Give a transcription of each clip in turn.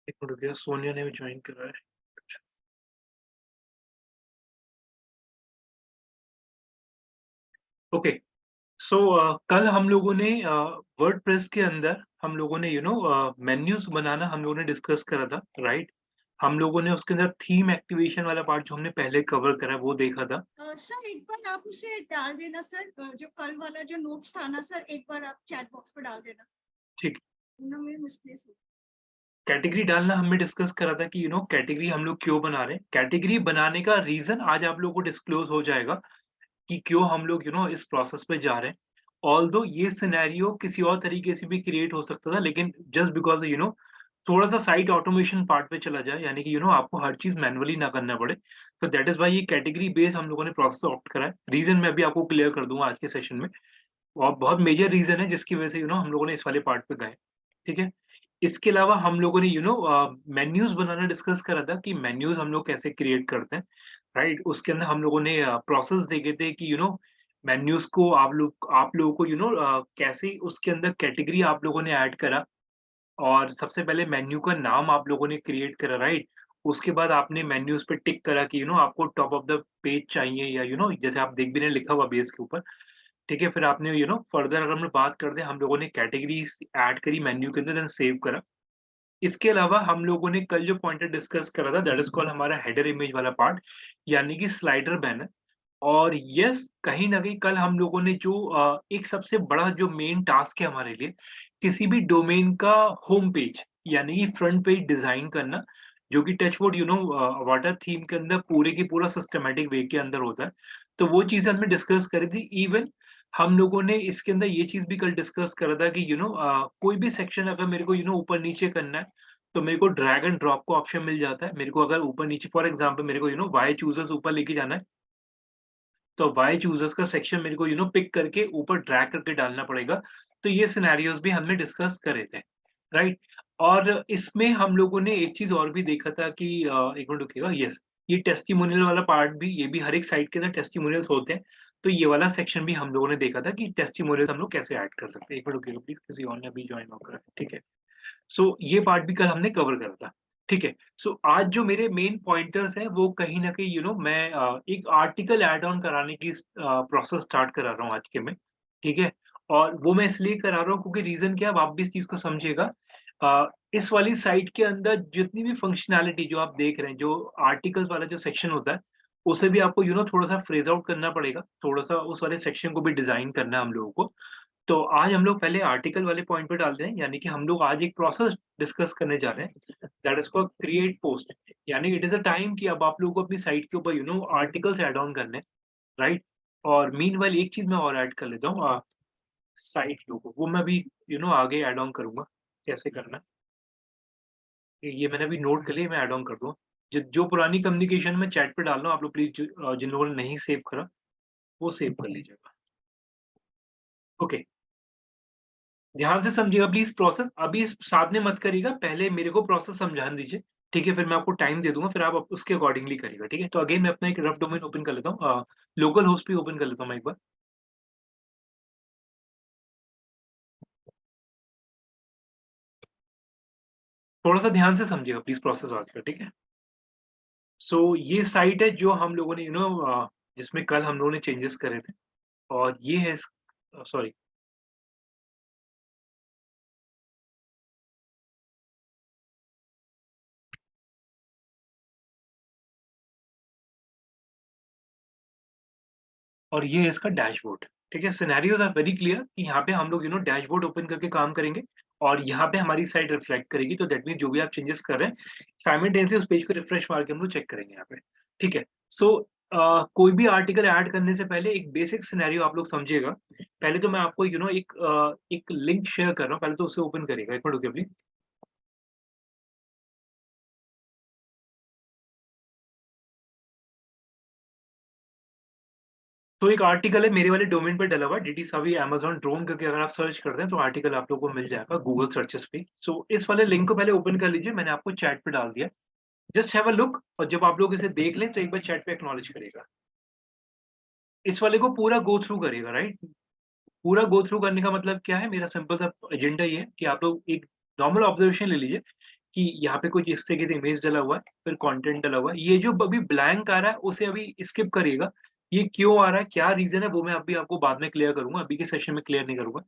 एक मिनट रुकिए, सोनिया ने भी ज्वाइन करा है। ओके। सो कल हम लोगों ने वर्डप्रेस के अंदर हम लोगों ने मेन्यूज बनाना हम लोगों ने डिस्कस करा था, राइट? हम लोगों ने उसके अंदर थीम एक्टिवेशन वाला पार्ट जो हमने पहले कवर करा वो देखा था। सर एक बार आप उसे डाल देना सर, जो कल वाला जो नोट्स था ना सर, एक बार आप चैट बॉक्स पर डाल देना ठीक। ना, मेरे मिसप्लेस हो। कैटेगरी डालना हमने डिस्कस करा था कि कैटेगरी हम लोग क्यों बना रहे हैं। कैटेगरी बनाने का रीजन आज आप लोगों को डिस्क्लोज हो जाएगा कि क्यों हम लोग इस प्रोसेस पे जा रहे हैं। ऑल्दो ये सिनेरियो किसी और तरीके से भी क्रिएट हो सकता था, लेकिन जस्ट बिकॉज़ थोड़ा-सा साइट ऑटोमेशन पार्ट पे चला जाए, यानी कि आपको हर चीज़ मैनुअली ना करना पड़े। तो दैट इज़ व्हाई ये कैटेगरी बेस्ड हम लोगों ने प्रोसेस ऑप्ट करा है। रीज़न मैं अभी आपको क्लियर कर दूँगा आज के सेशन में। और बहुत मेजर रीज़न है जिसकी वजह से हम लोगों ने इस वाले पार्ट पे गए, ठीक है? इसके अलावा हम लोगों ने मेन्यूज़ बनाना डिस्कस करा था कि मेन्यूज़ हम लोग कैसे क्रिएट करते हैं, राइट? उसके अंदर हम लोगों ने प्रोसेस देखे थे कि मेन्यूज़ को आप लोगों को कैसे उसके अंदर कैटेगरी आप लोगों ने ऐड करा और सबसे पहले मेन्यू का नाम आप लोगों ने क्रिएट करा, राइट? उसके बाद आपने मेन्यूज़ पे टिक करा कि आपको टॉप ऑफ द पेज चाहिए या जैसे आप देख भी रहे हैं लिखा हुआ बेस के ऊपर, ठीक है? फिर आपने फर्दर अगर हम बात करते हैं, हम लोगों ने कैटेगरीज़ ऐड करी मेन्यू के अंदर देन सेव करा। इसके अलावा हम लोगों ने कल जो पॉइंटर डिस्कस करा था दैट इज़ कॉल्ड हमारा हेडर इमेज वाला पार्ट, यानी कि स्लाइडर बैनर। और यस, कहीं न कहीं कल हम लोगों ने जो एक सबसे बड़ा जो मेन टास्क है हमारे लिए, किसी भी डोमेन का होम पेज यानी कि फ्रंट पेज डिज़ाइन करना, जो कि टच वुड वाटर थीम के अंदर पूरे की पूरा सिस्टमैटिक वे के अंदर होता है। तो वो चीज़ हमने डिस्कस करी थी। इवन हम लोगों ने इसके अंदर ये चीज़ भी कल डिस्कस करा था कि कोई भी सेक्शन अगर मेरे को ऊपर-नीचे करना है, तो मेरे को ड्रैग एंड ड्रॉप का ऑप्शन मिल जाता है। मेरे को अगर ऊपर-नीचे फॉर एग्ज़ाम्पल मेरे को व्हाई चूज़र्स ऊपर लेके जाना है, तो वाई चूज़र्स का सेक्शन मेरे को पिक करके ऊपर ड्रैग करके डालना पड़ेगा। तो ये सिनेरियोज़ भी हमने डिस्कस करे थे, राइट? और इसमें हम लोगों ने एक चीज़ और भी देखा था कि 1 मिनट रुकिएगा, यस, ये टेस्टिमोनियल वाला पार्ट भी, ये भी हर एक साइट के अंदर टेस्टिमोनियल्स होते हैं। तो ये वाला सेक्शन भी हम लोगों ने देखा था कि टेस्टिमोनियल्स हम लोग कैसे ऐड कर सकते हैं। 1 मिनट रुकिएगा प्लीज़, किसी और ने अभी जॉइन होकर है, ठीक है? सो ये पार्ट भी कल हमने कवर करा था, ठीक है? सो आज जो मेरे मेन पॉइंटर्स हैं वो कहीं न कहीं मैं एक आर्टिकल ऐड ऑन कराने की प्रोसेस स्टार्ट करा रहा हूँ आज के में, ठीक है? और वो मैं इसलिए करा रहा हूँ क्योंकि रीज़न क्या है, अब आप भी इस चीज़ को समझिएगा। इस वाली साइट के अंदर जितनी भी फंक्शनैलिटी जो आप देख रहे हैं, जो आर्टिकल्स वाला जो सेक्शन होता है, उसे भी आपको थोड़ा-सा फ्रेज़ आउट करना पड़ेगा, थोड़ा-सा उस वाले सेक्शन को भी डिज़ाइन करना है हम लोगों को। तो आज हम लोग पहले आर्टिकल वाले पॉइंट पे डालते हैं, यानी कि हम लोग आज एक प्रोसेस डिस्कस करने जा रहे हैं that is called create post. यानी इट इज़ अ टाइम कि अब आप लोगों को अपनी साइट के ऊपर आर्टिकल्स ऐड ऑन करने हैं, राइट? और मीनवाइल एक चीज़ मैं और ऐड कर लेता हूँ, साइट लोगो वो मैं भी आगे ऐड ऑन करूँगा, कैसे करना है। ये मैंने अभी नोट कर लिया, मैं ऐड ऑन कर दूँगा। ज जो पुरानी कम्युनिकेशन मैं चैट पे डाल रहा हूँ, आप लोग प्लीज़ जिन लोगों ने नहीं सेव करा, वो सेव कर लीजिएगा। ओके। ध्यान से समझिएगा प्लीज़ प्रोसेस, अभी साथ में मत करिएगा, पहले मेरे को प्रोसेस समझाने दीजिए, ठीक है? फिर मैं आपको टाइम दे दूँगा, फिर आप उसके अकॉर्डिंगली करिएगा, ठीक है? तो अगेन मैं अपना एक रफ डोमेन ओपन कर लेता हूँ, लोकल होस्ट भी ओपन कर लेता हूँ मैं एक बार। थोड़ा-सा ध्यान से समझिएगा प्लीज़ प्रोसेस आज का, ठीक है? सो ये साइट है जो हम लोगों ने जिसमें कल हम लोगों ने चेंजेस करे थे और ये है सॉरी, और ये है इसका डैशबोर्ड, ठीक है? सिनेरियोज़ आर वेरी क्लियर कि यहाँ पे हम लोग डैशबोर्ड ओपन करके काम करेंगे और यहाँ पे हमारी साइट रिफ्लेक्ट करेगी, तो दैट मीन्स जो भी आप चेंजेस कर रहे हैं, साइमल्टेनियसली उस पेज को रिफ्रेश मार के हम लोग चेक करेंगे यहाँ पे, ठीक है? सो कोई भी आर्टिकल ऐड करने से पहले एक बेसिक सिनेरियो आप लोग समझिएगा। पहले तो मैं आपको एक लिंक शेयर कर रहा हूँ, पहले तो उसे ओपन करिएगा, एक मिनट रुकिए प्लीज़। तो एक आर्टिकल है मेरे वाले डोमेन पे डला हुआ है, डीटी सावी अमेज़न ड्रोन करके अगर आप सर्च करते हैं तो आर्टिकल आप लोगों को मिल जाएगा गूगल सर्चेस पे। सो इस वाले लिंक को पहले ओपन कर लीजिए, मैंने आपको चैट पे डाल दिया। जस्ट हैव अ लुक और जब आप लोग इसे देख लें तो एक बार चैट पे एक्नॉलेज करिएगा। इस वाले को पूरा गो थ्रू करिएगा, राइट? पूरा गो थ्रू करने का मतलब क्या है? मेरा सिंपल सा एजेंडा ये है कि आप लोग एक नॉर्मल ऑब्जर्वेशन ले लीजिए कि यहाँ पे कुछ इस तरीके से इमेज डला हुआ है, फिर कंटेंट डला हुआ है। ये जो अभी ब्लैंक आ रहा है उसे अभी स्किप करिएगा। ये क्यों आ रहा है, क्या रीज़न है वो मैं अभी आपको बाद में क्लियर करूँगा, अभी के सेशन में क्लियर नहीं करूँगा,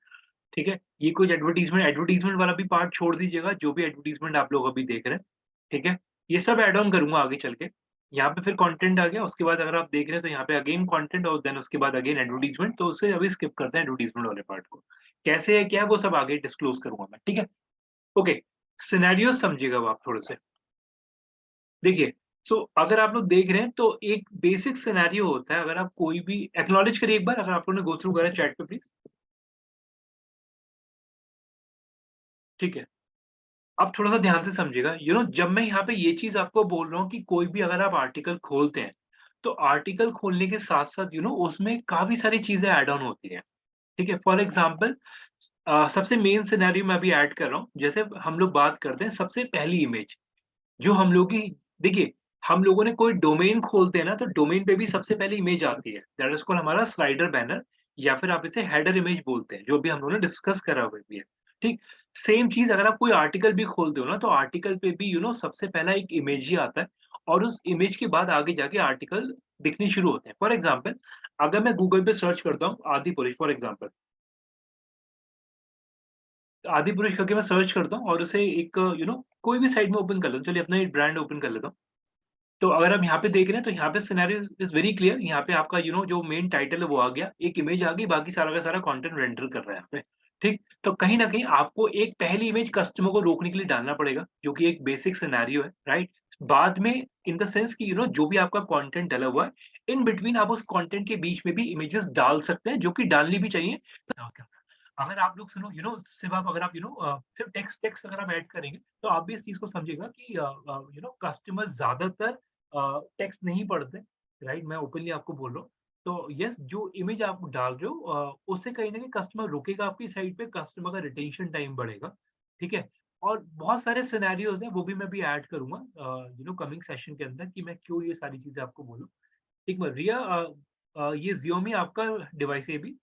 ठीक है? ये कुछ एडवर्टाइज़मेंट वाला भी पार्ट छोड़ दीजिएगा, जो भी एडवर्टाइज़मेंट आप लोग अभी देख रहे हैं, ठीक है? ये सब ऐड ऑन करूँगा आगे चल के। यहाँ पे फिर कंटेंट आ गया, उसके बाद अगर आप देख रहे हैं तो यहाँ पे अगेन कंटेंट और देन उसके बाद अगेन एडवर्टाइज़मेंट, तो उसे अभी स्किप करते हैं एडवर्टाइज़मेंट वाले पार्ट को। कैसे है, क्या है, वो सब आगे डिस्क्लोज़ करूँगा मैं, ठीक है? ओके, सिनेरियोज़ समझिएगा अब आप थोड़े से। देखिए, सो अगर आप लोग देख रहे हैं तो एक बेसिक सिनेरियो होता है, अगर आप कोई भी एक्नॉलेज करिए एक बार अगर आप लोगों ने गो थ्रू करा है चैट पे प्लीज़। ठीक है। अब थोड़ा-सा ध्यान से समझिएगा, जब मैं यहाँ पे ये चीज़ आपको बोल रहा हूँ कि कोई भी अगर आप आर्टिकल खोलते हैं, तो आर्टिकल खोलने के साथ-साथ उसमें काफ़ी सारी चीज़ें ऐड ऑन होती हैं, ठीक है? फॉर एग्ज़ाम्पल सबसे मेन सिनेरियो मैं अभी ऐड कर रहा हूँ, जैसे हम लोग बात करते हैं सबसे पहली इमेज, जो हम लोग की देखिए, हम लोगों ने कोई डोमेन खोलते हैं ना, तो डोमेन पे भी सबसे पहले इमेज आती है, दैट इज़ कॉल्ड हमारा स्लाइडर बैनर या फिर आप इसे हेडर इमेज बोलते हैं, जो भी हम लोगों ने डिस्कस करा हुआ भी है, ठीक? सेम चीज़ अगर आप कोई आर्टिकल भी खोलते हो ना, तो आर्टिकल पे भी सबसे पहला एक इमेज ही आता है और उस इमेज के बाद आगे जाके आर्टिकल दिखने शुरू होते हैं। फॉर एग्ज़ाम्पल अगर मैं गूगल पे सर्च करता हूँ आदिपुरुष फॉर एग्ज़ाम्पल, आदिपुरुष करके मैं सर्च करता हूँ और उसे एक कोई भी साइट में ओपन कर लेता हूँ, चलिए अपना एक ब्रांड ओपन कर लेता हूँ। तो अगर आप यहाँ पे देख रहे हैं तो यहाँ पे सिनेरियो इज़ वेरी क्लियर, यहाँ पे आपका जो मेन टाइटल है वो आ गया, एक इमेज आ गई, बाकी सारा का सारा कंटेंट रेंडर कर रहा है यहाँ पे, ठीक? तो कहीं न कहीं आपको एक पहली इमेज कस्टमर को रोकने के लिए डालना पड़ेगा, जो कि एक बेसिक सिनेरियो है, राइट? बाद में इन द सेंस कि जो भी आपका कंटेंट डला हुआ है, इन बिटवीन आप उस कंटेंट के बीच में भी इमेजेस डाल सकते हैं, जो कि डालनी भी चाहिए। अगर आप लोग सुनो सिर्फ आप अगर आप सिर्फ टेक्स्ट टेक्स्ट अगर आप ऐड करेंगे, तो आप भी इस चीज़ को समझिएगा कि कस्टमर ज़्यादातर टेक्स्ट नहीं पढ़ते, राइट? मैं ओपनली आपको बोल रहा हूँ। तो येस, जो इमेज आप डाल रहे हो उससे कहीं न कहीं कस्टमर रुकेगा आपकी साइट पे, कस्टमर का रिटेंशन टाइम बढ़ेगा, ठीक है? और बहुत सारे सिनेरियोज़ हैं, वो भी मैं अभी ऐड करूँगा कमिंग सेशन के अंदर कि मैं क्यों ये सारी चीज़ें आपको बोलूँ। एक मिनट रिया ये ज़ियोमी आपका डिवाइस है ये भी?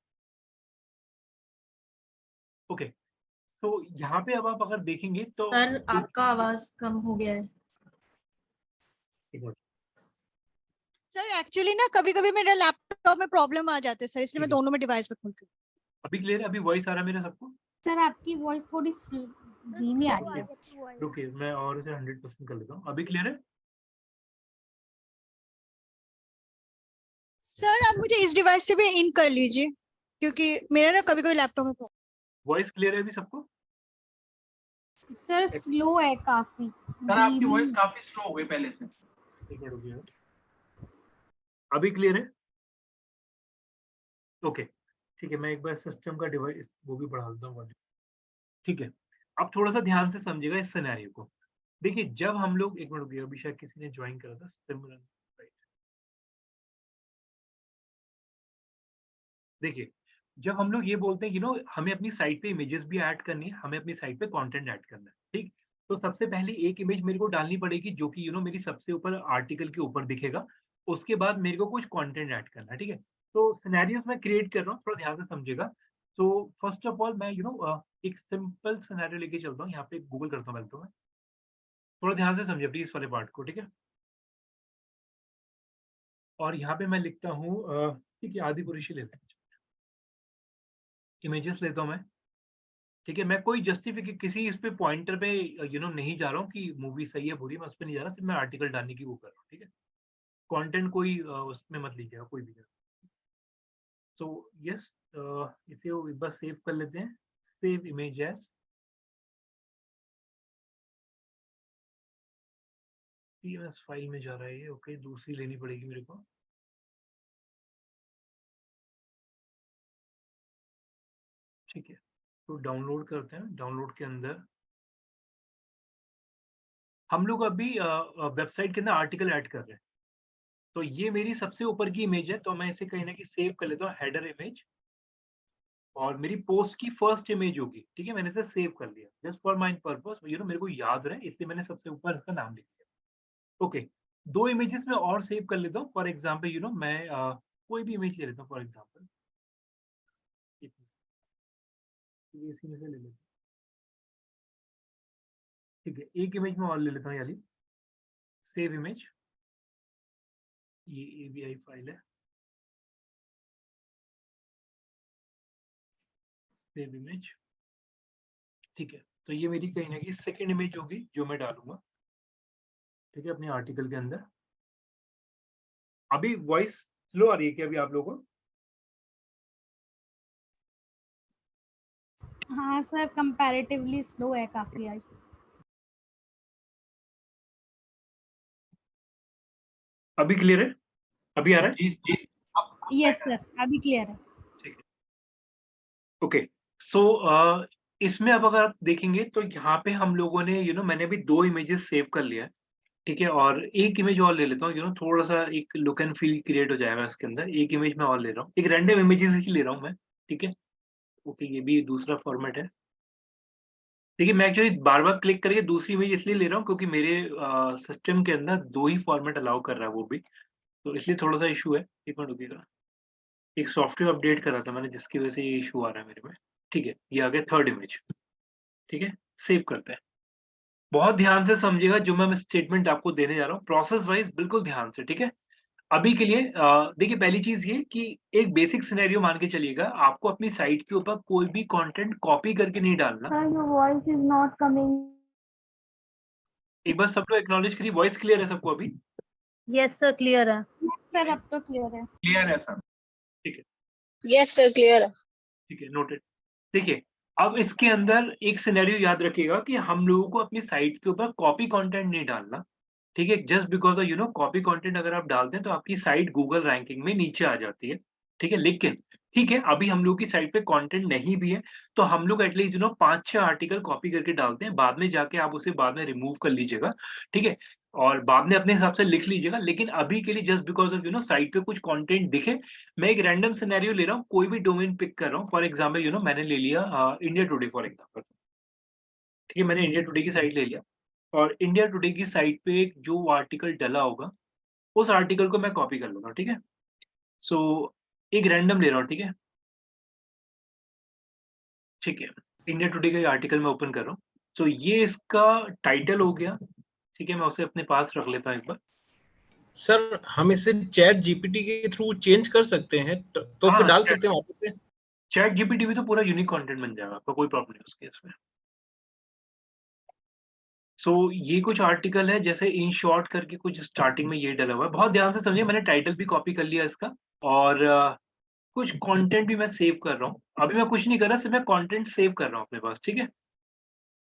ओके, तो यहाँ पे अब आप अगर देखेंगे तो सर एक आपका आवाज कम हो गया है। एक मिनट, सर एक्चुअली ना कभी-कभी मेरे लैपटॉप में प्रॉब्लम आ जाते हैं सर, इसलिए मैं ठीक है। दोनों में डिवाइस पे खोलती हूँ। अभी क्लियर है? अभी वॉइस आ रहा है मेरा सबको? सर आपकी वॉइस थोड़ी धीमी आ रही है। रुकिए, मैं और इसे 100% कर लेता हूँ। अभी क्लियर है? सर आप मुझे इस डिवाइस से भी इन कर लीजिए, क्योंकि मेरा ना कभी-कभी लैपटॉप में वॉइस क्लियर है अभी सबको? सर स्लो है काफी। सर आपकी धीमी। वॉइस काफी स्लो हो गई पहले से। एक मिनट रुकिए। अभी क्लियर है? ओके, ठीक है, मैं एक बार सिस्टम का डिवाइस वो भी बढ़ा देता हूँ वॉल्यूम। ठीक है, अब थोड़ा-सा ध्यान से समझिएगा इस सिनेरियो को। देखिए, जब हम लोग एक मिनट रुकिए, अभी शायद किसी ने जॉइन करा था सिमरन, राइट। देखिए, जब हम लोग ये बोलते हैं हमें अपनी साइट पे इमेजेस भी ऐड करनी है, हमें अपनी साइट पे कंटेंट ऐड करना है, ठीक? तो सबसे पहले एक इमेज मेरे को डालनी पड़ेगी जो कि मेरी सबसे ऊपर आर्टिकल के ऊपर दिखेगा। उसके बाद मेरे को कुछ कंटेंट ऐड करना है, ठीक है? तो सिनेरियोस मैं क्रिएट कर रहा हूँ, थोड़ा ध्यान से समझिएगा। तो फर्स्ट ऑफ ऑल मैं एक सिंपल सिनेरियो लेके चलता हूँ, यहाँ पे गूगल करता हूँ पहले तो मैं। थोड़ा ध्यान से समझिए प्लीज़ इस वाले पार्ट को, ठीक है? और यहाँ पे मैं लिखता हूँ ठीक है, आदिपुरुष ही लेते हैं। इमेजेस लेता हूँ मैं। ठीक है, मैं कोई किसी इस पे पॉइंटर पे नहीं जा रहा हूँ कि मूवी सही है, बुरी है, मैं उस पे नहीं जा रहा, सिर्फ मैं आर्टिकल डालने की वो कर रहा हूँ, ठीक है? कंटेंट कोई उसमें मत लीजिएगा, कोई भी। सो यस, इसे वो एक बार सेव कर लेते हैं, save image as CMS file में जा रहा है ये, ओके, दूसरी लेनी पड़ेगी मेरे को। ठीक है, तो डाउनलोड करते हैं, डाउनलोड के अंदर हम लोग अभी वेबसाइट के अंदर आर्टिकल ऐड कर रहे हैं। तो ये मेरी सबसे ऊपर की इमेज है, तो मैं इसे कहीं न कहीं सेव कर लेता हूँ, हेडर इमेज। और मेरी पोस्ट की फर्स्ट इमेज होगी, ठीक है? मैंने इसे सेव कर लिया, जस्ट फॉर माय पर्पस, मेरे को याद रहे इसलिए मैंने सबसे ऊपर इसका नाम लिख दिया। ओके, 2 इमेजेस मैं और सेव कर लेता हूँ, फॉर एग्जांपल मैं कोई भी इमेज ले लेता हूँ फॉर एग्जांपल, ये इसी में से ले लेता हूँ, ठीक है, एक इमेज में और ले लेता हूँ याली सेव इमेज, ये AVI फाइल है, सेव इमेज। ठीक है, तो ये मेरी कहीं ना कहीं सेकेंड इमेज होगी जो मैं डालूंगा, ठीक है, अपने आर्टिकल के अंदर। अभी वॉइस स्लो आ रही है क्या अभी आप लोगों को? हाँ सर, कंपैरेटिवली स्लो है काफी आज। अभी क्लियर है? अभी आ रहा है? जी जी। यस सर, अभी क्लियर है। ठीक है, ओके। सो इसमें अब अगर आप देखेंगे तो यहाँ पे हम लोगों ने मैंने अभी 2 इमेजेस सेव कर लिया है, ठीक है, और एक इमेज और ले लेता हूँ, थोड़ा सा एक लुक एंड फील क्रिएट हो जाएगा इसके अंदर। एक इमेज मैं और ले रहा हूँ, एक रैंडम इमेजेस ही ले रहा हूँ मैं, ठीक है। ओके, ये भी दूसरा फॉर्मेट है। देखिए, मैं एक्चुअली बार-बार क्लिक करके दूसरी इमेज इसलिए ले रहा हूँ क्योंकि मेरे सिस्टम के अंदर 2 ही फॉर्मेट अलाउ कर रहा है वो भी, तो इसलिए थोड़ा-सा इश्यू है। 1 मिनट रुकिएगा। एक सॉफ्टवेयर अपडेट करा था मैंने जिसकी वजह से ये इश्यू आ रहा है मेरे में। ठीक है, ये आ गया थर्ड इमेज, ठीक है, सेव करते हैं। बहुत ध्यान से समझिएगा जो मैं स्टेटमेंट आपको देने जा रहा हूँ, प्रोसेस वाइज़ बिल्कुल ध्यान से, ठीक है? अभी के लिए देखिए, पहली चीज़ ये कि एक बेसिक सिनेरियो मान के चलिएगा, आपको अपनी साइट के ऊपर कोई भी कंटेंट कॉपी करके नहीं डालना। Sir your voice is not coming. एक बार सब लोग एक्नॉलेज करिए, वॉइस क्लियर है सबको अभी? यस सर, क्लियर है। सर अब तो क्लियर है। क्लियर है सर। ठीक है, यस सर, क्लियर है। ठीक है, नोटेड। देखिए, अब इसके अंदर एक सिनेरियो याद रखिएगा कि हम लोगों को अपनी साइट के ऊपर कॉपी कंटेंट नहीं डालना, ठीक है? जस्ट बिकॉज़ कॉपी कंटेंट अगर आप डालते हैं तो आपकी साइट गूगल रैंकिंग में नीचे आ जाती है, ठीक है? लेकिन ठीक है, अभी हम लोग की साइट पे कंटेंट नहीं भी है, तो हम लोग एटलीस्ट 5-6 आर्टिकल कॉपी करके डालते हैं, बाद में जाके आप उसे बाद में रिमूव कर लीजिएगा, ठीक है? और बाद में अपने हिसाब से लिख लीजिएगा, लेकिन अभी के लिए जस्ट बिकॉज़ ऑफ साइट पे कुछ कंटेंट दिखे, मैं एक रैंडम सिनेरियो ले रहा हूँ, कोई भी डोमेन पिक कर रहा हूँ। फॉर एग्जांपल मैंने ले लिया इंडिया टुडे फॉर एग्जांपल, ठीक है? मैंने इंडिया टुडे की साइट ले लिया और इंडिया टुडे की साइट पे एक जो आर्टिकल डला होगा, उस आर्टिकल को मैं कॉपी कर लूँगा, ठीक है? सो एक रैंडम ले रहा हूँ, ठीक है? ठीक है, इंडिया टुडे का ये आर्टिकल मैं ओपन कर रहा हूँ। सो ये इसका टाइटल हो गया, ठीक है? मैं उसे अपने पास रख लेता हूँ एक बार। सर हम इसे चैट जीपीटी के थ्रू चेंज कर सकते हैं तो फिर हाँ, डाल सकते हैं वापस से। चैट जीपीटी भी तो पूरा यूनिक कंटेंट बन जाएगा, आपका कोई प्रॉब्लम नहीं उस केस में। सो ये कुछ आर्टिकल है, जैसे इन शॉर्ट करके कुछ स्टार्टिंग में ये डला हुआ है। बहुत ध्यान से समझिए, मैंने टाइटल भी कॉपी कर लिया इसका और कुछ कंटेंट भी मैं सेव कर रहा हूँ। अभी मैं कुछ नहीं कर रहा, सिर्फ मैं कंटेंट सेव कर रहा हूँ अपने पास, ठीक है?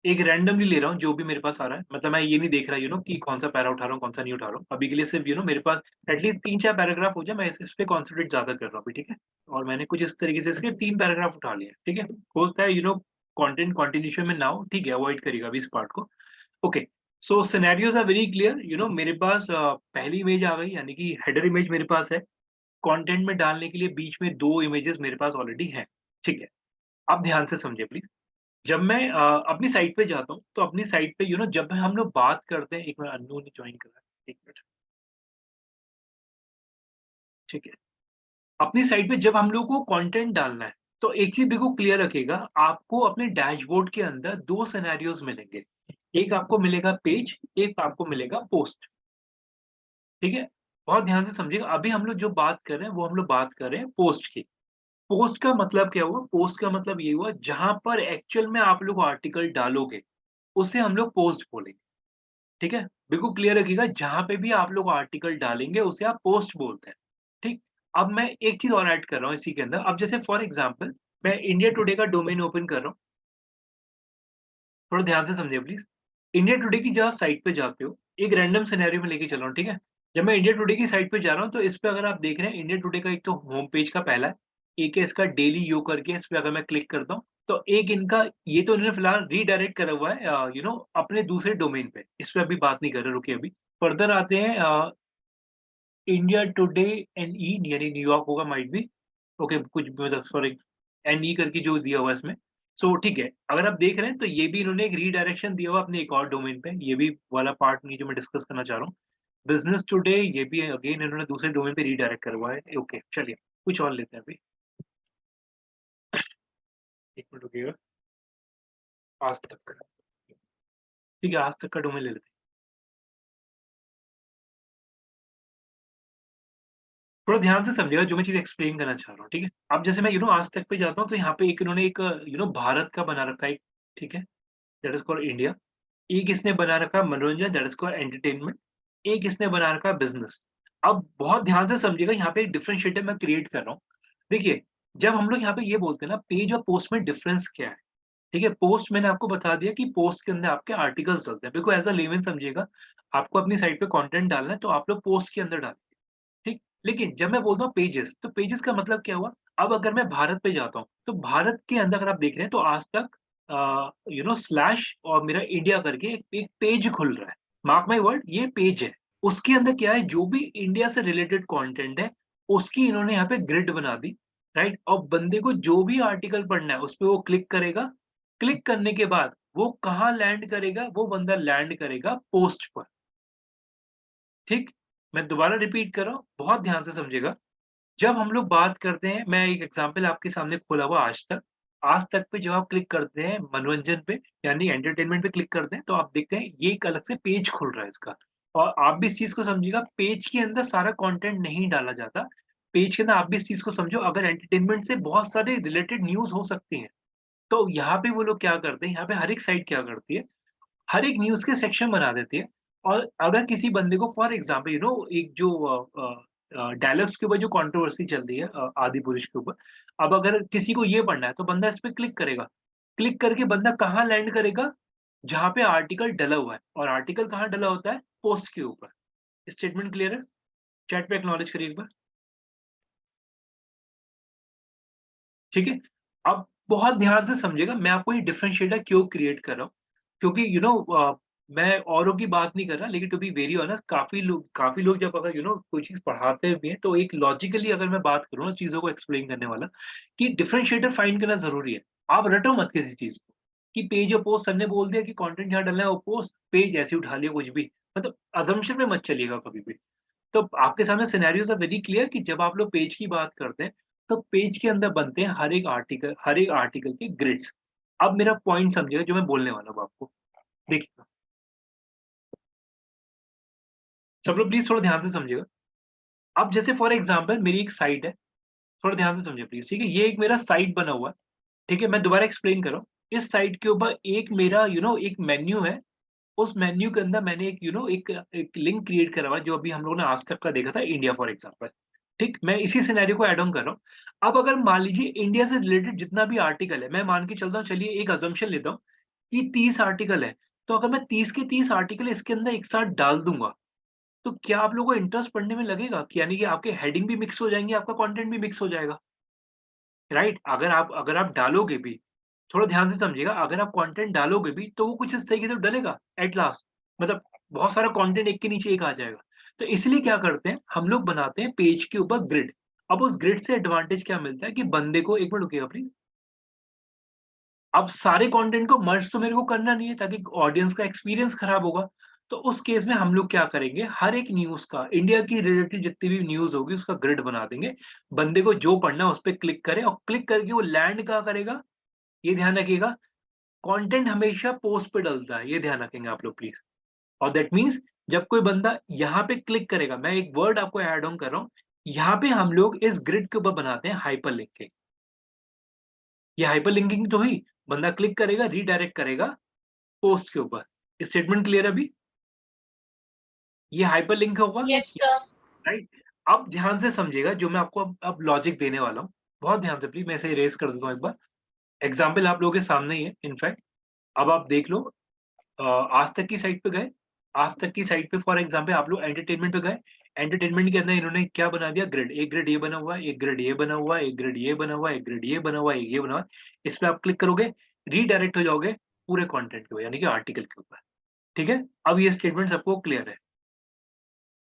एक रैंडमली ले रहा हूँ जो भी मेरे पास आ रहा है, मतलब मैं ये नहीं देख रहा कि कौन-सा पैरा उठा रहा हूँ, कौन-सा नहीं उठा रहा हूँ। अभी के लिए सिर्फ मेरे पास एटलीस्ट 3-4 पैराग्राफ हो जाए, मैं इस पे कॉन्संट्रेट ज़्यादा कर रहा हूँ अभी, ठीक है? और मैंने कुछ इस तरीके से इसके 3 पैराग्राफ उठा लिए हैं, ठीक है? हो सकता है कंटेंट कंटिन्यूएशन में ना हो, ठीक है, अवॉइड करिएगा अभी इस पार्ट को। Okay, so scenarios are very clear, मेरे पास पहली इमेज आ गई, यानी कि हेडर इमेज मेरे पास है। कंटेंट में डालने के लिए बीच में 2 इमेजेस मेरे पास ऑलरेडी हैं, ठीक है? अब ध्यान से समझिए प्लीज़। जब मैं अपनी साइट पे जाता हूँ, तो अपनी साइट पे जब हम लोग बात करते हैं, एक मिनट, अननोन जॉइन कर रहा है, 1 मिनट, ठीक है। अपनी साइट पे जब हम लोग को कंटेंट डालना है, तो एक चीज़ बिल्कुल क्लियर रखिएगा, आपको अपने डैशबोर्ड के अंदर 2 सिनेरियोज़ मिलेंगे। एक आपको मिलेगा पेज, एक आपको मिलेगा पोस्ट, ठीक है? बहुत ध्यान से समझिएगा, अभी हम लोग जो बात कर रहे हैं, वो हम लोग बात कर रहे हैं पोस्ट की। पोस्ट का मतलब क्या हुआ? पोस्ट का मतलब ये हुआ जहाँ पर एक्चुअल में आप लोग आर्टिकल डालोगे, उसे हम लोग पोस्ट बोलेंगे। ठीक है? बिल्कुल क्लियर रखिएगा, जहाँ पे भी आप लोग आर्टिकल डालेंगे उसे आप पोस्ट बोलते हैं, ठीक? अब मैं एक चीज़ और ऐड कर रहा हूँ इसी के अंदर, अब जैसे फॉर एग्ज़ाम्पल मैं इंडिया टुडे का डोमेन ओपन कर रहा हूँ, थोड़ा ध्यान से समझिए प्लीज़। इंडिया टुडे की जहाँ साइट पे जाते हो, एक रैंडम सिनेरियो में लेके चल रहा हूँ, ठीक है? जब मैं इंडिया टुडे की साइट पे जा रहा हूँ, तो इस पे अगर आप देख रहे हैं, इंडिया टुडे का एक तो होम पेज का पहला है, एक है इसका डेली यो करके, इस पे अगर मैं क्लिक करता हूँ, तो एक इनका ये तो इन्होंने फिलहाल रीडायरेक्ट करा हुआ है अपने दूसरे डोमेन पे, इस पे अभी बात नहीं कर रहे, रुकिए अभी। फर्दर आते हैं इंडिया टुडे एनई, यानी न्यूयॉर्क होगा माइट बी, ओके, कुछ मतलब सॉरी, एनई करके जो दिया हुआ है इसमें। सो ठीक है, अगर आप देख रहे हैं तो ये भी इन्होंने एक रीडायरेक्शन दिया हुआ अपने एक और डोमेन पे, ये भी वाला पार्ट नहीं जो मैं डिस्कस करना चाह रहा हूँ। बिज़नेस टुडे, ये भी अगेन इन्होंने दूसरे डोमेन पे रीडायरेक्ट करा हुआ है। ओके, चलिए कुछ और लेते हैं अभी। 1 मिनट रुकिएगा, आज तक का। ठीक है, आज तक का डोमेन ले लेते हैं। थोड़ा ध्यान से समझिएगा जो मैं चीज़ एक्सप्लेन करना चाह रहा हूँ, ठीक है? अब जैसे मैं आज तक पे जाता हूँ तो यहाँ पे एक इन्होंने एक भारत का बना रखा है, ठीक है? That is called India. एक इसने बना रखा है मनोरंजन, दैट इज़ कॉल्ड एंटरटेनमेंट। एक इसने बना रखा है बिज़नेस। अब बहुत ध्यान से समझिएगा, यहाँ पे एक डिफरेंशिएटर मैं क्रिएट कर रहा हूँ। देखिए, जब हम लोग यहाँ पे ये बोलते हैं ना, पेज और पोस्ट में डिफरेंस क्या है? ठीक है, पोस्ट मैंने आपको बता दिया कि पोस्ट के अंदर आपके आर्टिकल्स डलते हैं। बिल्कुल एज़ अ लेमैन समझिएगा, आपको अपनी साइट पे कंटेंट डालना है तो आप लोग पोस्ट के अंदर डालिए, ठीक? लेकिन जब मैं बोलता हूँ पेजेस, तो पेजेस का मतलब क्या हुआ? अब अगर मैं भारत पे जाता हूँ, तो भारत के अंदर अगर आप देख रहे हैं तो आज तक स्लैश और मेरा इंडिया करके एक पेज खुल रहा है। मार्क माय वर्ड, ये पेज है। उसके अंदर क्या है, जो भी इंडिया से रिलेटेड कंटेंट है, उसकी इन्होंने यहाँ पे ग्रिड बना दी, राइट? और बंदे को जो भी आर्टिकल पढ़ना है, उसपे वो क्लिक करेगा। क्लिक करने के बाद वो कहाँ लैंड करेगा? वो बंदा लैंड करेगा पोस्ट पर, ठीक? मैं दोबारा रिपीट कर रहा हूँ, बहुत ध्यान से समझिएगा। जब हम लोग बात करते हैं, मैं एक एग्जांपल आपके सामने खोला हुआ आज तक। आज तक पे जब आप क्लिक करते हैं मनोरंजन पे यानी एंटरटेनमेंट पे क्लिक करते हैं, तो आप देखते हैं ये एक अलग से पेज खुल रहा है इसका। और आप भी इस चीज़ को समझिएगा, पेज के अंदर सारा कंटेंट नहीं डाला जाता। पेज के अंदर आप भी इस चीज़ को समझो, अगर एंटरटेनमेंट से बहुत सारे रिलेटेड न्यूज़ हो सकती हैं, तो यहाँ पे वो लोग क्या करते हैं, यहाँ पे हर एक साइट क्या करती है, हर एक न्यूज़ के सेक्शन बना देती है। और अगर किसी बंदे को फॉर एग्ज़ाम्पल एक जो डायलॉग्स के ऊपर जो कंट्रोवर्सी चल रही है आदि-पुरुष के ऊपर, अब अगर किसी को ये पढ़ना है तो बंदा इस पे क्लिक करेगा। क्लिक करके बंदा कहाँ लैंड करेगा? जहाँ पे आर्टिकल डला हुआ है, और आर्टिकल कहाँ डला होता है? पोस्ट के ऊपर। स्टेटमेंट क्लियर है? चैट पे एक्नॉलेज करिए एक बार। ठीक है? अब बहुत ध्यान से समझिएगा, मैं आपको ये डिफरेंशिएटर क्यों क्रिएट कर रहा हूँ, क्योंकि मैं औरों की बात नहीं कर रहा, लेकिन टू बी वेरी ऑनेस्ट, काफ़ी लोग जब अगर कोई चीज़ पढ़ाते भी हैं, तो एक लॉजिकली अगर मैं बात करूँ ना चीज़ों को एक्सप्लेन करने वाला, कि डिफरेंशिएटर फाइंड करना ज़रूरी है। आप रटो मत किसी चीज़ को, कि पेज और पोस्ट सर ने बोल दिया कि कंटेंट यहाँ डलना है, वो पोस्ट, पेज ऐसे ही उठा लिया कुछ भी, मतलब असम्पशन में मत चलिएगा कभी भी। तो आपके सामने सिनेरियोज़ आर वेरी क्लियर कि जब आप लोग पेज की बात करते हैं, तो पेज के अंदर बनते हैं हर एक आर्टिकल के ग्रिड्स। अब मेरा पॉइंट समझिएगा जो मैं बोलने वाला हूँ आपको। देखिए, सब लोग प्लीज़ थोड़ा ध्यान से समझिएगा। अब जैसे फॉर एग्ज़ाम्पल मेरी एक साइट है, थोड़ा ध्यान से समझिए प्लीज़, ठीक है? ये एक मेरा साइट बना हुआ है, ठीक है? मैं दोबारा एक्सप्लेन कर रहा हूँ। इस साइट के ऊपर एक मेरा एक मेन्यू है। उस मेन्यू के अंदर मैंने एक लिंक क्रिएट करा हुआ है, जो अभी हम लोगों ने आज तक का देखा था, इंडिया फॉर एग्ज़ाम्पल, ठीक? मैं इसी सिनेरियो को ऐड ऑन कर रहा हूँ। अब अगर मान लीजिए इंडिया से रिलेटेड जितना भी आर्टिकल है, मैं मान के चलता हूँ, चलिए एक असम्पशन लेता हूँ कि 30 आर्टिकल है, तो अगर मैं 30 के 30 आर्टिकल इसके अंदर एक साथ डाल दूँगा, तो क्या आप लोगों को इंटरेस्ट पढ़ने में लगेगा? कि यानी कि आपके हेडिंग भी मिक्स हो जाएँगे, आपका कंटेंट भी मिक्स हो जाएगा, राइट? अगर आप डालोगे भी, थोड़ा ध्यान से समझिएगा, अगर आप कंटेंट डालोगे भी, तो वो कुछ इस तरीके से डलेगा एट लास्ट, मतलब बहुत सारा कंटेंट एक के नीचे एक आ जाएगा। तो इसलिए क्या करते हैं, हम लोग बनाते हैं पेज के ऊपर ग्रिड। अब उस ग्रिड से एडवांटेज क्या मिलता है कि बंदे को, एक मिनट रुकिएगा प्लीज़। अब सारे कंटेंट को मर्ज तो मेरे को करना नहीं है, ताकि ऑडियंस का एक्सपीरियंस खराब होगा। तो उस केस में हम लोग क्या करेंगे, हर एक न्यूज़ का, इंडिया की रिलेटेड जितनी भी न्यूज़ होगी उसका ग्रिड बना देंगे। बंदे को जो पढ़ना है उस पे क्लिक करे, और क्लिक करके वो लैंड कहाँ करेगा, ये ध्यान रखिएगा। कंटेंट हमेशा पोस्ट पे डलता है, ये ध्यान रखेंगे आप लोग प्लीज़। और दैट मीन्स जब कोई बंदा यहाँ पे क्लिक करेगा, मैं एक वर्ड आपको ऐड ऑन कर रहा हूँ, यहाँ पे हम लोग इस ग्रिड के ऊपर बनाते हैं हाइपरलिंकिंग। ये हाइपरलिंकिंग तो हुई, बंदा क्लिक करेगा, रीडायरेक्ट करेगा पोस्ट के ऊपर। स्टेटमेंट क्लियर है अभी? ये हाइपरलिंक होगा, Yes, sir. राइट? अब ध्यान से समझिएगा जो मैं आपको अब लॉजिक देने वाला हूँ। बहुत ध्यान से प्लीज़, मैं इसे इरेज़ कर देता हूँ एक बार। एग्ज़ाम्पल आप लोगों के सामने ही है इनफैक्ट। अब आप देख लो, आज तक की साइट पे गए, आज तक की साइट पे फॉर एग्ज़ाम्पल आप लोग एंटरटेनमेंट पे गए, एंटरटेनमेंट के अंदर इन्होंने क्या बना दिया, ग्रिड। एक ग्रिड ये बना हुआ है, एक ग्रिड ये बना हुआ है, एक ग्रिड ये बना हुआ है, एक ग्रिड ये बना हुआ है, एक ये बना हुआ है। इस पे आप क्लिक करोगे, रीडायरेक्ट हो जाओगे पूरे कंटेंट के ऊपर, यानी कि आर्टिकल के ऊपर, ठीक है? अब ये स्टेटमेंट सबको क्लियर है,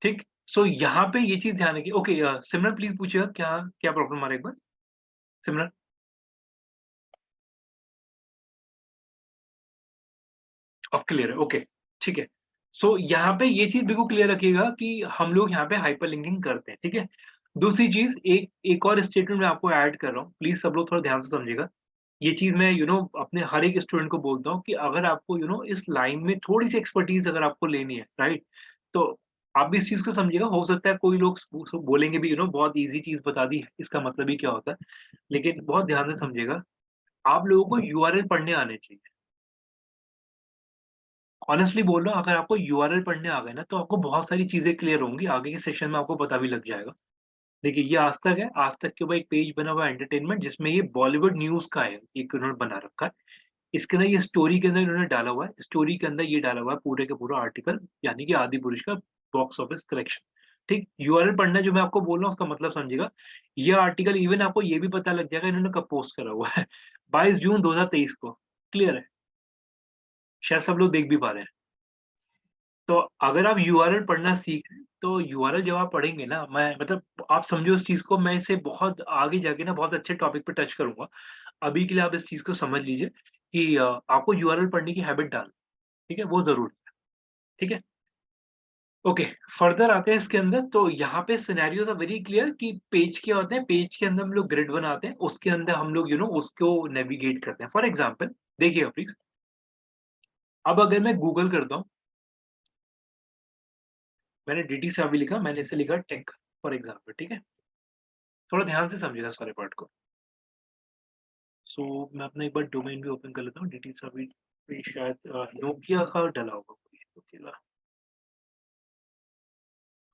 ठीक? सो यहाँ पे ये चीज़ ध्यान रखिए। ओके, सिमरन प्लीज़ पूछिएगा क्या क्या प्रॉब्लम आ रहा है एक बार? सिमरन? अब क्लियर है, ओके, ठीक है। सो यहाँ पे ये चीज़ बिल्कुल क्लियर रखिएगा कि हम लोग यहाँ पे हाइपरलिंकिंग करते हैं, ठीक है? दूसरी चीज़, एक एक और स्टेटमेंट मैं आपको ऐड कर रहा हूँ, प्लीज़ सब लोग थोड़ा ध्यान से समझिएगा। ये चीज़ मैं अपने हर एक स्टूडेंट को बोलता हूँ कि अगर आपको इस लाइन में थोड़ी-सी एक्सपर्टीज़ अगर आपको लेनी है, राइट? तो आप भी इस चीज़ को समझिएगा, हो सकता है कोई लोग बोलेंगे भी बहुत ईज़ी चीज़ बता दी, इसका मतलब ही क्या होता है? लेकिन बहुत ध्यान से समझिएगा, आप लोगों को यूआरएल पढ़ने आने चाहिए। ऑनेस्टली बोल रहा हूँ, अगर आपको यूआरएल पढ़ने आ गए ना, तो आपको बहुत सारी चीज़ें क्लियर होंगी, आगे के सेशन में आपको पता भी लग जाएगा। देखिए, ये आज तक है, आज तक के ऊपर एक पेज बना हुआ है एंटरटेनमेंट, जिसमें ये बॉलीवुड न्यूज़ का है, एक उन्होंने बना रखा है। इसके अंदर ये स्टोरी के अंदर इन्होंने डाला हुआ है, स्टोरी के अंदर ये डाला हुआ है पूरे का पूरा आर्टिकल, यानी कि आदिपुरुष का बॉक्स ऑफिस कलेक्शन, ठीक? यूआरएल पढ़ना जो मैं आपको बोल रहा हूँ उसका मतलब समझिएगा, ये आर्टिकल इवन आपको ये भी पता लग जाएगा इन्होंने कब पोस्ट करा हुआ है, 22 जून 2023 को, क्लियर है? शायद सब लोग देख भी पा रहे हैं। तो अगर आप यूआरएल पढ़ना सीख रहे हैं, तो यूआरएल जब आप पढ़ेंगे ना, मैं मतलब आप समझो इस चीज़ को, मैं इसे बहुत आगे जाके ना बहुत अच्छे टॉपिक पे टच करूँगा। अभी के लिए आप इस चीज़ को समझ लीजिए कि आपको यूआरएल पढ़ने की हैबिट डालनी है, ठीक है? वो ज़रूरी है, ठीक है? ओके, फर्दर आते हैं इसके अंदर, तो यहाँ पे सिनेरियोज़ आर वेरी क्लियर कि पेज क्या होते हैं, पेज के अंदर हम लोग ग्रिड बनाते हैं, उसके अंदर हम लोग उसको नेविगेट करते हैं। फॉर एग्ज़ाम्पल देखिएगा प्लीज़, अब अगर मैं गूगल करता हूँ, मैंने डीटी से अभी लिखा, मैंने इसे लिखा टेक फॉर एग्ज़ाम्पल, ठीक है? थोड़ा ध्यान से समझिएगा सारे पार्ट को। सो मैं अपना एक बार डोमेन भी ओपन कर लेता हूँ, डीटी से अभी पे शायद नोकिया का डला होगा कोई, नोकिया,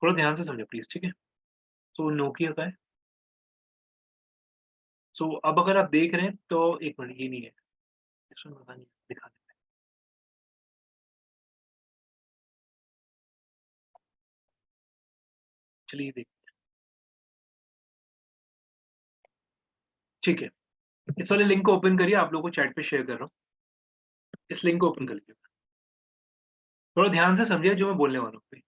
थोड़ा ध्यान से समझिए प्लीज़, ठीक है? सो नोकिया का है। सो अब अगर आप देख रहे हैं तो एक मिनट, ये नहीं है, इसमें पता नहीं दिखा देता है। चलिए देख, ठीक है। इस वाले लिंक को ओपन करिए, आप लोगों को चैट पे शेयर कर रहा हूँ। इस लिंक को ओपन कर लीजिए। थोड़ा ध्यान से समझिए जो मैं बोलने वाला हूँ।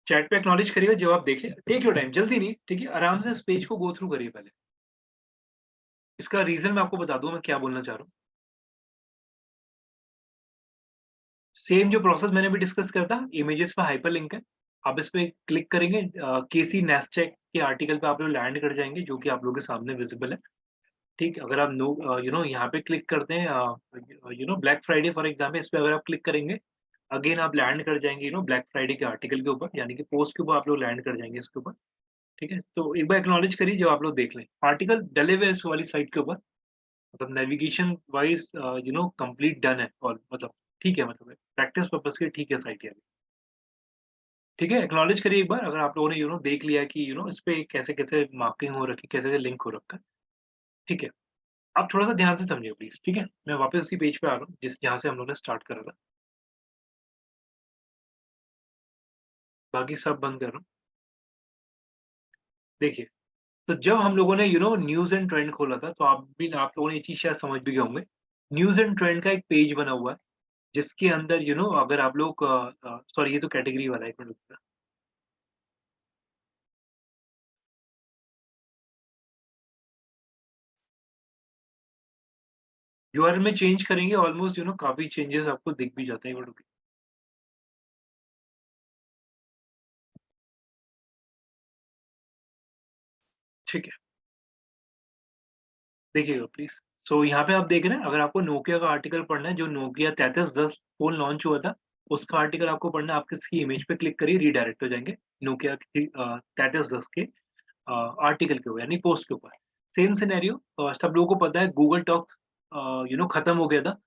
चैट पे एक्नॉलेज करिएगा जब आप देखें, टेक योर टाइम, जल्दी नहीं, ठीक है? आराम से इस पेज को गो थ्रू करिए पहले। इसका रीज़न मैं आपको बता दूँ मैं क्या बोलना चाह रहा हूँ। सेम जो प्रोसेस मैंने अभी डिस्कस करा था, इमेजेस पे हाइपरलिंक है। आप इस पे क्लिक करेंगे, केसी नेस्टेक के आर्टिकल पे आप लोग लैंड कर जाएँगे, जो कि आप लोगों के सामने विज़िबल है। ठीक, अगर आप यहाँ पे क्लिक करते हैं, ब्लैक फ्राइडे फॉर एग्ज़ाम्पल, इस पे अगर आप क्लिक करेंगे, अगेन आप लैंड कर जाएँगे ब्लैक फ्राइडे के आर्टिकल के ऊपर, यानी कि पोस्ट के ऊपर आप लोग लैंड कर जाएँगे इसके ऊपर, ठीक है? तो एक बार एक्नॉलेज करिए जब आप लोग देख लें। आर्टिकल डले हुए हैं इस वाली साइट के ऊपर, मतलब नेविगेशन वाइज़ कंप्लीट डन है, और मतलब ठीक है, मतलब प्रैक्टिस पर्पज़ के लिए ठीक है साइट ये। ठीक है? एक्नॉलेज करिए एक बार अगर आप लोगों ने देख लिया कि इस पे कैसे-कैसे मार्किंग हो रखी है, कैसे-कैसे लिंक हो रखा है, ठीक है? आप थोड़ा-सा ध्यान से समझिए प्लीज़, ठीक है? मैं वापस उसी पेज पे आ रहा हूँ जहाँ से हम लोगों ने स्टार्ट करा था। बाकी सब बंद कर रहा हूँ। देखिए, तो जब हम लोगों ने न्यूज़ एंड ट्रेंड खोला था, तो आप लोगों ने ये चीज़ शायद समझ भी गए होंगे। न्यूज़ एंड ट्रेंड का एक पेज बना हुआ है, जिसके अंदर अगर आप लोग सॉरी, ये तो कैटेगरी वाला है, एक मिनट रुकिएगा। यूआरएल में चेंज करेंगे, ऑलमोस्ट काफ़ी चेंजेस आपको दिख भी जाते हैं, एक मिनट रुकिए। ठीक है, देखिएगा प्लीज़। सो यहाँ पे आप देख रहे हैं, अगर आपको नोकिया का आर्टिकल पढ़ना है, जो नोकिया 3310 फ़ोन लॉन्च हुआ था, उसका आर्टिकल आपको पढ़ना है, आप इसकी इमेज पे क्लिक करिए, रीडायरेक्ट हो जाएँगे नोकिया की 3310 के आर्टिकल के ऊपर, यानी पोस्ट के ऊपर। सेम सिनेरियो, सब लोगों को पता है गूगल टॉक्स खत्म हो गया था।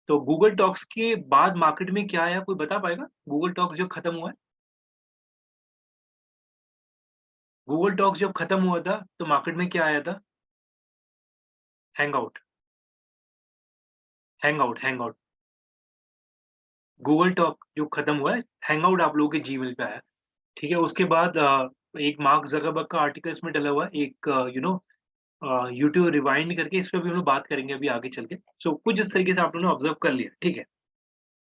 तो गूगल टॉक्स के बाद मार्केट में क्या आया, कोई बता पाएगा? गूगल टॉक्स जब खत्म हुआ है, गूगल टॉक्स जब खत्म हुआ था, तो मार्केट में क्या आया था? Hangout, hangout, hangout. Google talk जो खत्म हुआ है, हैंगआउट आप लोगों के जीमेल पे आया, ठीक है? उसके बाद एक मार्क ज़करबर्ग का आर्टिकल इसमें डला हुआ है, एक यूट्यूब रिवाइंड करके, इस पे भी हम लोग बात करेंगे अभी आगे चल के। सो कुछ इस तरीके से आप लोगों ने ऑब्ज़र्व कर लिया, ठीक है?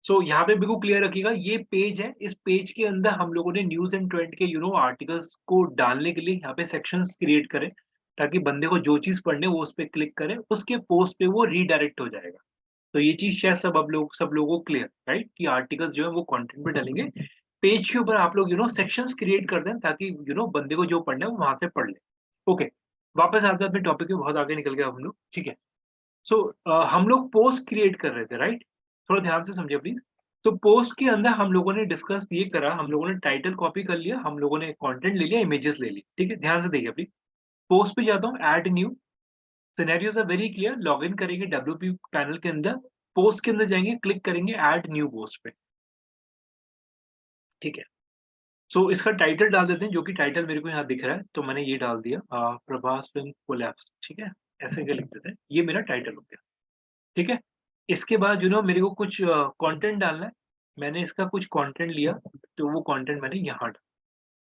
सो यहाँ पे बिल्कुल क्लियर रखिएगा, ये पेज है, इस पेज के अंदर हम लोगों ने न्यूज़ एंड ट्रेंड के आर्टिकल्स को डालने के लिए यहाँ पे सेक्शंस क्रिएट करे, ताकि बंदे को जो चीज़ पढ़नी है वो उस पे क्लिक करे, उसके पोस्ट पे वो रीडायरेक्ट हो जाएगा। तो ये चीज़ शायद सब लोगों को क्लियर, राइट? कि आर्टिकल्स जो है वो कंटेंट पे डालेंगे, पेज के ऊपर आप लोग सेक्शंस क्रिएट कर दें ताकि बंदे को जो पढ़ना है वो वहां से पढ़ ले। ओके, वापस आते हैं अपने टॉपिक पे, बहुत आगे निकल गया हम लोग, ठीक है। सो हम लोग पोस्ट क्रिएट कर रहे थे, राइट? थोड़ा ध्यान से समझिए प्लीज। तो पोस्ट के अंदर हम लोगों ने डिस्कस ये करा, हम लोगों ने टाइटल कॉपी कर लिया, हम लोगों ने कंटेंट ले लिया, इमेजेस ले ली, ठीक है। ध्यान से देखिए प्लीज। पोस्ट पे जाता हूँ, add new, scenarios are very clear. Log in करेंगे WP पैनल के अंदर, पोस्ट के अंदर जाएंगे, क्लिक करेंगे ऐड न्यू पोस्ट पे, ठीक है। सो इसका टाइटल डाल देते हैं, जो कि टाइटल मेरे को यहाँ दिख रहा है, तो मैंने ये डाल दिया, प्रभास फिल्म कोलैप्स, ठीक है। ऐसे क्या लिख देते हैं, ये मेरा टाइटल हो गया, ठीक है। इसके बाद मेरे को कुछ कंटेंट डालना है। मैंने इसका कुछ कंटेंट लिया, तो वो कंटेंट मैंने यहाँ डाला।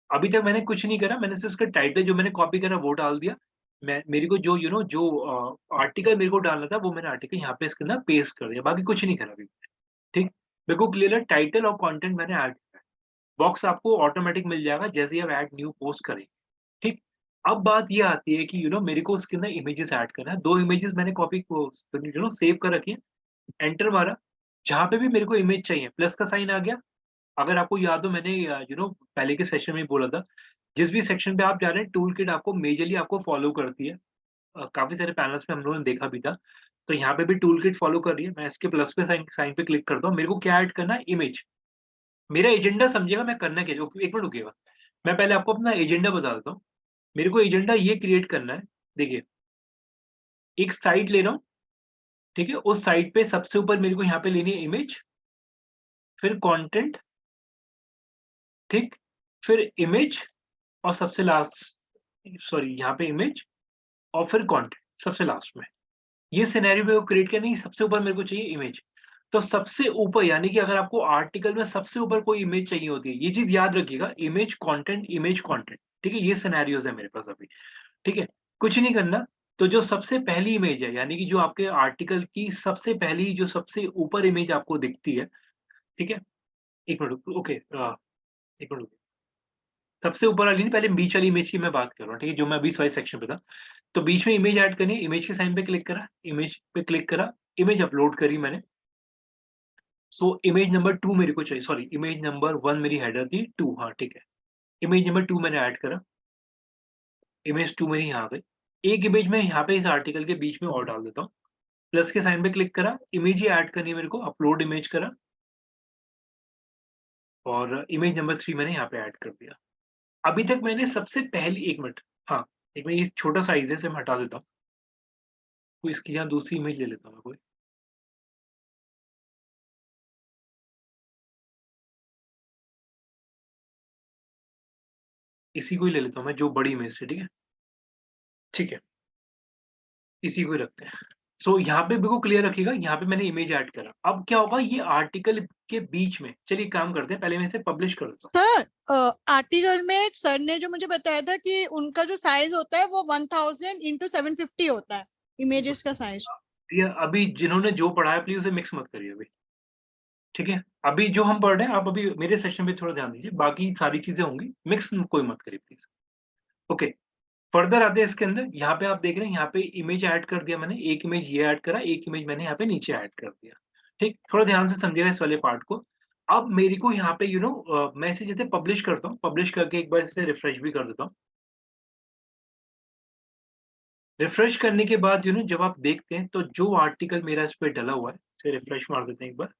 अभी तक मैंने कुछ नहीं करा, मैंने सिर्फ उसका टाइटल जो मैंने कॉपी करा वो डाल दिया। मैं मेरे को जो जो आर्टिकल मेरे को डालना था वो मैंने आर्टिकल यहाँ पे इसके अंदर पेस्ट कर दिया, बाकी कुछ नहीं करा अभी, ठीक। मेरे को क्लियर है, टाइटल और कंटेंट मैंने ऐड किया। बॉक्स आपको ऑटोमेटिक मिल जाएगा जैसे ही आप ऐड न्यू पोस्ट करेंगे, ठीक। अब बात ये आती है कि मेरे को उसके अंदर इमेजेस ऐड करना है। 2 इमेजेस मैंने कॉपी को सेव कर रखी है, एंटर मारा। जहाँ पे भी मेरे को इमेज चाहिए प्लस का साइन आ गया। अगर आपको याद हो, मैंने पहले के सेशन में बोला था, जिस भी सेक्शन पे आप जा रहे हैं टूल किट आपको मेजरली आपको फॉलो करती है। काफी सारे पैनल्स में हम लोगों ने देखा भी था, तो यहाँ पे भी टूल किट फॉलो कर रही है। मैं इसके प्लस पे साइन साइन पे क्लिक करता हूँ। मेरे को क्या ऐड करना है, इमेज। मेरा एजेंडा समझिएगा मैं करना क्या, एक मिनट रुकिएगा, मैं पहले आपको अपना एजेंडा बता देता हूँ। मेरे को एजेंडा ये क्रिएट करना है, देखिए एक साइट ले रहा हूँ, ठीक है। उस साइट पे सबसे ऊपर मेरे को यहाँ पे लेनी है इमेज, फिर कंटेंट, ठीक, फिर इमेज, और सबसे लास्ट, सॉरी यहाँ पे इमेज और फिर कंटेंट सबसे लास्ट में। ये सिनेरियो मेरे को क्रिएट करनी है, सबसे ऊपर मेरे को चाहिए इमेज। तो सबसे ऊपर, यानी कि अगर आपको आर्टिकल में सबसे ऊपर कोई इमेज चाहिए होती है, ये चीज याद रखिएगा, इमेज कंटेंट, ठीक है। ये सिनेरियोज है मेरे पास अभी, ठीक है। कुछ नहीं करना, तो जो सबसे पहली इमेज है, यानी कि जो आपके आर्टिकल की सबसे पहली, जो सबसे ऊपर इमेज आपको दिखती है, ठीक है। एक मिनट, ओके, एक मिनट। सबसे ऊपर वाली नहीं, पहले बीच वाली इमेज की मैं बात कर रहा हूँ, ठीक है, जो मैं अभी वाले सेक्शन पे था। तो बीच में इमेज ऐड करनी है, इमेज के साइन पे क्लिक करा, इमेज पे क्लिक करा, इमेज अपलोड करी मैंने। सो इमेज नंबर 2 मेरे को चाहिए, सॉरी इमेज नंबर 1 मेरी हेडर थी, 2, हाँ ठीक है। इमेज नंबर 2 मैंने ऐड करा, इमेज 2 मेरी यहाँ पे। एक इमेज में यहाँ पे इस आर्टिकल के बीच में और डाल देता हूँ, प्लस के साइन पे क्लिक करा, इमेज ही ऐड करनी है मेरे को, अपलोड इमेज करा, और इमेज नंबर 3 मैंने यहाँ पे ऐड कर दिया। अभी तक मैंने सबसे पहली, एक मिनट, हाँ, एक मिनट, ये छोटा साइज है, इसे मैं हटा देता हूँ। तो इसकी यहाँ दूसरी इमेज ले लेता हूँ मैं कोई, इसी को ही ले लेता हूँ मैं, जो बड़ी इमेज है, ठीक है, ठीक है, इसी को ही रखते हैं। सो यहाँ पे बिल्कुल क्लियर रखिएगा, यहाँ पे मैंने इमेज ऐड करा। अब क्या होगा, ये आर्टिकल के बीच में, चलिए काम करते हैं, पहले मैं इसे पब्लिश कर देता हूँ। सर आर्टिकल में सर ने जो मुझे बताया था कि उनका जो साइज होता है वो 1000 into 750 होता है, इमेजेस का साइज। ये अभी जिन्होंने जो पढ़ा है प्लीज उसे मिक्स मत करिए अभी, ठीक है। अभी जो हम पढ़ रहे हैं आप अभी मेरे सेक्शन पे थोड़ा ध्यान दीजिए, बाकी सारी चीजें होंगी, मिक्स कोई मत करिए प्लीज। ओके, फर्दर आते हैं इसके अंदर। यहाँ पे आप देख रहे हैं, यहाँ पे इमेज ऐड कर दिया मैंने, एक इमेज ये ऐड करा, एक इमेज मैंने यहाँ पे नीचे ऐड कर दिया, ठीक। थोड़ा ध्यान से समझिएगा इस वाले पार्ट को। अब मेरे को यहाँ पे मैं इसे जैसे पब्लिश करता हूँ, पब्लिश करके एक बार इसे रिफ्रेश भी कर देता हूँ। रिफ्रेश करने के बाद जब आप देखते हैं, तो जो आर्टिकल मेरा इस पे डला हुआ है, इसे रिफ्रेश मार देते हैं एक बार,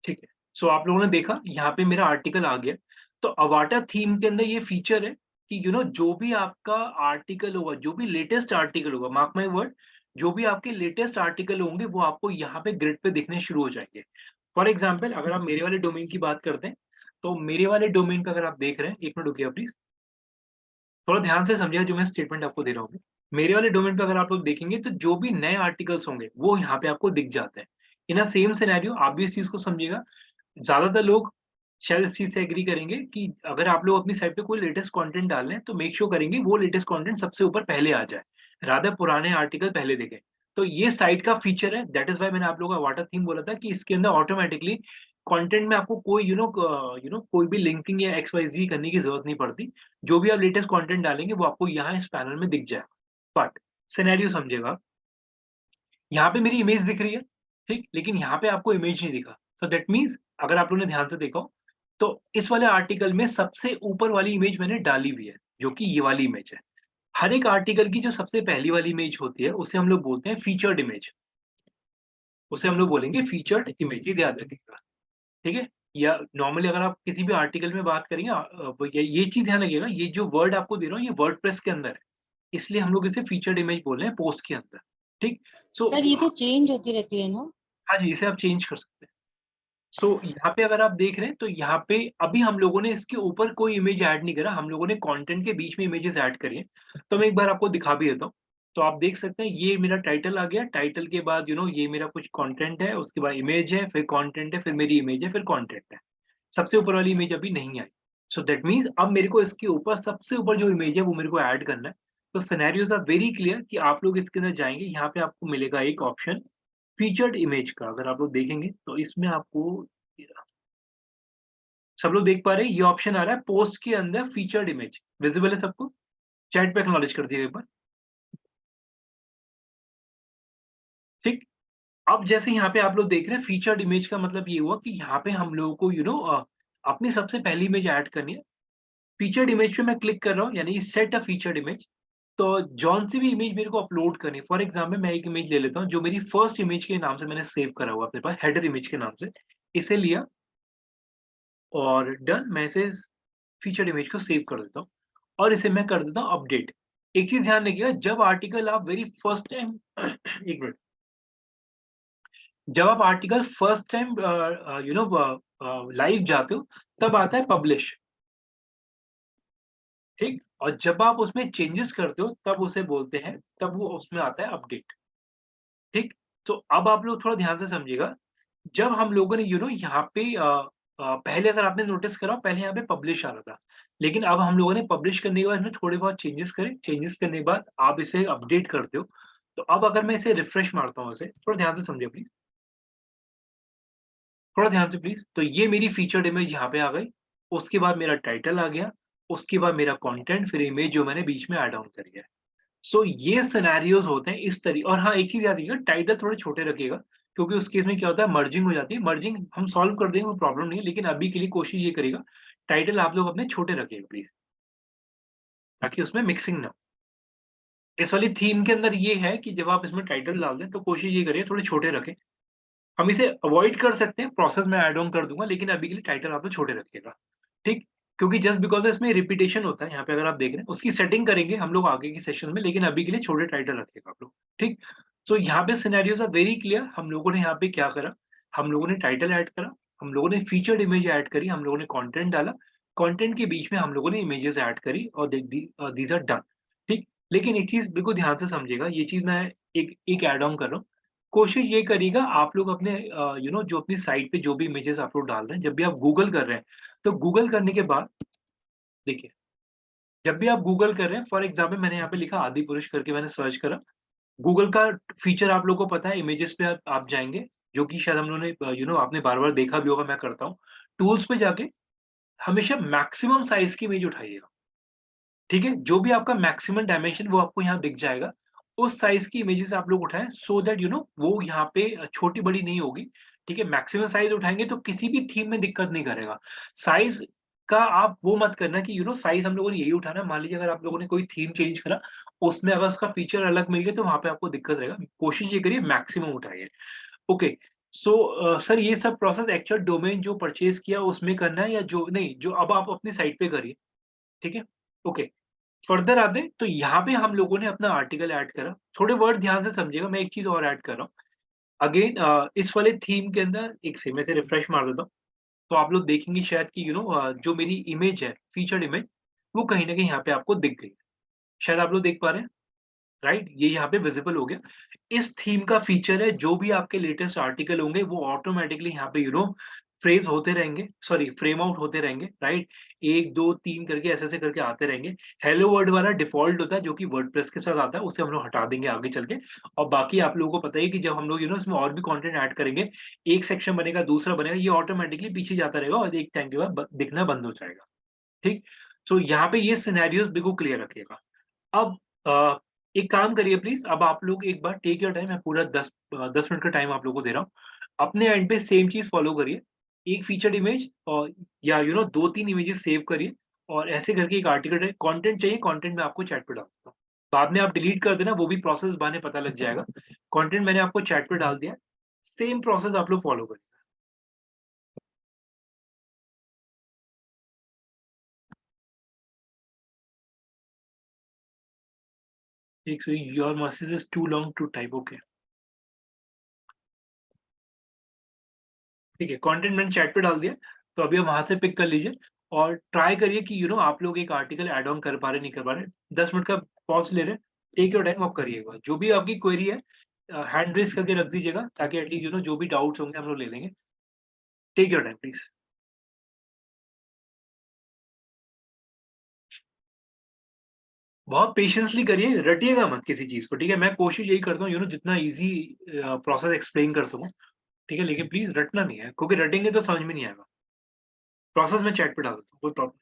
ठीक है। सो आप लोगों ने देखा यहाँ पे मेरा आर्टिकल आ गया। तो अवाटा थीम के अंदर ये फीचर है कि जो भी आपका आर्टिकल होगा, जो भी लेटेस्ट आर्टिकल होगा, मार्क माय वर्ड, जो भी आपके लेटेस्ट आर्टिकल होंगे वो आपको यहाँ पे ग्रिड पे दिखने शुरू हो जाएंगे। फॉर एग्जाम्पल, अगर आप मेरे वाले डोमेन की बात करते हैं, तो मेरे वाले डोमेन पे अगर आप देख रहे हैं, एक मिनट रुकिए प्लीज, थोड़ा ध्यान से समझिए जो मैं स्टेटमेंट आपको दे रहा हूँ। मेरे वाले डोमेन पे अगर आप लोग देखेंगे, तो जो भी नए आर्टिकल्स होंगे वो यहाँ पे आपको दिख जाते हैं। इन अ सेम सिनेरियो आप भी इस चीज को समझिएगा। ज्यादातर लोग शायद इस चीज से एग्री करेंगे कि अगर आप लोग अपनी साइट पे कोई लेटेस्ट कंटेंट डाल रहे हैं, तो मेक श्योर करेंगे वो लेटेस्ट कंटेंट सबसे ऊपर पहले आ जाए, रादर पुराने आर्टिकल पहले दिखे। तो ये साइट का फीचर है, दैट इज वाई मैंने आप लोगों का वाटर थीम बोला था कि इसके अंदर ऑटोमेटिकली कंटेंट में आपको कोई कोई भी लिंकिंग या XYZ करने की जरूरत नहीं पड़ती। जो भी आप लेटेस्ट कंटेंट डालेंगे वो आपको यहाँ इस पैनल में दिख जाएगा। बट सिनेरियो समझेगा, यहाँ पे मेरी इमेज दिख रही है, ठीक, लेकिन यहाँ पे आपको इमेज नहीं दिखा। तो दैट मीन्स अगर आप लोगों ने ध्यान से देखा हो, तो इस वाले आर्टिकल में सबसे ऊपर वाली इमेज मैंने डाली हुई है, जो कि ये वाली इमेज है। हर एक आर्टिकल की जो सबसे पहली वाली इमेज होती है, उसे हम लोग बोलते हैं फीचर्ड इमेज। उसे हम लोग बोलेंगे फीचर्ड इमेज, ये ध्यान रखिएगा, ठीक है? या नॉर्मली अगर आप किसी भी आर्टिकल में बात करेंगे ये चीज़ ध्यान रखिएगा, ये जो वर्ड आपको दे रहा हूँ, ये वर्डप्रेस के अंदर है, इसलिए हम लोग इसे फीचर्ड इमेज बोल रहे हैं पोस्ट के अंदर, ठीक? सो सर ये तो चेंज होती रहती है ना? हाँ जी, इसे आप चेंज कर सकते हैं। सो यहाँ पे अगर आप देख रहे हैं, तो यहाँ पे अभी हम लोगों ने इसके ऊपर कोई इमेज ऐड नहीं करा, हम लोगों ने कंटेंट के बीच में इमेजेस ऐड करी हैं। तो मैं एक बार आपको दिखा भी देता हूँ। तो आप देख सकते हैं, ये मेरा टाइटल आ गया, टाइटल के बाद ये मेरा कुछ कंटेंट है, उसके बाद इमेज है, फिर कंटेंट है, फिर मेरी इमेज है, फिर कंटेंट है। सबसे ऊपर वाली इमेज अभी नहीं आई। सो दैट मीन्स अब मेरे को इसके ऊपर सबसे ऊपर जो इमेज है वो मेरे को ऐड करना है। तो सिनेरियोज आर वेरी क्लियर कि आप लोग इसके अंदर जाएंगे, यहाँ पे आपको मिलेगा एक ऑप्शन फीचर्ड इमेज का। अगर आप लोग देखेंगे तो इसमें आपको, सब लोग देख पा रहे हैं, ये ऑप्शन आ रहा है पोस्ट के अंदर फीचर्ड इमेज। विजिबल है सबको? चैट पे एक्नॉलेज कर दिया एक बार। ठीक, अब जैसे यहाँ पे आप लोग देख रहे हैं फीचर्ड इमेज का मतलब ये हुआ कि यहाँ पे हम लोगों को अपनी सबसे पहली इमेज ऐड करनी है। फीचर्ड इमेज पे मैं क्लिक कर रहा हूँ, यानी सेट अ फीचर्ड इमेज। तो जौन सी भी इमेज मेरे को अपलोड करनी है, फॉर एग्जाम्पल मैं एक इमेज ले लेता हूँ जो मेरी फर्स्ट इमेज के नाम से मैंने सेव करा हुआ अपने पास, हेडर इमेज के नाम से। इसे लिया और डन, मैं इसे फीचर्ड इमेज को सेव कर देता हूँ और इसे मैं कर देता हूँ अपडेट। एक चीज ध्यान रखिएगा, जब आर्टिकल आप वेरी फर्स्ट टाइम एक मिनट, जब आप आर्टिकल फर्स्ट टाइम लाइव जाते हो, तब आता है पब्लिश, ठीक? और जब आप उसमें चेंजेस करते हो, तब उसे बोलते हैं, तब वो उसमें आता है अपडेट, ठीक? तो अब आप लोग थोड़ा ध्यान से समझिएगा। जब हम लोगों ने यहाँ पे पहले अगर आपने नोटिस करा, पहले यहाँ पे पब्लिश आ रहा था, लेकिन अब हम लोगों ने पब्लिश करने के बाद इसमें थोड़े बहुत चेंजेस करे। चेंजेस करने के बाद आप इसे अपडेट करते हो। तो अब अगर मैं इसे रिफ्रेश मारता हूँ, इसे थोड़ा ध्यान से समझिए प्लीज, थोड़ा ध्यान से प्लीज। तो ये मेरी फीचर्ड इमेज यहाँ पे आ गई, उसके बाद मेरा टाइटल आ गया, उसके बाद मेरा कंटेंट, फिर इमेज जो मैंने बीच में ऐड ऑन करी है। सो ये सिनेरियोज होते हैं इस तरीके। और हाँ, एक चीज याद रखिएगा, टाइटल थोड़े छोटे रखिएगा, क्योंकि उस केस में क्या होता है, मर्जिंग हो जाती है। मर्जिंग हम सॉल्व कर देंगे, कोई प्रॉब्लम नहीं है, लेकिन अभी के लिए कोशिश ये करिएगा टाइटल आप लोग अपने छोटे रखिएगा प्लीज, ताकि उसमें मिक्सिंग ना हो। इस वाली थीम के अंदर ये है कि जब आप इसमें टाइटल डाल दें, तो कोशिश ये करिए थोड़े छोटे रखें। हम इसे अवॉइड कर सकते हैं, प्रोसेस में ऐड ऑन कर दूंगा, लेकिन अभी के लिए टाइटल आप लोग छोटे रखिएगा, ठीक? क्योंकि जस्ट बिकॉज इसमें रिपीटेशन होता है, यहाँ पे अगर आप देख रहे हैं, उसकी सेटिंग करेंगे हम लोग आगे की सेशन में, लेकिन अभी के लिए छोटे टाइटल रखिएगा आप लोग, ठीक? सो यहाँ पे सिनेरियोज आर वेरी क्लियर। हम लोगों ने यहाँ पे क्या करा, हम लोगों ने टाइटल ऐड करा, हम लोगों ने फीचर्ड इमेज ऐड करी, हम लोगों ने कंटेंट डाला, कंटेंट के बीच में हम लोगों ने इमेजेस ऐड करी, और दीज आर डन, ठीक? लेकिन एक चीज बिल्कुल ध्यान से समझिएगा, ये चीज मैं एक ऐड ऑन कर रहा हूँ। कोशिश ये करिएगा आप लोग अपने जो अपनी साइट पे जो भी इमेजेस आप लोग डाल रहे हैं, जब भी आप गूगल कर रहे हैं, तो गूगल करने के बाद देखिए, जब भी आप गूगल कर रहे हैं, फॉर एग्जाम्पल मैंने यहाँ पे लिखा आदि पुरुष करके, मैंने सर्च करा। गूगल का फीचर आप लोगों को पता है, इमेजेस पे आप जाएंगे, जो कि शायद हम लोगों ने आपने बार बार देखा भी होगा, मैं करता हूँ। टूल्स पे जाके हमेशा मैक्सिमम साइज की इमेज उठाइएगा, ठीक है? जो भी आपका मैक्सिमम डायमेंशन वो आपको यहाँ दिख जाएगा, उस साइज की इमेजेस आप लोग उठाएं, सो दैट वो यहाँ पे छोटी बड़ी नहीं होगी, ठीक है? मैक्सिमम साइज उठाएंगे तो किसी भी थीम में दिक्कत नहीं करेगा। साइज का आप वो मत करना कि साइज हम लोगों ने यही उठाना। मान लीजिए अगर आप लोगों ने कोई थीम चेंज करा, उसमें अगर उसका फीचर अलग मिल गया, तो वहां पे आपको दिक्कत रहेगा। कोशिश ये करिए मैक्सिमम उठाइए, ओके? सो सर ये सब प्रोसेस एक्चुअल डोमेन जो परचेज किया उसमें करना है, या जो नहीं, जो अब आप अपनी साइट पे करिए, ठीक है? ओके, फर्दर आते हैं, तो यहाँ पे हम लोगों ने अपना आर्टिकल ऐड करा। थोड़े वर्ड ध्यान से समझिएगा, मैं एक चीज और ऐड कर रहा हूँ अगेन। इस वाले थीम के अंदर एक से मैं से रिफ्रेश मार देता हूँ, तो आप लोग देखेंगे शायद कि जो मेरी इमेज है, फीचर्ड इमेज, वो कहीं ना कहीं यहाँ पे आपको दिख गई। शायद आप लोग देख पा रहे हैं, राइट? ये यहाँ पे विजिबल हो गया। इस थीम का फीचर है, जो भी आपके लेटेस्ट आर्टिकल होंगे वो ऑटोमेटिकली यहाँ पे फ्रेज होते रहेंगे, सॉरी फ्रेम आउट होते रहेंगे, राइट? 1 2 3 करके ऐसे करके आते रहेंगे। हेलो वर्ड वाला डिफॉल्ट होता है, जो कि वर्डप्रेस के साथ आता है, उसे हम लोग हटा देंगे आगे चल के। और बाकी आप लोगों को पता है कि जब हम लोग इसमें और भी कंटेंट ऐड करेंगे, एक सेक्शन बनेगा, दूसरा बनेगा, ये ऑटोमेटिकली पीछे जाता रहेगा और एक टाइम के बाद दिखना बंद हो जाएगा, ठीक? सो यहाँ पे ये सिनेरियोस बिल्कुल क्लियर रखिएगा। अब एक काम करिए प्लीज़, अब आप लोग एक बार टेक योर टाइम, मैं पूरा 10 मिनट का टाइम आप लोगों को दे रहा हूँ। अपने एंड पे सेम चीज़ फ़ॉलो करिए। एक फीचर्ड इमेज और या 2-3 इमेजेस सेव करिए और ऐसे करके एक आर्टिकल कंटेंट चाहिए, कंटेंट मैं आपको चैट पे डाल दूँगा। बाद में आप डिलीट कर देना, वो भी प्रोसेस बहाने पता लग जाएगा। कंटेंट मैंने आपको चैट पे डाल दिया है, सेम प्रोसेस आप लोग फ़ॉलो करिए। ठीक, so your message is too long to type, okay. ठीक है, कंटेंट मैंने चैट पे डाल दिया, तो अभी आप वहाँ से पिक कर लीजिए और ट्राई करिए कि आप लोग एक आर्टिकल ऐड ऑन कर पा रहे, नहीं कर पा रहे। 10 मिनट का पॉज़ ले रहे हैं, टेक योर टाइम, आप करिएगा। जो भी आपकी क्वेरी है हैंड रेज़ करके रख दीजिएगा ताकि एटलीस्ट जो भी डाउट्स होंगे हम लोग ले लेंगे। Take your time please. बहुत पेशेंसली करिए, रटिएगा मत किसी चीज़ को, ठीक है? मैं कोशिश यही करता हूँ जितना ईज़ी प्रोसेस एक्सप्लेन कर सकूँ, ठीक है? लेकिन प्लीज़ रटना नहीं है, क्योंकि रटेंगे तो समझ में नहीं आएगा। प्रोसेस मैं चैट पे डाल देता हूँ, कोई प्रॉब्लम।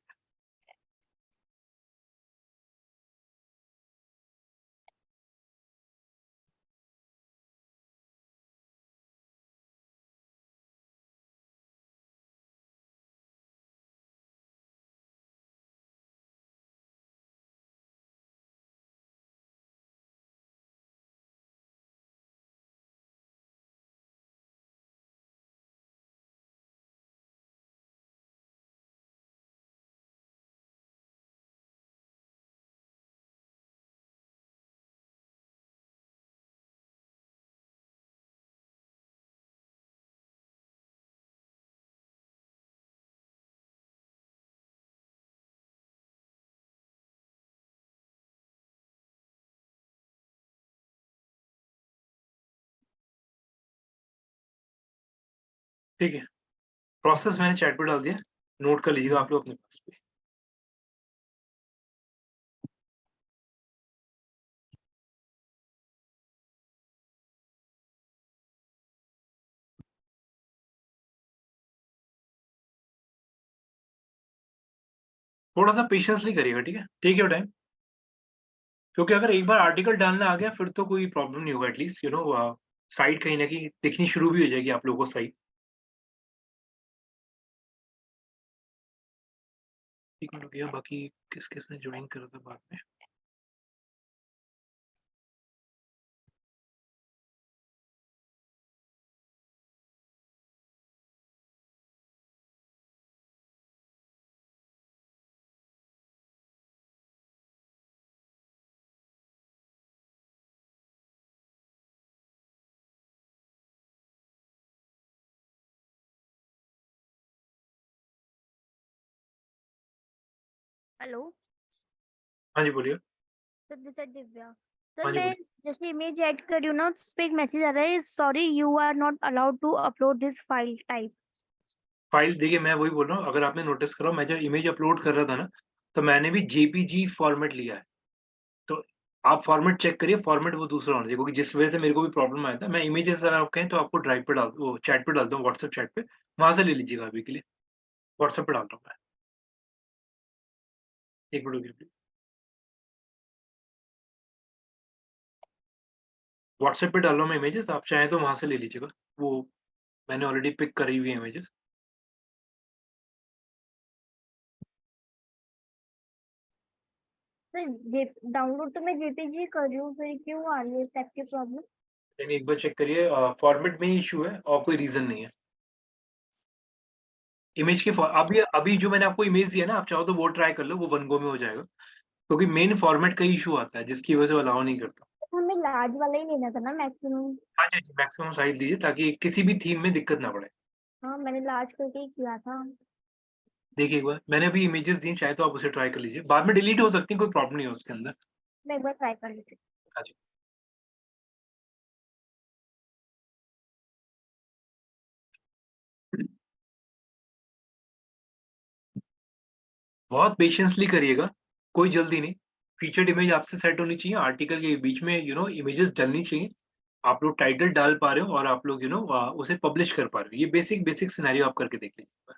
ठीक है, प्रोसेस मैंने चैट पे डाल दिया, नोट कर लीजिएगा आप लोग अपने पास पे। थोड़ा-सा पेशेंसली करिएगा, ठीक है? टेक योर टाइम, क्योंकि अगर एक बार आर्टिकल डालना आ गया फिर तो कोई प्रॉब्लम नहीं होगा, एटलीस्ट साइट कहीं न कहीं दिखनी शुरू भी हो जाएगी आप लोगों को साइट। एक मिनट रुकिए, बाकी किस-किसने जॉइन करा था बाद में? हेलो हाँ जी, बोलिए। Sir, this is Divya. Sir, हाँ जी, मैं बोलिए। जैसे इमेज ऐड कर रही हूँ ना, तो उस पे एक मैसेज आ रहा है, sorry you are not allowed to upload this file type. File देखिए, मैं वही बोल रहा हूँ, अगर आपने नोटिस करा, मैं जब इमेज अपलोड कर रहा था ना, तो मैंने भी जेपीजी फॉर्मेट लिया है। तो आप फॉर्मेट चेक करिए, फॉर्मेट वो दूसरा होना चाहिए, क्योंकि जिस वजह से मेरे को भी प्रॉब्लम आया था, मैं इमेजेस अगर आप कहें तो आपको ड्राइव पे वो चैट पे डालता हूँ, व्हाट्सएप चैट पे, वहाँ से ले लीजिएगा अभी के लिए। व्हाट्सएप पे डालता हूँ मैं। 1 मिनट रुकिए प्लीज़। व्हाट्सएप पे डाल रहा हूँ मैं इमेजेस, आप चाहें तो वहाँ से ले लीजिएगा। वो मैंने ऑलरेडी पिक करी हुई है इमेजेस। सर, डाउनलोड तो मैं जेपीजी कर रही हूँ, फिर क्यों आ रही है इस टाइप की प्रॉब्लम? यानी एक बार चेक करिए, फॉर्मेट में ही इश्यू है और कोई रीज़न नहीं है। इमेज के फॉ अभी अभी जो मैंने आपको इमेज दिया है ना, आप चाहो तो वो ट्राई कर लो, वो वन गो में हो जाएगा। क्योंकि मेन फॉर्मेट का ही इश्यू आता है, जिसकी वजह से वो अलाउ नहीं करता। हमें लार्ज वाला ही लेना था ना, मैक्सिमम। हाँ जी, हाँ जी, मैक्सिमम साइज़ लीजिए ताकि किसी भी थीम में दिक्कत ना पड़े। हाँ, मैंने लार्ज करके ही किया था। देखिए एक बार, मैंने अभी इमेजेस दी, चाहे तो आप उसे ट्राई कर लीजिए। बाद में डिलीट हो सकती है, कोई प्रॉब्लम नहीं है उसके अंदर। मैं एक बार ट्राई कर लेती हूँ। हाँ जी। बहुत पेशेंसली करिएगा, कोई जल्दी नहीं। फीचर्ड इमेज आपसे सेट होनी चाहिए, आर्टिकल के बीच में इमेजेस डलनी चाहिए। आप लोग टाइटल डाल पा रहे हो और आप लोग उसे पब्लिश कर पा रहे हो। ये बेसिक बेसिक सिनेरियो आप करके देख लीजिए।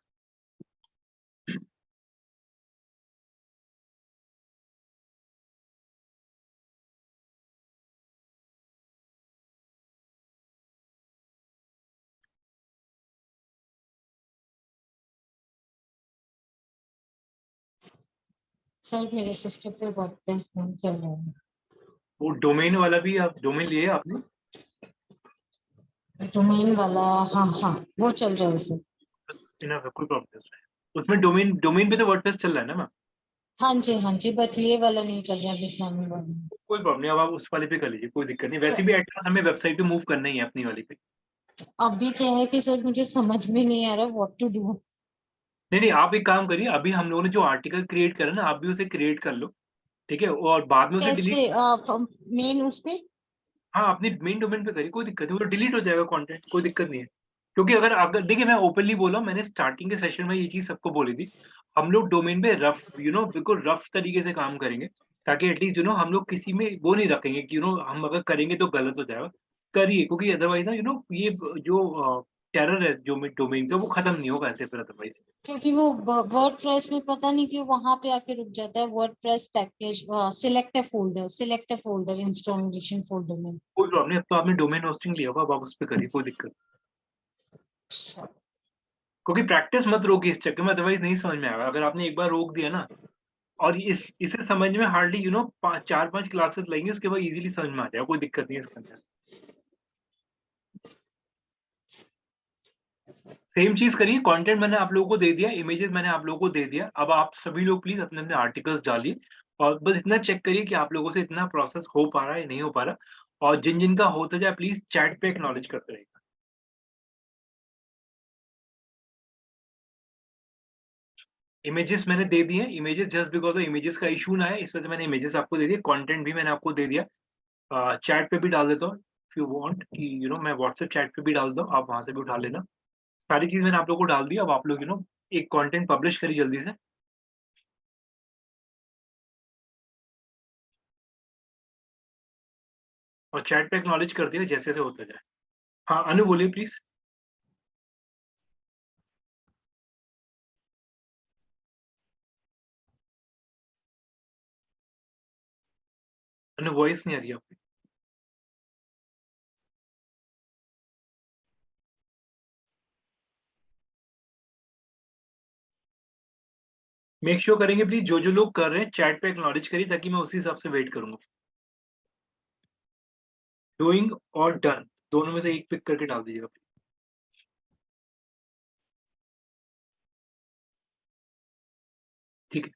सर मेरे सिस्टम पे वर्डप्रेस नहीं चल रहा है। वो डोमेन वाला भी आप डोमेन लिए आपने? डोमेन वाला, हाँ हाँ वो चल रहा है सर। इनफ है, कोई प्रॉब्लम नहीं उसमें। उसमें डोमेन पे तो वर्डप्रेस चल रहा है ना मैम? हाँ जी बट ये वाला नहीं चल रहा, बिटनॉमी वाला। कोई प्रॉब्लम नहीं, अब आप उस वाले पे कर लीजिए, कोई दिक्कत नहीं। तो वैसे भी एटलस हमें वेबसाइट पे मूव करना ही है अपनी वाली पे। अभी क्या है कि सर मुझे समझ में नहीं आ रहा व्हाट टू डू। नहीं नहीं, आप एक काम करिए, अभी हम लोगों ने जो आर्टिकल क्रिएट करा ना, आप भी उसे क्रिएट कर लो, ठीक है? और बाद में उसे डिलीट, कैसे मेन उस पे? हाँ अपनी मेन डोमेन पे करिए, कोई दिक्कत नहीं, वो डिलीट हो जाएगा कंटेंट, कोई दिक्कत नहीं है। क्योंकि अगर देखिए, मैं ओपनली बोला, मैंने स्टार्टिंग के सेशन में ये चीज सबको बोली थी, हम लोग डोमेन पे रफ बिल्कुल रफ तरीके से काम करेंगे, ताकि एटलीस्ट हम लोग किसी में वो नहीं रखेंगे कि हम अगर करेंगे तो गलत हो जाएगा। करिए, क्योंकि अदरवाइज ना ये जो टेरर है जो डोमेन का, वो खत्म नहीं होगा ऐसे फिर अदरवाइज। क्योंकि वो वर्डप्रेस में पता नहीं क्यों वहां पे आके रुक जाता है। WordPress package select a folder installation folder में। कोई प्रॉब्लम नहीं, अब तो आपने डोमेन होस्टिंग लिया होगा, अब आप उस पर करिए, कोई दिक्कत नहीं। क्योंकि प्रैक्टिस मत रोकिए इस चक्कर में, अदरवाइज नहीं समझ में आएगा। अगर आपने एक बार रोक दिया ना, और इसे समझ में हार्डली 4-5 क्लासेस लगेंगे, उसके बाद इजीली समझ में आ जाएगा, कोई दिक्कत नहीं है इसके अंदर। सेम चीज करिए, कंटेंट मैंने आप लोगों को दे दिया, इमेजेस मैंने आप लोगों को दे दिया, अब आप सभी लोग प्लीज अपने अपने आर्टिकल्स डालिए, और बस इतना चेक करिए कि आप लोगों से इतना प्रोसेस हो पा रहा है नहीं हो पा रहा, और जिन जिन का होता जाए प्लीज चैट पे एक्नॉलेज करते रहिए। इमेजेस मैंने दे दिए, इमेजेस जस्ट बिकॉज इमेजेस का इशू ना है, इस वजह से मैंने इमेजेस आपको दे दिए, कंटेंट भी मैंने आपको दे दिया। चैट पे भी डाल देता हूँ, इफ यू वांट कि मैं व्हाट्सएप चैट पे भी डाल दूँ, आप वहां से भी उठा लेना। सारी चीज मैंने आप लोगों को डाल दी, अब आप लोग एक कंटेंट पब्लिश करिए जल्दी से। और चैट पे एक्नॉलेज कर दिया जैसे जैसे होता जाए। हाँ अनु बोलिए प्लीज। अनु वॉइस नहीं आ रही आपकी। मेक श्योर करेंगे प्लीज, जो जो लोग कर रहे हैं चैट पे एक्नॉलेज करिए, ताकि मैं उसी हिसाब से वेट करूंगा। डूइंग और डन दोनों में से एक पिक करके डाल दीजिएगा। ठीक है।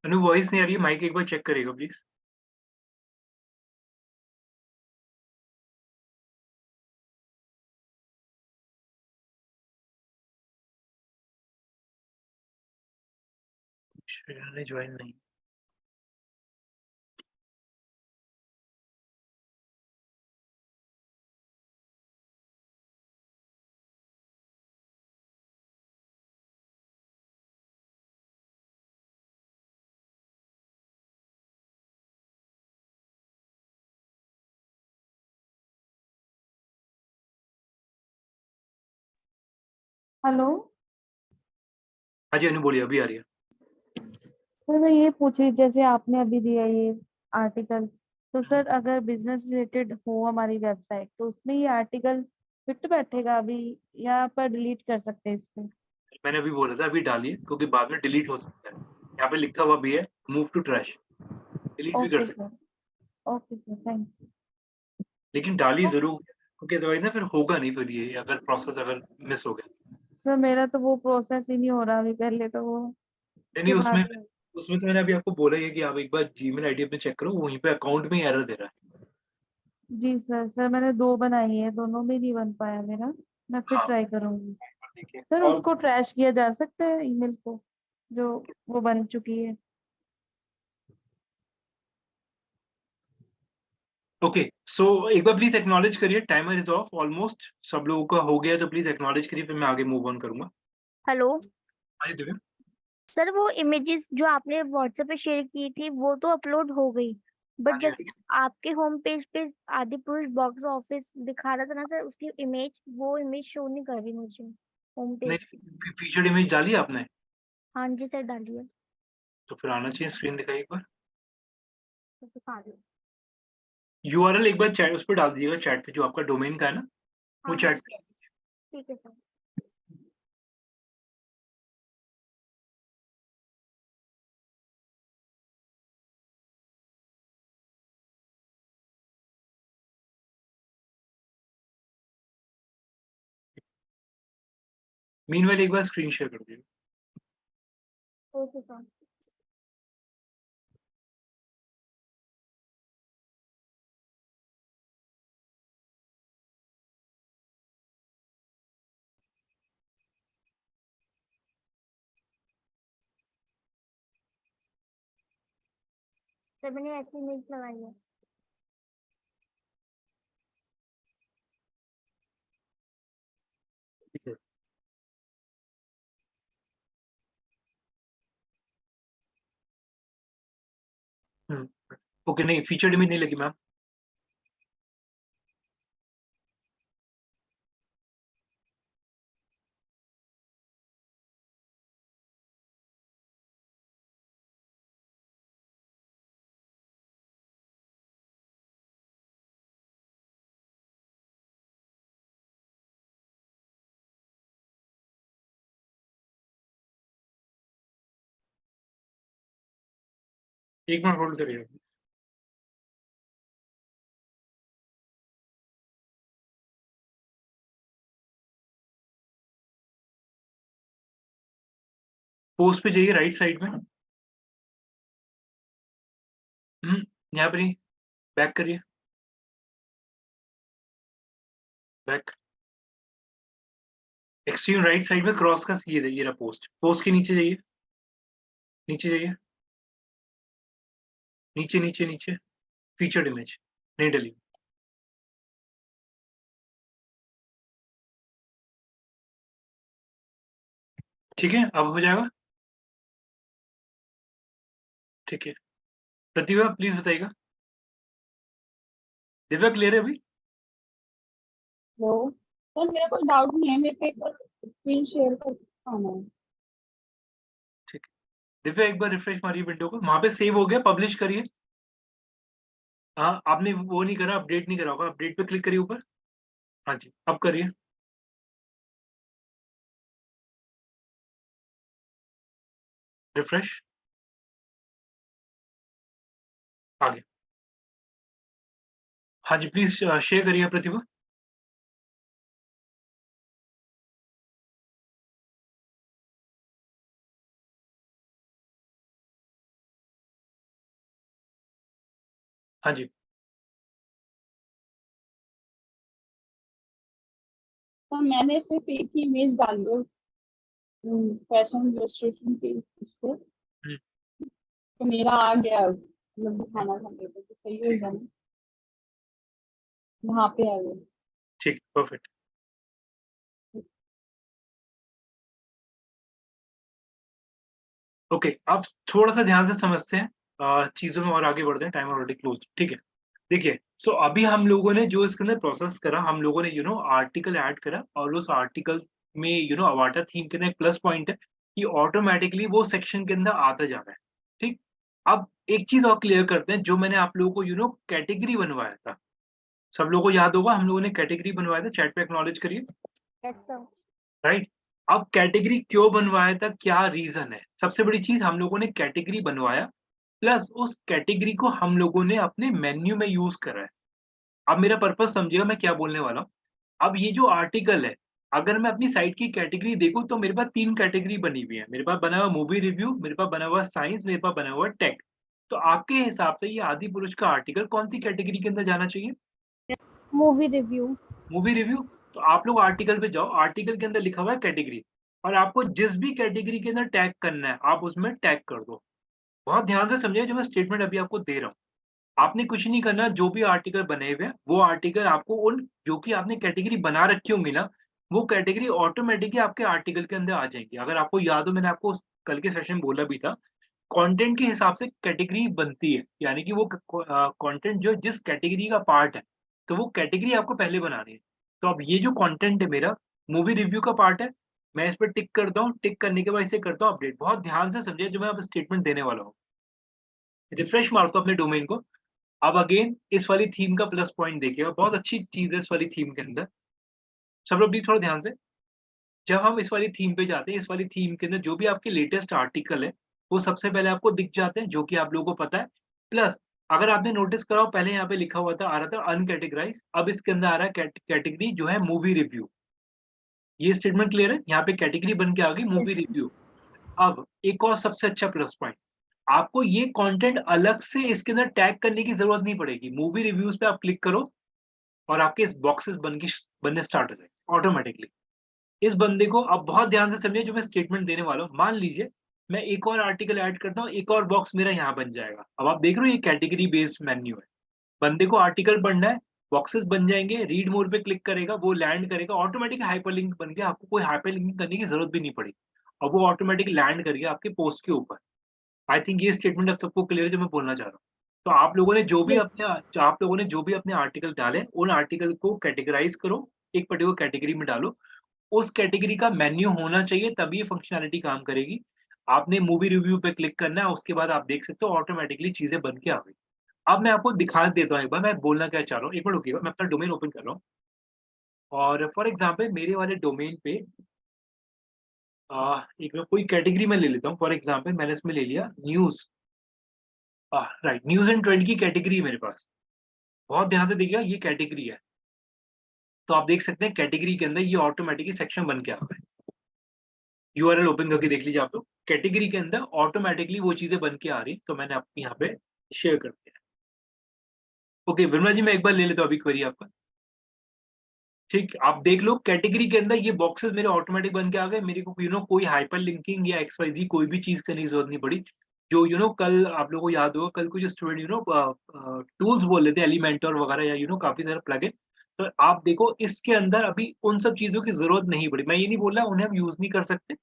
अनु वॉइस नहीं आ रही है, माइक एक बार चेक करिएगा प्लीज। श्रेया ने ज्वाइन नहीं। हेलो हाँ जी अनु बोलिए, अभी आ रही है। सर, मैं ये पूछ रही, जैसे आपने अभी दिया ये आर्टिकल, तो सर अगर बिजनेस रिलेटेड हो हमारी वेबसाइट, तो उसमें ये आर्टिकल फिट बैठेगा अभी, या पर डिलीट कर सकते हैं इसको? मैंने अभी बोला था, अभी डालिए, क्योंकि बाद में डिलीट हो सकता है। यहाँ पे लिखा हुआ भी है मूव टू ट्रैश, डिलीट भी कर ओके सकते हैं, sir, okay sir, thank you. लेकिन डालिए जरूर, क्योंकि अदरवाइज ना फिर होगा नहीं, फिर ये अगर प्रोसेस अगर मिस हो गया। सर मेरा तो वो प्रोसेस ही नहीं हो रहा अभी, पहले तो वो नहीं उसके नहीं, उसमें बाद। उसमें तो मैंने अभी आपको बोला ही है कि आप एक बार जीमेल आईडी अपने चेक करो, वहीं पे अकाउंट में ही एरर दे रहा है। जी सर मैंने 2 बनाई है, दोनों में नहीं बन पाया मेरा। मैं फिर हाँ ट्राई करूंगी। देखिए। सर और उसको ट्रैश किया जा सकता है ईमेल को, जो वो बन चुकी है? ओके, सो एक बार प्लीज एक्नॉलेज करिए, टाइमर इज ऑफ ऑलमोस्ट, सब लोगों का हो गया, तो प्लीज एक्नॉलेज करिए, फिर मैं आगे मूव ऑन करूंगा। हेलो हाँ जी दिव्या। सर, वो इमेजेस जो आपने व्हाट्सएप पे शेयर की थी वो तो अपलोड हो गई, बट हाँ जी जैसे आपके होम पेज पे आदि पुरुष बॉक्स ऑफिस दिखा रहा था ना सर, उसकी इमेज वो इमेज शो नहीं कर रही मुझे होम पेज पे। नहीं, फीचर्ड इमेज डाली आपने? हाँ जी सर, डालिए। तो फिर आना चाहिए, स्क्रीन दिखाइए एक बार। तो दिखा दो। यूआरएल एक बार चैट उस पर डाल दीजिएगा, चैट पे, जो आपका डोमेन का है ना, वो हाँ, चैट पे। ठीक है सर। मीनवाइल एक बार स्क्रीन शेयर कर दीजिए। Okay sir. सर मैंने ऐसी इमेज लगाई है। ठीक है। ओके, नहीं फीचर्ड इमेज नहीं लगी मैम। एक मिनट होल्ड करिए। पोस्ट पे जाइए राइट साइड में। यहाँ पर ही बैक करिए, बैक। एक्सट्रीम राइट साइड में क्रॉस का ये रहा पोस्ट, पोस्ट के नीचे जाइए, नीचे जाइए, नीचे नीचे नीचे, फीचर्ड इमेज नहीं डली। ठीक है, अब हो जाएगा। ठीक है, प्रतिभा प्लीज बताइएगा। दिव्या क्लियर है अभी? हेलो सर, मेरा कोई डाउट नहीं है, मेरे को एक बार स्क्रीन शेयर कर पाना है। ठीक है, दिव्या एक बार रिफ्रेश मारिए विंडो को, वहां पे सेव हो गया, पब्लिश करिए। हाँ, आपने वो नहीं करा, अपडेट नहीं करा होगा, अपडेट पे क्लिक करिए ऊपर। हाँ जी, अब करिए। रिफ्रेश, आगे। हाँ जी, प्लीज शेयर करिए प्रतिभा। हाँ जी, तो मैंने सिर्फ एक ही इमेज डाली है फैशन इलस्ट्रेशन के उस पे, तो मेरा आ गया, मतलब दिखाना था मेरे को, तो सही हो गया ना, वहाँ पे आ गया। ठीक, परफेक्ट। ओके, अब थोड़ा सा ध्यान से समझते हैं चीजों में और आगे बढ़ते हैं, टाइम ऑलरेडी क्लोज। ठीक है, देखिए, सो अभी हम लोगों ने जो इसके अंदर प्रोसेस करा, हम लोगों ने आर्टिकल ऐड करा, और उस आर्टिकल में अवाटार थीम के अंदर एक प्लस पॉइंट है कि ऑटोमेटिकली वो सेक्शन के अंदर आता जा रहा है। ठीक, अब एक चीज और क्लियर करते हैं, जो मैंने आप लोगों को कैटेगरी बनवाया था, सब लोगों को याद होगा, हम लोगों ने कैटेगरी बनवाया था, चैट पे एक्नॉलेज करिए। Yes sir. राइट, अब कैटेगरी क्यों बनवाया था, क्या रीजन है? सबसे बड़ी चीज, हम लोगों ने कैटेगरी बनवाया, प्लस उस कैटेगरी को हम लोगों ने अपने मेन्यू में यूज करा है। अब मेरा पर्पस समझिएगा मैं क्या बोलने वाला हूँ। अब ये जो आर्टिकल है, अगर मैं अपनी साइट की कैटेगरी देखूं तो मेरे पास 3 कैटेगरी बनी हुई है। मेरे पास बना हुआ मूवी रिव्यू, मेरे पास बना हुआ साइंस, मेरे पास बना हुआ टेक। तो आपके हिसाब से ये आदि पुरुष का आर्टिकल कौन सी कैटेगरी के अंदर जाना चाहिए? Movie review. Movie review. तो आप लोग आर्टिकल पे जाओ, आर्टिकल के अंदर लिखा हुआ है कैटेगरी, और आपको जिस भी कैटेगरी के अंदर टैग करना है आप उसमें टैग कर दो। बहुत ध्यान से समझिए जो मैं स्टेटमेंट अभी आपको दे रहा हूँ। आपने कुछ नहीं करना, जो भी आर्टिकल बने हुए हैं वो आर्टिकल आपको उन जो कि आपने कैटेगरी बना रखी होंगी ना, वो कैटेगरी ऑटोमेटिकली आपके आर्टिकल के अंदर आ जाएगी। अगर आपको याद हो, मैंने आपको कल के सेशन बोला भी था, कंटेंट के हिसाब से कैटेगरी बनती है, यानी कि वो कंटेंट जो जिस कैटेगरी का पार्ट है, तो वो कैटेगरी आपको पहले बनानी है। तो अब ये जो कंटेंट है मेरा मूवी रिव्यू का पार्ट है, मैं इस पे टिक करता हूँ, टिक करने के बाद इसे करता हूँ अपडेट। बहुत ध्यान से समझिए जो मैं अब स्टेटमेंट देने वाला हूँ। रिफ्रेश मारता हूँ अपने डोमेन को। अब अगेन इस वाली थीम का प्लस पॉइंट देखिएगा, बहुत अच्छी चीज़ है इस वाली थीम के अंदर। सब लोग भी थोड़ा ध्यान से, जब हम इस वाली थीम पे जाते हैं, इस वाली थीम के अंदर जो भी आपके लेटेस्ट आर्टिकल है, वो सबसे पहले आपको दिख जाते हैं, जो कि आप लोगों को पता है। प्लस अगर आपने नोटिस करा हो, पहले यहाँ पे लिखा हुआ था, आ रहा था अनकैटेगराइज्ड, अब इसके अंदर आ रहा है कैटेगरी जो है मूवी रिव्यू। ये स्टेटमेंट क्लियर है? यहाँ पे कैटेगरी बन के आ गई मूवी रिव्यू। अब एक और सबसे अच्छा प्लस पॉइंट, आपको ये कंटेंट अलग से इसके अंदर टैग करने की जरूरत नहीं पड़ेगी। मूवी रिव्यूज पे आप क्लिक करो और आपके इस बॉक्सेस बनने स्टार्ट हो जाए ऑटोमेटिकली। इस बंदे को अब बहुत ध्यान से समझिए जो मैं स्टेटमेंट देने वाला हूँ। मान लीजिए मैं एक और आर्टिकल ऐड करता हूँ, एक और बॉक्स मेरा यहाँ बन जाएगा। अब आप देख रहे हो ये कैटेगरी बेस्ड मेन्यू है। बंदे को आर्टिकल पढ़ना है, बॉक्सेस बन जाएंगे, रीड मोर पे क्लिक करेगा, वो लैंड करेगा, ऑटोमेटिक हाइपरलिंक बन गया, आपको कोई हाइपरलिंक करने की जरूरत भी नहीं पड़ी। अब वो ऑटोमेटिक लैंड कर गया आपके पोस्ट के ऊपर। आई थिंक ये स्टेटमेंट अब सबको क्लियर है जो मैं बोलना चाह रहा हूँ। तो आप लोगों ने जो भी अपने आर्टिकल डाले, उन आर्टिकल को कैटेगराइज करो, एक पर्टिकुलर कैटेगरी में डालो। उस कैटेगरी का मेन्यू होना चाहिए, तभी ये फंक्शनैलिटी काम करेगी। आपने मूवी रिव्यू पे क्लिक करना है, उसके बाद आप देख सकते हो ऑटोमेटिकली चीजें बन के आ गई। अब मैं आपको दिखा देता हूँ एक बार मैं बोलना क्या चाह रहा हूँ। एक मिनट रुकिएगा, मैं अपना डोमेन ओपन कर रहा हूँ और फॉर एग्जाम्पल मेरे वाले डोमेन पे एक मैं कोई कैटेगरी में ले लेता हूँ। फॉर एग्जाम्पल मैंने इसमें ले लिया news, right, news and trend की कैटेगरी है मेरे पास। बहुत ध्यान से देखिएगा, ये कैटेगरी है। तो आप देख सकते हैं कैटेगरी के अंदर ये ऑटोमेटिकली सेक्शन बन के आ गए। यूआरएल ओपन करके देख लीजिए आप लोग, कैटेगरी के अंदर ऑटोमेटिकली वो चीजें बन के आ रही। तो मैंने आपको यहाँ पे शेयर कर दिया। ओके विमला जी, मैं एक बार ले लेता हूँ अभी क्वेरी आपका। ठीक, आप देख लो कैटेगरी के अंदर ये बॉक्सेस मेरे ऑटोमेटिक बन के आ गए। मेरे को कोई हाइपर लिंकिंग या XYZ कोई भी चीज करने की जरूरत नहीं पड़ी। जो कल आप लोगों को याद होगा, कल कुछ स्टूडेंट टूल्स बोल रहे थे, एलिमेंटर वगैरह या काफी सारे प्लगइन। तो आप देखो इसके अंदर अभी उन सब चीजों की जरूरत नहीं पड़ी। मैं ये नहीं बोल रहा उन्हें हम यूज नहीं कर सकते,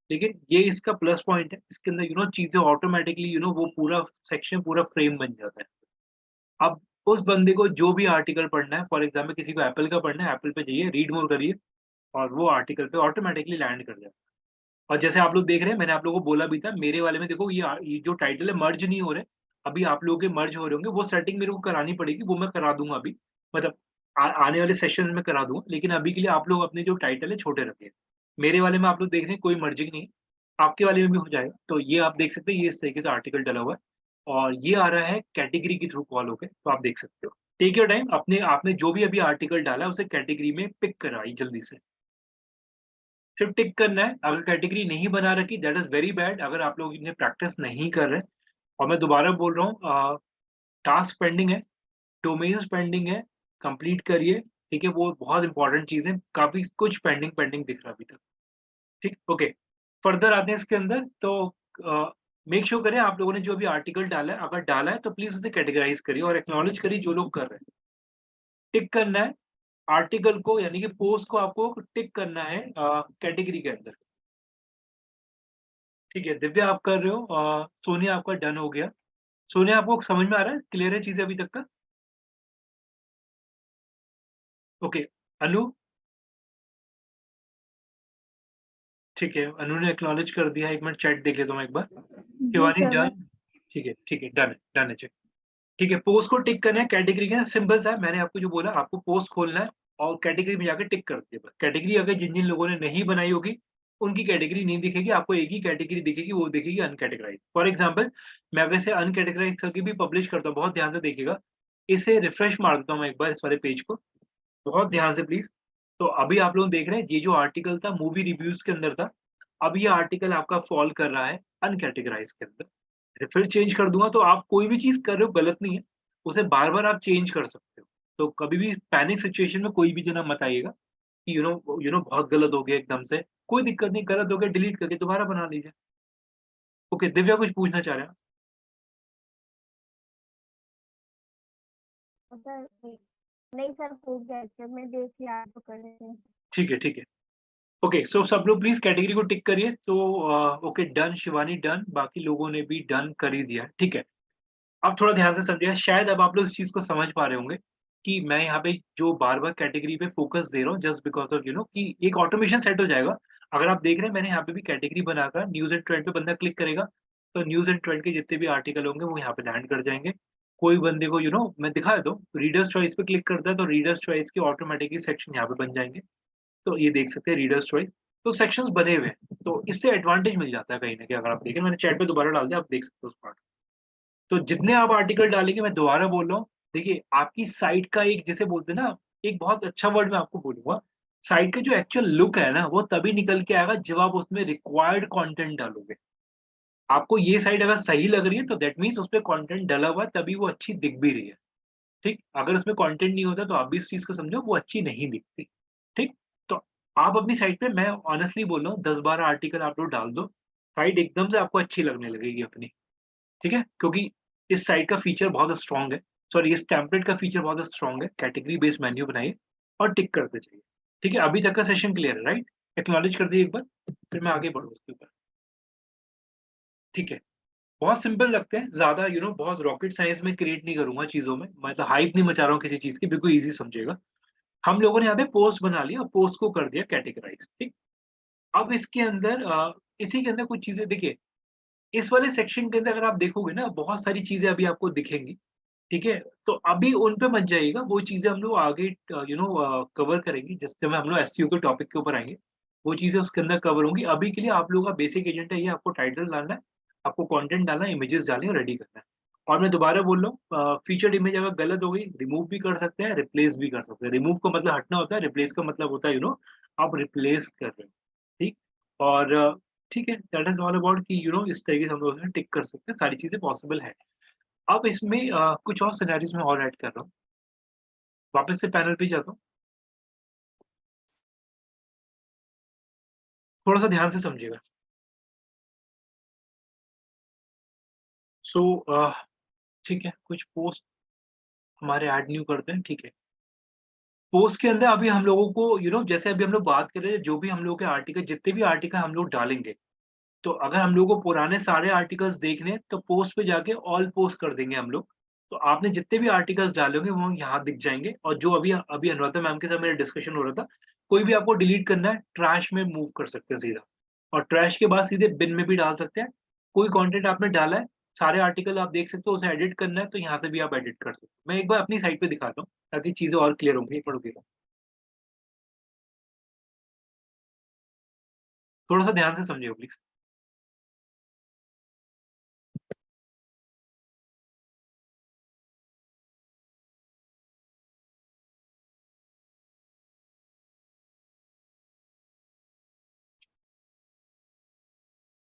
लेकिन ये इसका प्लस पॉइंट है। इसके अंदर चीजें ऑटोमेटिकली वो पूरा सेक्शन पूरा फ्रेम बन जाता है। अब उस बंदे को जो भी आर्टिकल पढ़ना है, फॉर एग्जाम्पल किसी को एप्पल का पढ़ना है, एप्पल पे जाइए, रीड मोर करिए और वो आर्टिकल पे ऑटोमेटिकली लैंड कर जाए। और जैसे आप लोग देख रहे हैं, मैंने आप लोगों को बोला भी था, मेरे वाले में देखो ये जो टाइटल है मर्ज नहीं हो रहे। अभी आप लोगों के मर्ज हो रहे होंगे, वो सेटिंग मेरे को करानी पड़ेगी, वो मैं करा दूंगा अभी। मतलब आने वाले सेशन में करा दूंगा, लेकिन अभी के लिए आप लोग अपने जो टाइटल है छोटे रखिए। मेरे वाले में आप लोग देख रहे हैं कोई मर्जिंग नहीं है, आपके वाले में भी हो जाएगा। तो ये आप देख सकते हैं, ये इस तरीके से आर्टिकल डला हुआ है और ये आ रहा है कैटेगरी के थ्रू कॉल होकर। तो आप देख सकते हो, टेक योर टाइम, अपने आपने जो भी अभी आर्टिकल डाला है उसे कैटेगरी में पिक कराई जल्दी से। सिर्फ टिक करना है। अगर कैटेगरी नहीं बना रखी दैट इज वेरी बैड, अगर आप लोग इन्हें प्रैक्टिस नहीं कर रहे। और मैं दोबारा बोल रहा हूँ, टास्क पेंडिंग है, डोमेन्स पेंडिंग है, कंप्लीट करिए। ठीक है, वो बहुत इंपॉर्टेंट चीज है, काफी कुछ पेंडिंग दिख रहा है अभी तक। ठीक, ओके, फर्दर आते हैं इसके अंदर। तो मेक श्योर करें आप लोगों ने जो भी आर्टिकल डाला है, अगर डाला है तो प्लीज उसे कैटेगराइज करिए और एक्नॉलेज करिए जो लोग कर रहे हैं। टिक करना है आर्टिकल को, यानी कि पोस्ट को आपको टिक करना है कैटेगरी के अंदर। ठीक है, दिव्या आप कर रहे हो, सोनिया आपका डन हो गया। सोनिया आपको समझ में आ रहा है, क्लियर है चीजें अभी तक का? ओके, अनु, ठीक है, अनु ने एक्नॉलेज कर दिया। एक मिनट चैट देख लेता हूँ एक बार। शिवानी सर, डन, ठीक है डन है चेक। ठीक है, पोस्ट को टिक करना है कैटेगरी के, सिंपल सा है। मैंने आपको जो बोला, आपको पोस्ट खोलना है और कैटेगरी में जाकर टिक कर दिया बस। कैटेगरी अगर जिन जिन लोगों ने नहीं बनाई होगी उनकी कैटेगरी नहीं दिखेगी, आपको एक ही कैटेगरी दिखेगी, वो दिखेगी अनकैटेगराइज। फॉर एग्जाम्पल मैं अगर इसे अनकैटेगराइज करके भी पब्लिश करता हूँ, बहुत ध्यान से देखिएगा, इसे रिफ्रेश मार देता हूँ मैं एक बार इस वाले पेज को, बहुत ध्यान से प्लीज। तो अभी आप लोग देख रहे हैं ये जो आर्टिकल था मूवी रिव्यूज के अंदर था, अब ये आर्टिकल आपका फॉल कर रहा है अनकैटेगराइज के अंदर। फिर चेंज कर दूंगा, तो आप कोई भी चीज कर रहे हो गलत नहीं है, उसे बार बार आप चेंज कर सकते हो। तो कभी भी पैनिक सिचुएशन में कोई भी जना मत आइएगा कि बहुत गलत हो गया एकदम से। कोई दिक्कत नहीं, गलत हो गया डिलीट करके दोबारा बना लीजिए। ओके, दिव्या कुछ पूछना चाह रहे हैं? सर नहीं सर, हो गया सर, मैं देख लिया आप तो कर रहे थे। ठीक है ओके, सो सब लोग प्लीज कैटेगरी को टिक करिए। तो ओके डन, शिवानी डन, बाकी लोगों ने भी डन कर ही दिया। ठीक है, अब थोड़ा ध्यान से समझिए, शायद अब आप लोग इस चीज को समझ पा रहे होंगे कि मैं यहाँ पे जो बार बार कैटेगरी पे फोकस दे रहा हूँ जस्ट बिकॉज ऑफ कि एक ऑटोमेशन सेट हो जाएगा। अगर आप देख रहे हैं मैंने यहाँ पे भी कैटेगरी बनाकर न्यूज़ एंड ट्रेंड पे बंदा क्लिक करेगा, तो न्यूज़ एंड ट्रेंड के जितने भी आर्टिकल होंगे वो यहाँ पे लैंड कर जाएँगे। कोई बंदे को मैं दिखा देता हूँ, रीडर्स चॉइस पे क्लिक करता है तो रीडर्स चॉइस के ऑटोमेटिकली सेक्शन यहाँ पे बन जाएँगे। तो ये देख सकते हैं रीडर्स चॉइस, तो सेक्शंस बने हुए हैं, तो इससे एडवांटेज मिल जाता है कहीं न कहीं। अगर आप देखें मैंने चैट पे दोबारा डाल दिया, आप देख सकते हो उस पार्ट। तो जितने आप आर्टिकल डालेंगे, मैं दोबारा बोल रहा हूँ, देखिए आपकी साइट का एक जिसे बोलते हैं ना, एक बहुत अच्छा वर्ड मैं आपको बोलूँगा, साइट का जो एक्चुअल लुक है ना, वो तभी निकल के आएगा जब आप उसमें रिक्वायर्ड कंटेंट डालोगे। आपको ये साइट अगर सही लग रही है तो दैट मीन्स उसपे कंटेंट डला हुआ है, तभी वो अच्छी दिख भी रही है, ठीक? अगर उसमें कंटेंट नहीं होता तो आप भी इस चीज़ को समझो वो अच्छी नहीं दिखती, ठीक? तो आप अपनी साइट पे, मैं ऑनेस्टली बोल रहा हूँ, 10-12 आर्टिकल आप लोग डाल दो, साइट एकदम से आपको अच्छी लगने लगेगी अपनी, ठीक है? क्योंकि इस साइट का फीचर बहुत स्ट्रॉन्ग है, सॉरी इस टेम्पलेट का फीचर बहुत स्ट्रॉन्ग है, कैटेगरी बेस्ड मेन्यू बनाइए और टिक करते जाइए, ठीक है? अभी तक का सेशन क्लियर है, राइट? एक्नॉलेज कर दीजिए एक बार, फिर मैं आगे बढ़ूँ उसके ऊपर, ठीक है? बहुत सिंपल लगते हैं, ज़्यादा बहुत रॉकेट साइंस में क्रिएट नहीं करूँगा चीज़ों में, मैं तो हाइप नहीं मचा रहा हूँ किसी चीज़ की, बिल्कुल ईज़ी समझिएगा। हम लोगों ने यहाँ पे पोस्ट बना लिया और पोस्ट को कर दिया कैटेगराइज़, ठीक? अब इसके अंदर इसी के अंदर कुछ चीज़ें देखिए, इस वाले सेक्शन के अंदर अगर आप देखोगे ना, बहुत सारी चीज़ें अभी आपको दिखेंगी, ठीक है? तो अभी उन पे मत जाइएगा, वो चीज़ें हम लोग आगे कवर करेंगे, जिस समय हम लोग एसईओ के टॉपिक के ऊपर आएँगे, वो चीज़ें उसके अंदर कवर होंगी। अभी के लिए आप लोगों का बेसिक एजेंडा ये है, आपको टाइटल डालना है, आपको कंटेंट डालना है, इमेजेस डालनी है और रेडी करना है। और मैं दोबारा बोल रहा हूँ, फीचर्ड इमेज अगर गलत हो गई, रिमूव भी कर सकते हैं, रिप्लेस भी कर सकते हैं। रिमूव का मतलब हटना होता है, रिप्लेस का मतलब होता है आप रिप्लेस कर रहे हो, ठीक? और ठीक है, दैट इज़ ऑल अबाउट कि इस तरीके से हम लोग टिक कर सकते हैं, सारी चीज़ें पॉसिबल है। अब इसमें कुछ और सिनेरियोज़ मैं और ऐड कर रहा हूँ। वापस से पैनल पे जाता हूँ। थोड़ा-सा ध्यान से समझिएगा। सो ठीक है, कुछ पोस्ट हमारे ऐड न्यू करते हैं, ठीक है। पोस्ट के अंदर अभी हम लोगों को जैसे अभी हम लोग बात कर रहे हैं, जो भी हम लोग के आर्टिकल, जितने भी आर्टिकल हम लोग डालेंगे, तो अगर हम लोग को पुराने सारे आर्टिकल्स देखने हैं, तो पोस्ट पे जाके ऑल पोस्ट कर देंगे हम लोग। तो आपने जितने भी आर्टिकल्स डाले होंगे वो यहाँ दिख जाएँगे, और जो अभी अभी अनुराधा मैम के साथ मेरा डिस्कशन हो रहा था, कोई भी आपको डिलीट करना है, ट्रैश में मूव कर सकते हैं सीधा, और ट्रैश के बाद सीधे बिन में भी डाल सकते हैं। कोई कंटेंट आपने डाला है, सारे आर्टिकल आप देख सकते हो, उसे एडिट करना है तो यहाँ से भी आप एडिट कर सकते हो। मैं एक बार अपनी साइट पे दिखाता हूँ, ताकि चीज़ें और क्लियर होंगी। एक मिनट रुकिएगा। थोड़ा-सा ध्यान से समझिएगा प्लीज़।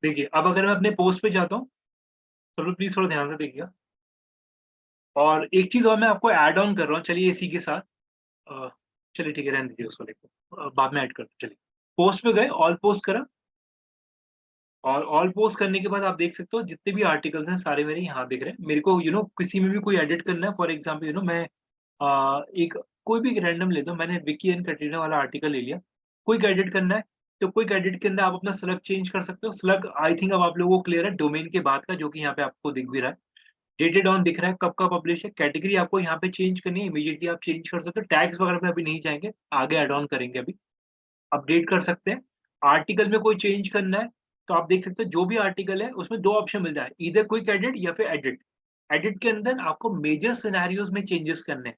देखिए, अब अगर मैं अपने पोस्ट पे जाता हूँ, सब लोग प्लीज़ थोड़ा ध्यान से देखिएगा। और एक चीज़ और मैं आपको ऐड ऑन कर रहा हूँ, चलिए इसी के साथ। अ, चलिए ठीक है, रहने दीजिए उस वाले को, बाद में ऐड करते हैं, चलिए। पोस्ट पे गए, ऑल पोस्ट करा, और ऑल पोस्ट करने के बाद आप देख सकते हो जितने भी आर्टिकल्स हैं सारे मेरे यहाँ दिख रहे हैं। मेरे को किसी में भी कोई एडिट करना है, फॉर एग्ज़ाम्पल मैं एक कोई भी रैंडम लेता हूँ, मैंने विकी एंड कैटरीना वाला आर्टिकल ले लिया। क्विक एडिट करना है, तो क्विक एडिट के अंदर आप अपना स्लग चेंज कर सकते हो। स्लग आई थिंक अब आप लोगों को क्लियर है, डोमेन के बाद का, जो कि यहाँ पे आपको दिख भी रहा है। डेटेड ऑन दिख रहा है, कब का पब्लिश है। कैटेगरी आपको यहाँ पे चेंज करनी है, इमीडिएटली आप चेंज कर सकते हो। टैग्स वगैरह पे अभी नहीं जाएँगे, आगे ऐड ऑन करेंगे अभी। अपडेट कर सकते हैं। आर्टिकल में कोई चेंज करना है, तो आप देख सकते हो जो भी आर्टिकल है उसमें 2 ऑप्शन मिल जाए, ईदर क्विक एडिट या फिर एडिट। एडिट के अंदर आपको मेजर सिनेरियोज़ में चेंजेस करने हैं,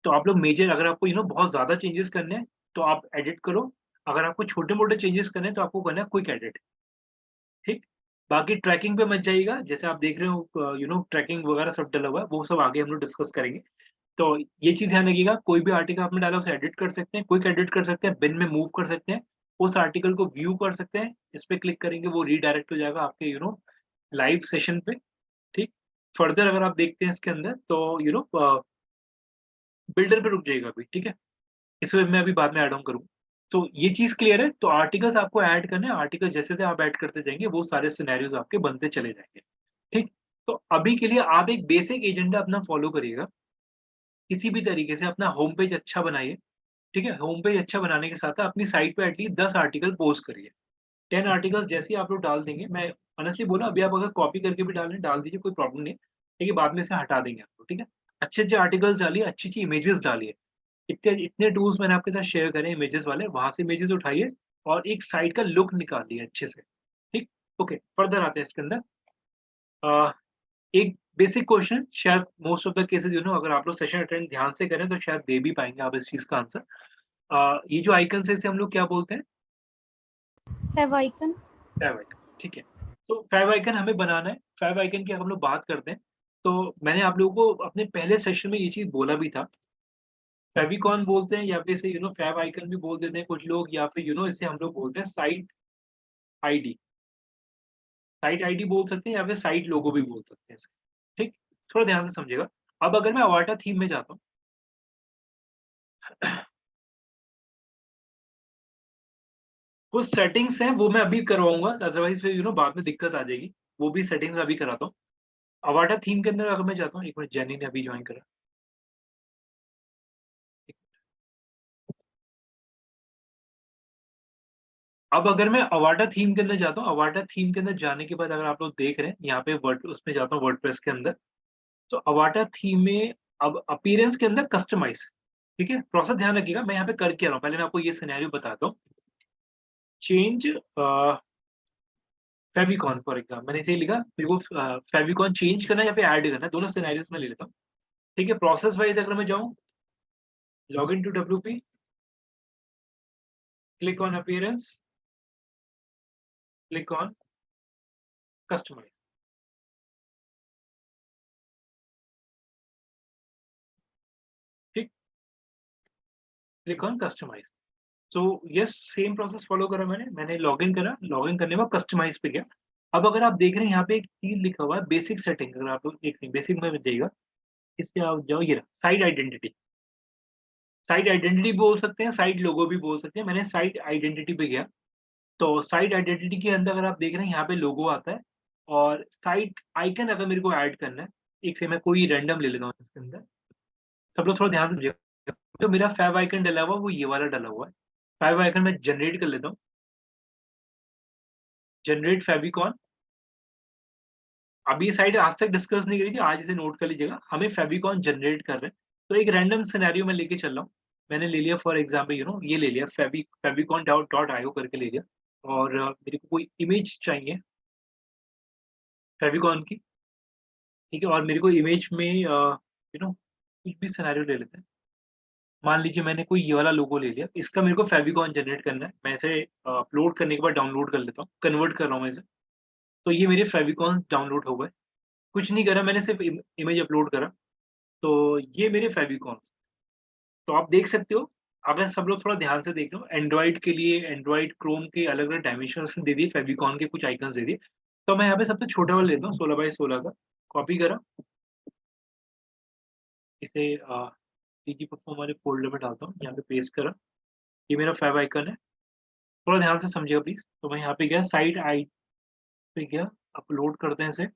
तो आप लोग मेजर, अगर आपको बहुत ज़्यादा चेंजेस करने हैं, तो आप एडिट करो। अगर आपको छोटे-मोटे चेंजेस करने हैं, तो आपको करना है क्विक एडिट, ठीक? बाकी ट्रैकिंग पे मत जाइएगा, जैसे आप देख रहे हो ट्रैकिंग वगैरह सब डला हुआ है, वो सब आगे हम लोग डिस्कस करेंगे। तो ये चीज़ ध्यान रखिएगा, कोई भी आर्टिकल आपने डाला उसे एडिट कर सकते हैं, क्विक एडिट कर सकते हैं, बिन में मूव कर सकते हैं, उस आर्टिकल को व्यू कर सकते हैं, इस पे क्लिक करेंगे वो रीडायरेक्ट हो जाएगा आपके लाइव सेशन पे, ठीक? फर्दर अगर आप देखते हैं इसके अंदर, तो बिल्डर पे रुक जाइएगा अभी, ठीक है? इस वे मैं अभी बाद में ऐड ऑन करूँगा। तो ये चीज़ क्लियर है, तो आर्टिकल्स आपको ऐड करने हैं, आर्टिकल जैसे-जैसे आप ऐड करते जाएँगे, वो सारे सिनेरियोज़ आपके बनते चले जाएँगे, ठीक? तो अभी के लिए आप एक बेसिक एजेंडा अपना फॉलो करिएगा, किसी भी तरीके से अपना होम पेज अच्छा बनाइए, ठीक है? होम पेज अच्छा बनाने के साथ अपनी साइट पे एटलीस्ट 10 आर्टिकल पोस्ट करिए। 10 आर्टिकल्स जैसे ही आप लोग डाल देंगे, मैं ऑनेस्टली बोल रहा हूँ, अभी आप अगर कॉपी करके भी डाल रहे हैं, डाल दीजिए, कोई प्रॉब्लम नहीं है, लेकिन बाद में से हटा देंगे आपको, ठीक है? अच्छे-अच्छे आर्टिकल्स डालिए, अच्छी-अच्छी इमेजेस डालिए। इतने इतने टूल्स मैंने आपके साथ शेयर करे इमेजेस वाले, वहाँ से इमेजेस उठाइए और एक साइट का लुक निकाल दिया अच्छे से, ठीक। ओके, फर्दर आते हैं इसके अंदर। एक बेसिक क्वेश्चन, शायद मोस्ट ऑफ द केसेस अगर आप लोग सेशन अटेंड ध्यान से करें तो शायद दे भी पाएंगे आप इस चीज का आंसर। ये जो आइकन है इसे हम लोग क्या बोलते हैं? Few icon. फैव आइकन, ठीक है। तो फैव आइकन हमें बनाना है। फैव आइकन की हम लोग बात करते हैं तो मैंने आप लोगों को अपने पहले सेशन में ये चीज बोला भी था। फेविकॉन बोलते हैं या फिर इसे फैव आइकन भी बोल देते हैं कुछ लोग, या फिर इसे हम लोग बोलते हैं साइट आईडी। साइट आईडी बोल सकते हैं या फिर साइट लोगो भी बोल सकते हैं इसे, ठीक। थोड़ा ध्यान से समझिएगा। अब अगर मैं अवाटा थीम में जाता हूँ कुछ सेटिंग्स हैं वो मैं अभी करवाऊंगा, अदरवाइज फिर बाद में दिक्कत आ जाएगी। वो भी सेटिंग्स मैं अभी कराता हूँ। अवाटा थीम के अंदर अगर मैं जाता हूँ, एक मिनट, जेनी ने अभी ज्वाइन करा। अब अगर मैं अवाटा थीम के अंदर जाता हूँ, अवाटा थीम के अंदर जाने के बाद अगर आप लोग देख रहे हैं यहाँ पे वर्ड उसमें जाता हूँ वर्डप्रेस के अंदर। तो अवाटा थीम में अब अपीयरेंस के अंदर कस्टमाइज, ठीक है। प्रोसेस ध्यान रखिएगा, मैं यहाँ पे कर क्या रहा हूँ, पहले मैं आपको ये सिनेरियो बताता हूँ। चेंज फेविकॉन फॉर एग्जाम्पल, मैंने इसे लिखा, मेरे को फेविकॉन चेंज करना है या फिर ऐड करना है, दोनों सिनेरियोस में ले लेता हूँ, ठीक है। प्रोसेस वाइज अगर मैं जाऊँ, log in to WP, click on appearance, click on customise, ठीक, click on customise. So yes, same process follow करा मैंने लॉग इन करा, लॉग इन करने के बाद कस्टमाइज पे गया। अब अगर आप देख रहे हैं यहाँ पे एक चीज लिखा हुआ है बेसिक सेटिंग, अगर आप लोग देख रहे हैं बेसिक में जाइएगा, इससे आप जाओ, ये साइट आइडेंटिटी। साइट आइडेंटिटी बोल सकते हैं, साइट लोगो भी बोल सकते हैं। मैंने साइट आइडेंटिटी पे गया तो साइट आइडेंटिटी के अंदर अगर आप देख रहे हैं यहाँ पे लोगो आता है और साइट आइकन अगर मेरे को ऐड करना है, एक से मैं कोई रैंडम ले लेता हूँ इसके अंदर। सब लोग थोड़ा ध्यान से समझिएगा, तो मेरा फैव आइकन डला हुआ वो ये वाला डला हुआ है। फैव आइकन मैं जनरेट कर लेता हूँ, जनरेट फेविकॉन। अब ये साइट आज तक डिस्कस नहीं करी थी, आज इसे नोट कर लीजिएगा, हमें फेविकॉन जनरेट कर रहे हैं। तो एक रैंडम सिनेरियो में लेके चल रहा हूँ। मैंने ले लिया फॉर एग्जाम्पल ये ले लिया फेविकॉन डॉट आईओ करके ले लिया, और मेरे को कोई इमेज चाहिए फेविकॉन की, ठीक है। और मेरे को इमेज में कुछ भी सिनेरियो ले लेते हैं। मान लीजिए मैंने कोई ये वाला लोगो ले लिया, इसका मेरे को फेविकॉन जनरेट करना है। मैं इसे अपलोड करने के बाद डाउनलोड कर लेता हूँ, कन्वर्ट कर रहा हूँ इसे। तो ये मेरे फेविकॉन डाउनलोड हो गए, कुछ नहीं करा मैंने, सिर्फ इमेज अपलोड करा, तो ये मेरे फेविकॉन्स। तो आप देख सकते हो, अगर सब लोग थोड़ा ध्यान से देख लो, एंड्रॉइड के लिए एंड्रॉइड क्रोम के अलग अलग डायमेंशन दे दिए, फेविकॉन के कुछ आइकन्स दे दिए। तो मैं यहाँ पे सबसे छोटा वाला लेता हूँ, 16x16 का, कॉपी करा, इसे डीजी परफॉर्म वाले फोल्डर में डालता हूँ, यहाँ पे पेस्ट करा, ये मेरा फेव आइकन है। थोड़ा ध्यान से समझिएगा प्लीज। तो मैं यहाँ पे गया, साइट आई पे गया, अपलोड करते हैं इसे,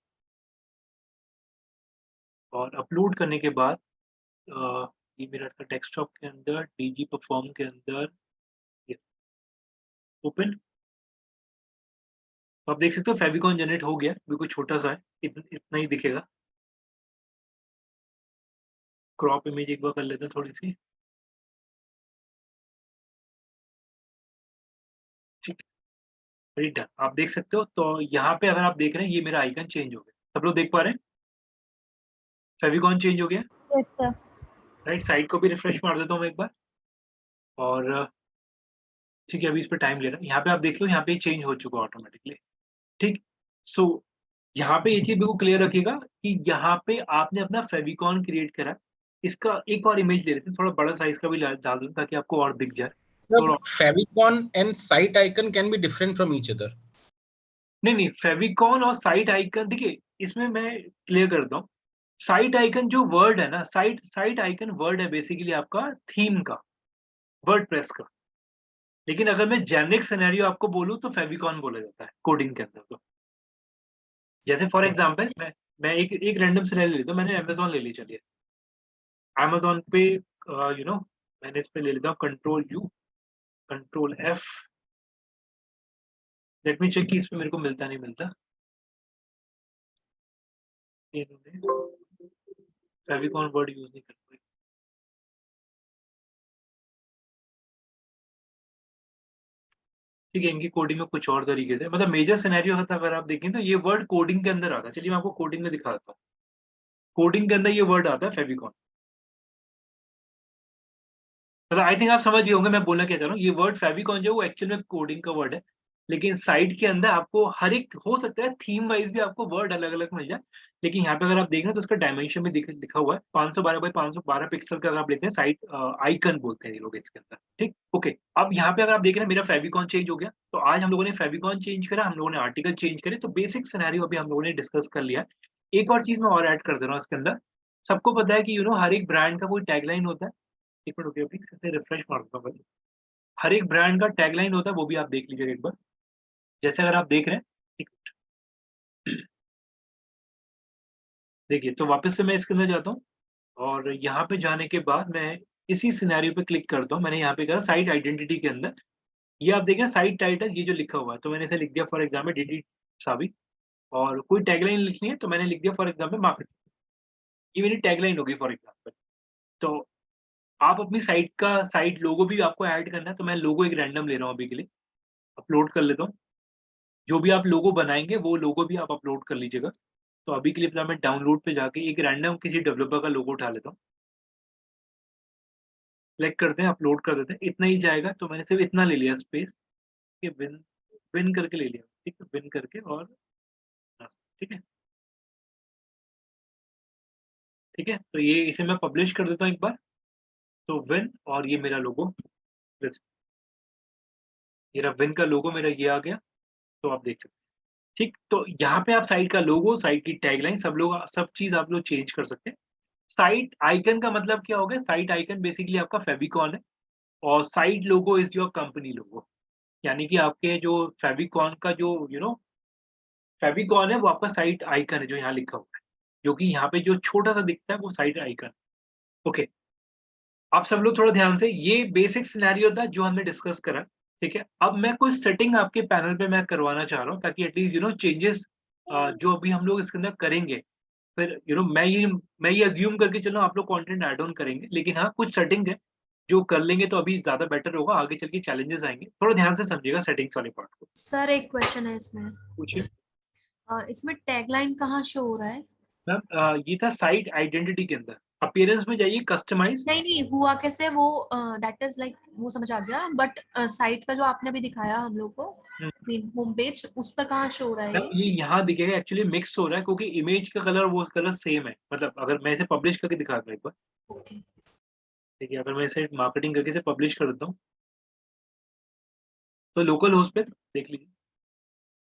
और अपलोड करने के बाद ये मेरा था डेस्कटॉप के अंदर, डीजी परफॉर्म के अंदर, ओपन। तो आप देख सकते हो फेविकॉन जनरेट हो गया, बिल्कुल छोटा सा है, इतना ही दिखेगा। क्रॉप इमेज एक बार कर लेते हैं थोड़ी सी, ठीक है, डन। आप देख सकते हो, तो यहाँ पे अगर आप देख रहे हैं ये मेरा आइकन चेंज हो गया, सब लोग देख पा रहे हैं फेविकॉन चेंज हो गया, यस सर। राइट। साइट को भी रिफ्रेश मार देता हूँ मैं एक बार, और ठीक है, अभी इस पर टाइम ले रहा है। यहाँ पे आप देख लो, यहाँ पे चेंज हो चुका ऑटोमेटिकली, ठीक। सो यहाँ पे ये चीज बिल्कुल क्लियर रखिएगा कि यहाँ पे आपने अपना फेविकॉन क्रिएट करा। इसका एक और इमेज ले लेते हैं, थोड़ा बड़ा साइज का भी डाल दूं ताकि आपको और दिख जाए। Sir, favicon and site icon can be different from each other. नहीं, फेविकॉन और साइट आइकन, देखिए इसमें मैं क्लियर करता हूँ। साइट आइकन जो वर्ड है ना, साइट आइकन वर्ड है बेसिकली आपका थीम का, वर्डप्रेस का। लेकिन अगर मैं जेनेरिक सिनेरियो आपको बोलूँ तो फेविकॉन बोला जाता है कोडिंग के अंदर। तो जैसे फॉर एग्जांपल मैं एक रैंडम सिनेरियो लेता हूँ, मैंने अमेज़न ले ली, चलिए अमेज़न पे मैंने इस पे ले लेता हूँ Ctrl+U, Ctrl+F। Let me check कि इसमें मेरे को मिलता नहीं मिलता। फेविकॉन वर्ड यूज नहीं करते। ठीक है, इनकी कोडिंग में कुछ और तरीके से, मतलब मेजर सिनेरियो होता है अगर आप देखें तो ये वर्ड कोडिंग के अंदर आता है। चलिए मैं आपको कोडिंग में दिखा देता हूँ। कोडिंग के अंदर ये वर्ड आता है फेविकॉन। मतलब आई थिंक आप समझ गए होंगे मैं बोलना क्या चाह रहा हूँ। ये वर्ड फेविकॉन जो है वो एक्चुअल में कोडिंग का वर्ड है, लेकिन साइट के अंदर आपको हर एक हो सकता है थीम वाइज भी आपको वर्ड अलग अलग मिल जाए, लेकिन यहाँ पे अगर आप देखें तो उसका डायमेंशन भी लिखा हुआ है 512 बाई 512 पिक्सल का। अगर आप लेते हैं साइट आइकन बोलते हैं ये लोग इसके अंदर। ठीक, ओके। अब यहाँ पे अगर आप देख रहे हैं मेरा फेविकॉन चेंज हो गया, तो आज हम लोगों ने फेविकॉन चेंज करा, हम लोगों ने आर्टिकल चेंज करे, तो बेसिक सिनेरियो अभी हम लोगों ने डिस्कस कर लिया। एक और चीज मैं और ऐड कर दे रहा हूँ इसके अंदर। सबको पता है कि हर एक ब्रांड का कोई टैगलाइन होता है। एक मिनट रुकिए, प्लीज इसे रिफ्रेश मार दूंगा पहले। हर एक ब्रांड का टैगलाइन होता है, वो भी आप देख लीजिएगा एक बार। जैसे अगर आप देख रहे हैं, एक मिनट। देखिए, तो वापस से मैं इसके अंदर जाता हूँ और यहाँ पे जाने के बाद मैं इसी सिनेरियो पे क्लिक करता हूँ। मैंने यहाँ पे कहा साइट आइडेंटिटी के अंदर, ये आप देखें साइट टाइटल ये जो लिखा हुआ है, तो मैंने इसे लिख दिया फॉर एग्जाम्पल डीडी साबी। और कोई टैगलाइन लिखनी है तो मैंने लिख दिया फॉर एग्जाम्पल मार्केटिंग। ये मेरी टैगलाइन होगी फॉर एग्जाम्पल। तो आप अपनी साइट का साइट लोगो भी आपको ऐड करना है, तो मैं लोगो एक रैंडम ले रहा हूँ अभी के लिए, अपलोड कर लेता हूँ। जो भी आप लोगो बनाएंगे वो लोगो भी आप अपलोड कर लीजिएगा। तो अभी के लिए फिलहाल मैं डाउनलोड पे जाके एक रैंडम किसी डेवलपर का लोगो उठा लेता हूँ। सेलेक्ट करते हैं, अपलोड कर देते हैं, इतना ही जाएगा। तो मैंने सिर्फ इतना ले लिया स्पेस, ये विन विन करके ले लिया। ठीक है, विन करके और ठीक है, ठीक है। तो ये इसे मैं पब्लिश कर देता हूँ एक बार। तो विन और ये मेरा लोगो, मेरा विन का लोगो मेरा ये आ गया। तो आप देख सकते हैं। ठीक, तो यहाँ पे आप साइट का लोगो, साइट की टैगलाइन सब चीज आप लोग चेंज कर सकते हैं। साइट आइकन का मतलब क्या हो गया? साइट आइकन बेसिकली आपका फेविकॉन है और site logo is your company लोगो। यानी कि आपके जो फेविकॉन का जो फेविकॉन है वो आपका साइट आइकन है जो यहाँ लिखा हुआ है, जो कि यहाँ पे जो छोटा सा दिखता है वो साइट आइकन। ओके, आप सब लोग थोड़ा ध्यान से, ये बेसिक सिनेरियो था जो हमने डिस्कस करा। ठीक है, अब मैं कुछ सेटिंग आपके पैनल पे मैं करवाना चाह रहा हूँ ताकि एटलीस्ट चेंजेस जो अभी हम लोग इसके अंदर करेंगे, फिर मैं ये अज्यूम करके चलो आप लोग कंटेंट ऐड ऑन करेंगे, लेकिन हाँ कुछ सेटिंग है जो कर लेंगे तो अभी ज्यादा बेटर होगा। आगे चल के चैलेंजेस आएंगे, थोड़ा ध्यान से समझिएगा सेटिंग्स वाले पार्ट को। सर एक क्वेश्चन है इसमें। पूछिए इसमें टैगलाइन कहाँ शो हो रहा है? मैम। ये था साइट आइडेंटिटी के अंदर, अपीयरेंस में जाइए, कस्टमाइज। नहीं नहीं, हुआ कैसे वो? दैट इज लाइक वो समझ आ गया, बट साइट का जो आपने अभी दिखाया हम लोग को होम पेज, उस पर कहाँ शो हो रहा है मैम ये यहाँ दिखेगा, एक्चुअली मिक्स हो रहा है क्योंकि इमेज का कलर वो कलर सेम है। मतलब अगर मैं इसे पब्लिश करके दिखाता हूँ एक बार, ओके। ठीक है, अगर मैं इसे मार्केटिंग करके इसे पब्लिश कर देता हूँ तो लोकल होस्ट पे देख लीजिए,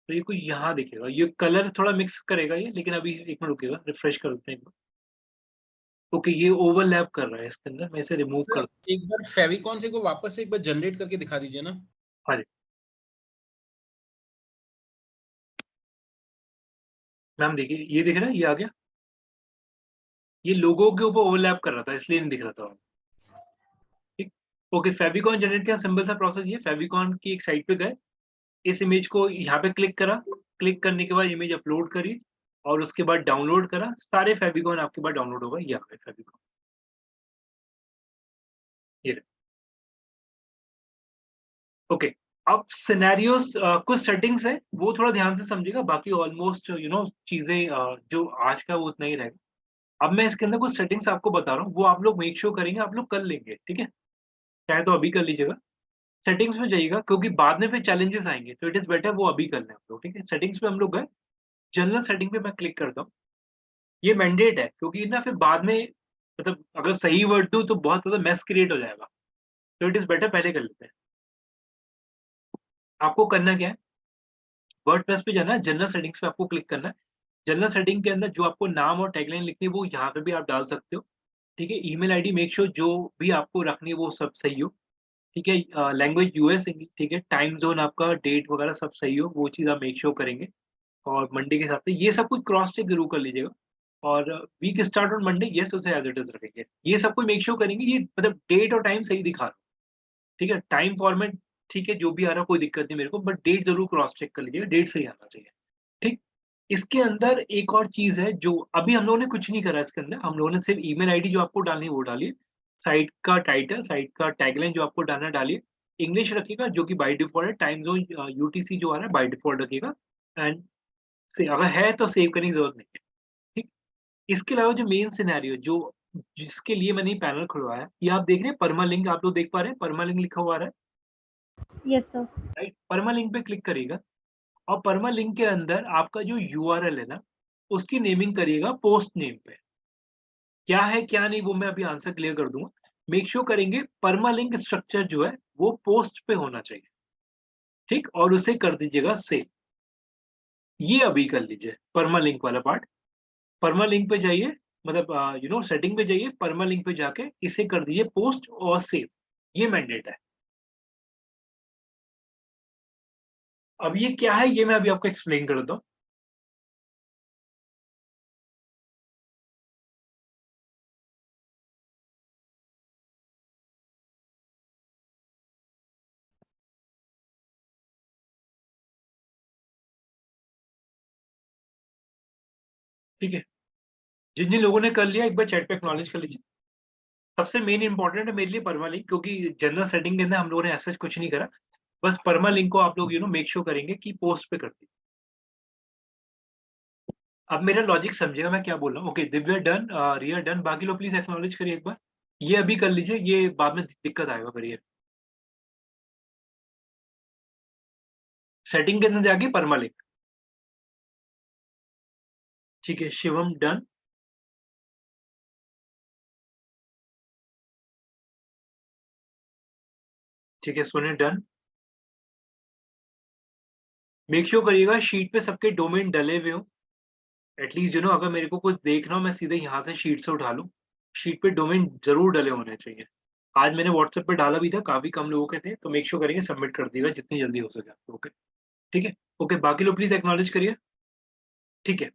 तो ये कोई यहाँ दिखेगा, ये कलर थोड़ा मिक्स करेगा ये, लेकिन अभी एक मिनट रुकेगा, रिफ्रेश कर देते हैं एक बार। ओके, ये ओवरलैप कर रहा है इसके अंदर, मैं इसे रिमूव कर सर, एक बार फेविकॉन से को वापस से एक बार जनरेट करके दिखा दीजिए ना। हाँ जी मैम, देखिए ये दिख रहा है, ये आ गया। ये लोगो के ऊपर ओवरलैप कर रहा था इसलिए नहीं दिख रहा था। ठीक, ओके। फेविकॉन जनरेट का सिंपल सा प्रोसेस ये, फेविकॉन की एक साइट पे गए, इस इमेज को यहाँ पे क्लिक करा, क्लिक करने के बाद इमेज अपलोड करी और उसके बाद डाउनलोड करा, सारे फेविकॉन आपके पास डाउनलोड होगा। ये आ गए फेविकॉन, ये ओके। अब सिनेरियोस कुछ सेटिंग्स है वो थोड़ा ध्यान से समझिएगा, बाकी ऑलमोस्ट चीजें जो आज का वो उतना ही रहेगा। अब मैं इसके अंदर कुछ सेटिंग्स आपको बता रहा हूँ, वो आप लोग मेक श्योर करेंगे, आप लोग कर लेंगे। ठीक है, चाहे तो अभी कर लीजिएगा, सेटिंग्स में जाइएगा, क्योंकि बाद में फिर चैलेंजेस आएंगे, तो इट इज बेटर वो अभी कर लें आप लोग। ठीक है, सेटिंग्स पे हम लोग गए, जनरल सेटिंग पे मैं क्लिक करता हूँ। ये मैंडेट है क्योंकि ना फिर बाद में, मतलब अगर सही वर्ड दूं तो बहुत ज्यादा मेस क्रिएट हो जाएगा, तो इट इज बेटर पहले कर लेते हैं। आपको करना क्या है, वर्डप्रेस पे जाना है, जनरल सेटिंग्स पे आपको क्लिक करना है। जनरल सेटिंग के अंदर जो आपको नाम और टैगलाइन लिखनी है वो यहाँ पे भी आप डाल सकते हो। ठीक है, ईमेल आईडी मेक श्योर जो भी आपको रखनी है वो सब सही हो। ठीक है, लैंग्वेज यूएस, ठीक है, टाइम जोन आपका, डेट वगैरह सब सही हो, वो चीज़ आप मेक श्योर करेंगे। और मंडे के हिसाब से ये सब कुछ क्रॉस चेक जरूर कर लीजिएगा। और week start on Monday, yes उसे एज इट इज रखेंगे। ये सब कुछ मेक श्योर करेंगे, ये मतलब डेट और टाइम सही दिखा रहा। ठीक है, टाइम फॉर्मेट ठीक है, जो भी आ रहा कोई दिक्कत नहीं मेरे को, बट डेट जरूर क्रॉस चेक कर लीजिएगा, डेट सही आना चाहिए। ठीक, इसके अंदर एक और चीज है जो अभी हम लोगों ने कुछ नहीं करा इसके अंदर, हम लोगों ने सिर्फ ईमेल आईडी जो आपको डालनी है वो डालिए, साइट का टाइटल, साइट का टैगलाइन जो आपको डालना डालिए, इंग्लिश रखिएगा जो कि बाय डिफॉल्ट है, टाइम जोन यूटीसी जो आ रहा है बाय डिफॉल्ट रखिएगा, एंड से अगर है तो सेव करने की जरूरत नहीं है, ठीक। इसके अलावा जो मेन सिनेरियो जो जिसके लिए मैंने पैनल खुलवाया, ये आप देख रहे हैं परमालिंक, आप लोग देख पा रहे हैं परमालिंक लिखा हुआ आ रहा है, Yes, sir. राइट। परमालिंक पे क्लिक करिएगा और परमालिंक के अंदर आपका जो यूआरएल है ना, उसकी नेमिंग करिएगा पोस्ट नेम पे। क्या है क्या नहीं वो मैं अभी आंसर क्लियर कर दूंगा। मेक श्योर करेंगे परमालिंक स्ट्रक्चर जो है वो पोस्ट पे होना चाहिए, ठीक, और उसे कर दीजिएगा सेव। ये अभी कर लीजिए परमालिंक वाला पार्ट। परमालिंक पे जाइए, मतलब सेटिंग पे जाइए, परमालिंक पे जाके इसे कर दीजिए पोस्ट और सेव, ये मैंडेट है। अब ये क्या है ये मैं अभी आपको एक्सप्लेन कर देता हूँ। ठीक है, जिन जिन लोगों ने कर लिया एक बार चैट पे एक्नॉलेज कर लीजिए। सबसे मेन इंपॉर्टेंट है मेरे लिए परमालिंक, क्योंकि जनरल सेटिंग के अंदर हम लोगों ने ऐसा कुछ नहीं करा, बस परमालिंक को आप लोग मेक श्योर करेंगे कि पोस्ट पे कर दीजिए। अब मेरा लॉजिक समझिएगा मैं क्या बोल रहा हूँ। ओके, दिव्या डन, रिया डन, बाकी लोग प्लीज एक्नॉलेज करिए एक बार। ये अभी कर लीजिए, ये बाद में दिक्कत आएगा, करिए। सेटिंग के अंदर जाके परमालिंक, ठीक है। शिवम डन, ठीक है। सोने डन। मेक श्योर करिएगा शीट पे सबके डोमेन डले हुए हो, एटलीस्ट अगर मेरे को कुछ देखना हो मैं सीधे यहाँ से शीट से उठा लूँ। शीट पे डोमेन जरूर डले होने चाहिए। आज मैंने व्हाट्सएप पे डाला भी था, काफी कम लोगों के थे, तो मेक श्योर करेंगे सबमिट कर दिएगा जितनी जल्दी हो सके आपको। ओके, ठीक है। ओके, बाकी लोग प्लीज एक्नॉलेज करिए, ठीक है।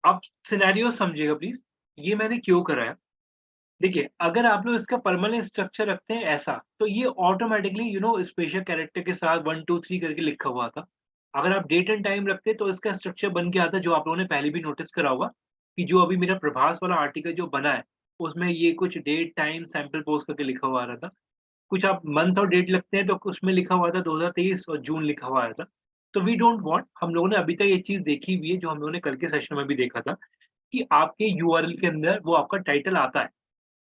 अब सिनेरियो समझिएगा प्लीज, ये मैंने क्यों कराया। देखिए, अगर आप लोग इसका परमानेंट स्ट्रक्चर रखते हैं ऐसा, तो ये ऑटोमेटिकली स्पेशल कैरेक्टर के साथ 1 2 3 करके लिखा हुआ था। अगर आप डेट एंड टाइम रखते तो इसका स्ट्रक्चर बन के आता, जो आप लोगों ने पहले भी नोटिस करा होगा कि जो अभी मेरा प्रभास वाला आर्टिकल जो बना है, उसमें ये कुछ डेट टाइम सैंपल पोस्ट करके लिखा हुआ आ रहा था। कुछ आप मंथ और डेट लगते हैं तो उसमें लिखा हुआ था 2023 और जून लिखा हुआ आया था। तो वी डोंट वांट, हम लोगों ने अभी तक ये चीज़ देखी हुई है, जो हम लोगों ने कल के सेशन में भी देखा था, कि आपके यूआरएल के अंदर वो आपका टाइटल आता है।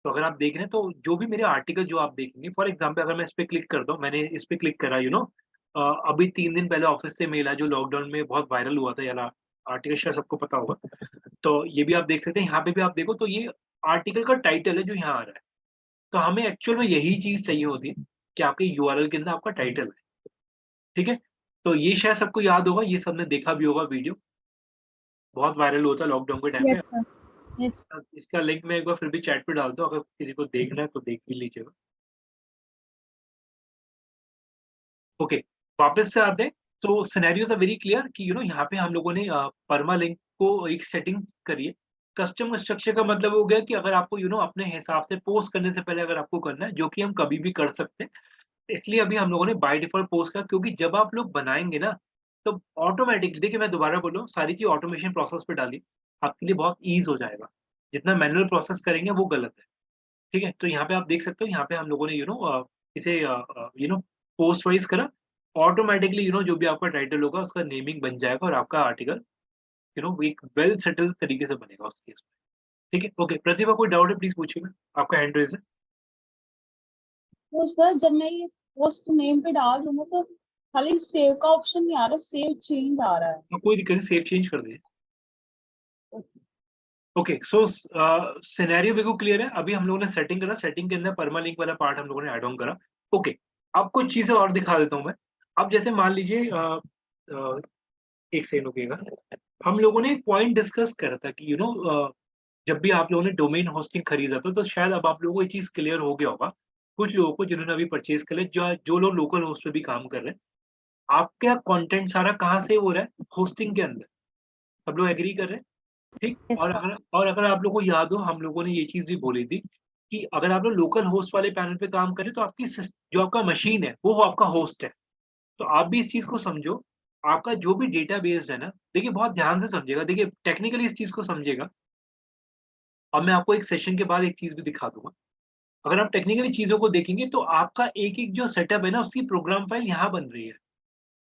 तो अगर आप देख रहे हैं तो जो भी मेरे आर्टिकल जो आप देखेंगे, फॉर एग्जांपल अगर मैं इस पे क्लिक करता हूँ, मैंने इस पे क्लिक करा, अभी 3 दिन पहले ऑफिस से मेल आया जो लॉकडाउन में बहुत वायरल हुआ था, यार आर्टिकल शायद सबको पता होगा। तो ये भी आप देख सकते हैं, यहाँ पे भी आप देखो तो ये आर्टिकल का टाइटल है जो यहाँ आ रहा है। तो हमें एक्चुअल में यही चीज़ चाहिए होती है कि आपके यूआरएल के अंदर आपका टाइटल है, ठीक है? तो ये शायद सबको याद होगा, ये सबने देखा भी होगा वीडियो, बहुत वायरल हुआ था लॉकडाउन के टाइम पे। Yes sir, yes. इसका लिंक मैं एक बार फिर भी चैट पे डालता हूँ, अगर किसी को देखना है तो देख भी लीजिएगा। ओके, वापस से आते हैं। तो सिनेरियोज आर वेरी क्लियर कि यहाँ पे हम लोगों ने परमालिंक को एक सेटिंग करिए। कस्टम स्ट्रक्चर का मतलब हो गया कि अगर आपको अपने हिसाब से पोस्ट करने से पहले अगर आपको करना है, जो कि हम कभी भी कर सकते हैं, इसलिए अभी हम लोगों ने बाय डिफॉल्ट पोस्ट का, क्योंकि जब आप लोग बनाएंगे ना तो ऑटोमेटिकली, देखिए मैं दोबारा बोल रहा हूँ, सारी चीज ऑटोमेशन प्रोसेस पे डालिए, आपके लिए बहुत ईज हो जाएगा। जितना मैनुअल प्रोसेस करेंगे वो गलत है, ठीक है। तो यहाँ पे आप देख सकते हो, यहाँ पे हम लोगों ने इसे पोस्ट वाइज करा, ऑटोमेटिकली जो भी आपका टाइटल होगा उसका नेमिंग बन जाएगा और आपका आर्टिकल एक वेल सेटल्ड तरीके से बनेगा उस केस में, ठीक है। ओके, प्रतिभा कोई डाउट है प्लीज पूछिएगा, आपका हैंड रेज है। तो सर जब मैं ये पोस्ट नेम पे डाल दूंगा तो खाली सेव का ऑप्शन नहीं आ रहा, सेव चेंज आ रहा है। तो कोई दिक्कत नहीं, सेव चेंज कर दीजिए। ओके, सो सिनेरियो बिल्कुल क्लियर है। अभी हम लोगों ने सेटिंग करा, सेटिंग के अंदर परमालिंक वाला पार्ट हम लोगों ने ऐड ऑन करा। ओके, अब कुछ चीजें और दिखा देता हूँ मैं। अब जैसे मान लीजिए एक सेकंड रुकिएगा, हम लोगों ने एक पॉइंट डिस्कस करा था कि जब भी आप लोगों ने डोमेन होस्टिंग खरीदा था, तो शायद अब आप लोगों को ये चीज क्लियर हो गया होगा, कुछ लोगों को जिन्होंने अभी परचेज कर लिया, जो लोग लोकल होस्ट पे भी काम कर रहे हैं, आपका कंटेंट सारा कहाँ से हो रहा है, होस्टिंग के अंदर। सब लोग एग्री कर रहे हैं, ठीक। Yes, और अगर आप लोगों को याद हो, हम लोगों ने ये चीज भी बोली थी कि अगर आप लोग लोकल होस्ट वाले पैनल पे काम करें तो आपकी जो आपका मशीन है वो आपका होस्ट है। तो आप भी इस चीज को समझो, आपका जो भी डेटा बेस्ड है ना, देखिए बहुत ध्यान से समझिएगा, देखिए टेक्निकली इस चीज को समझिएगा। अब मैं आपको एक सेशन के बाद एक चीज भी दिखा दूंगा। अगर आप टेक्निकली चीज़ों को देखेंगे तो आपका एक-एक जो सेटअप है ना, उसकी प्रोग्राम फाइल यहाँ बन रही है।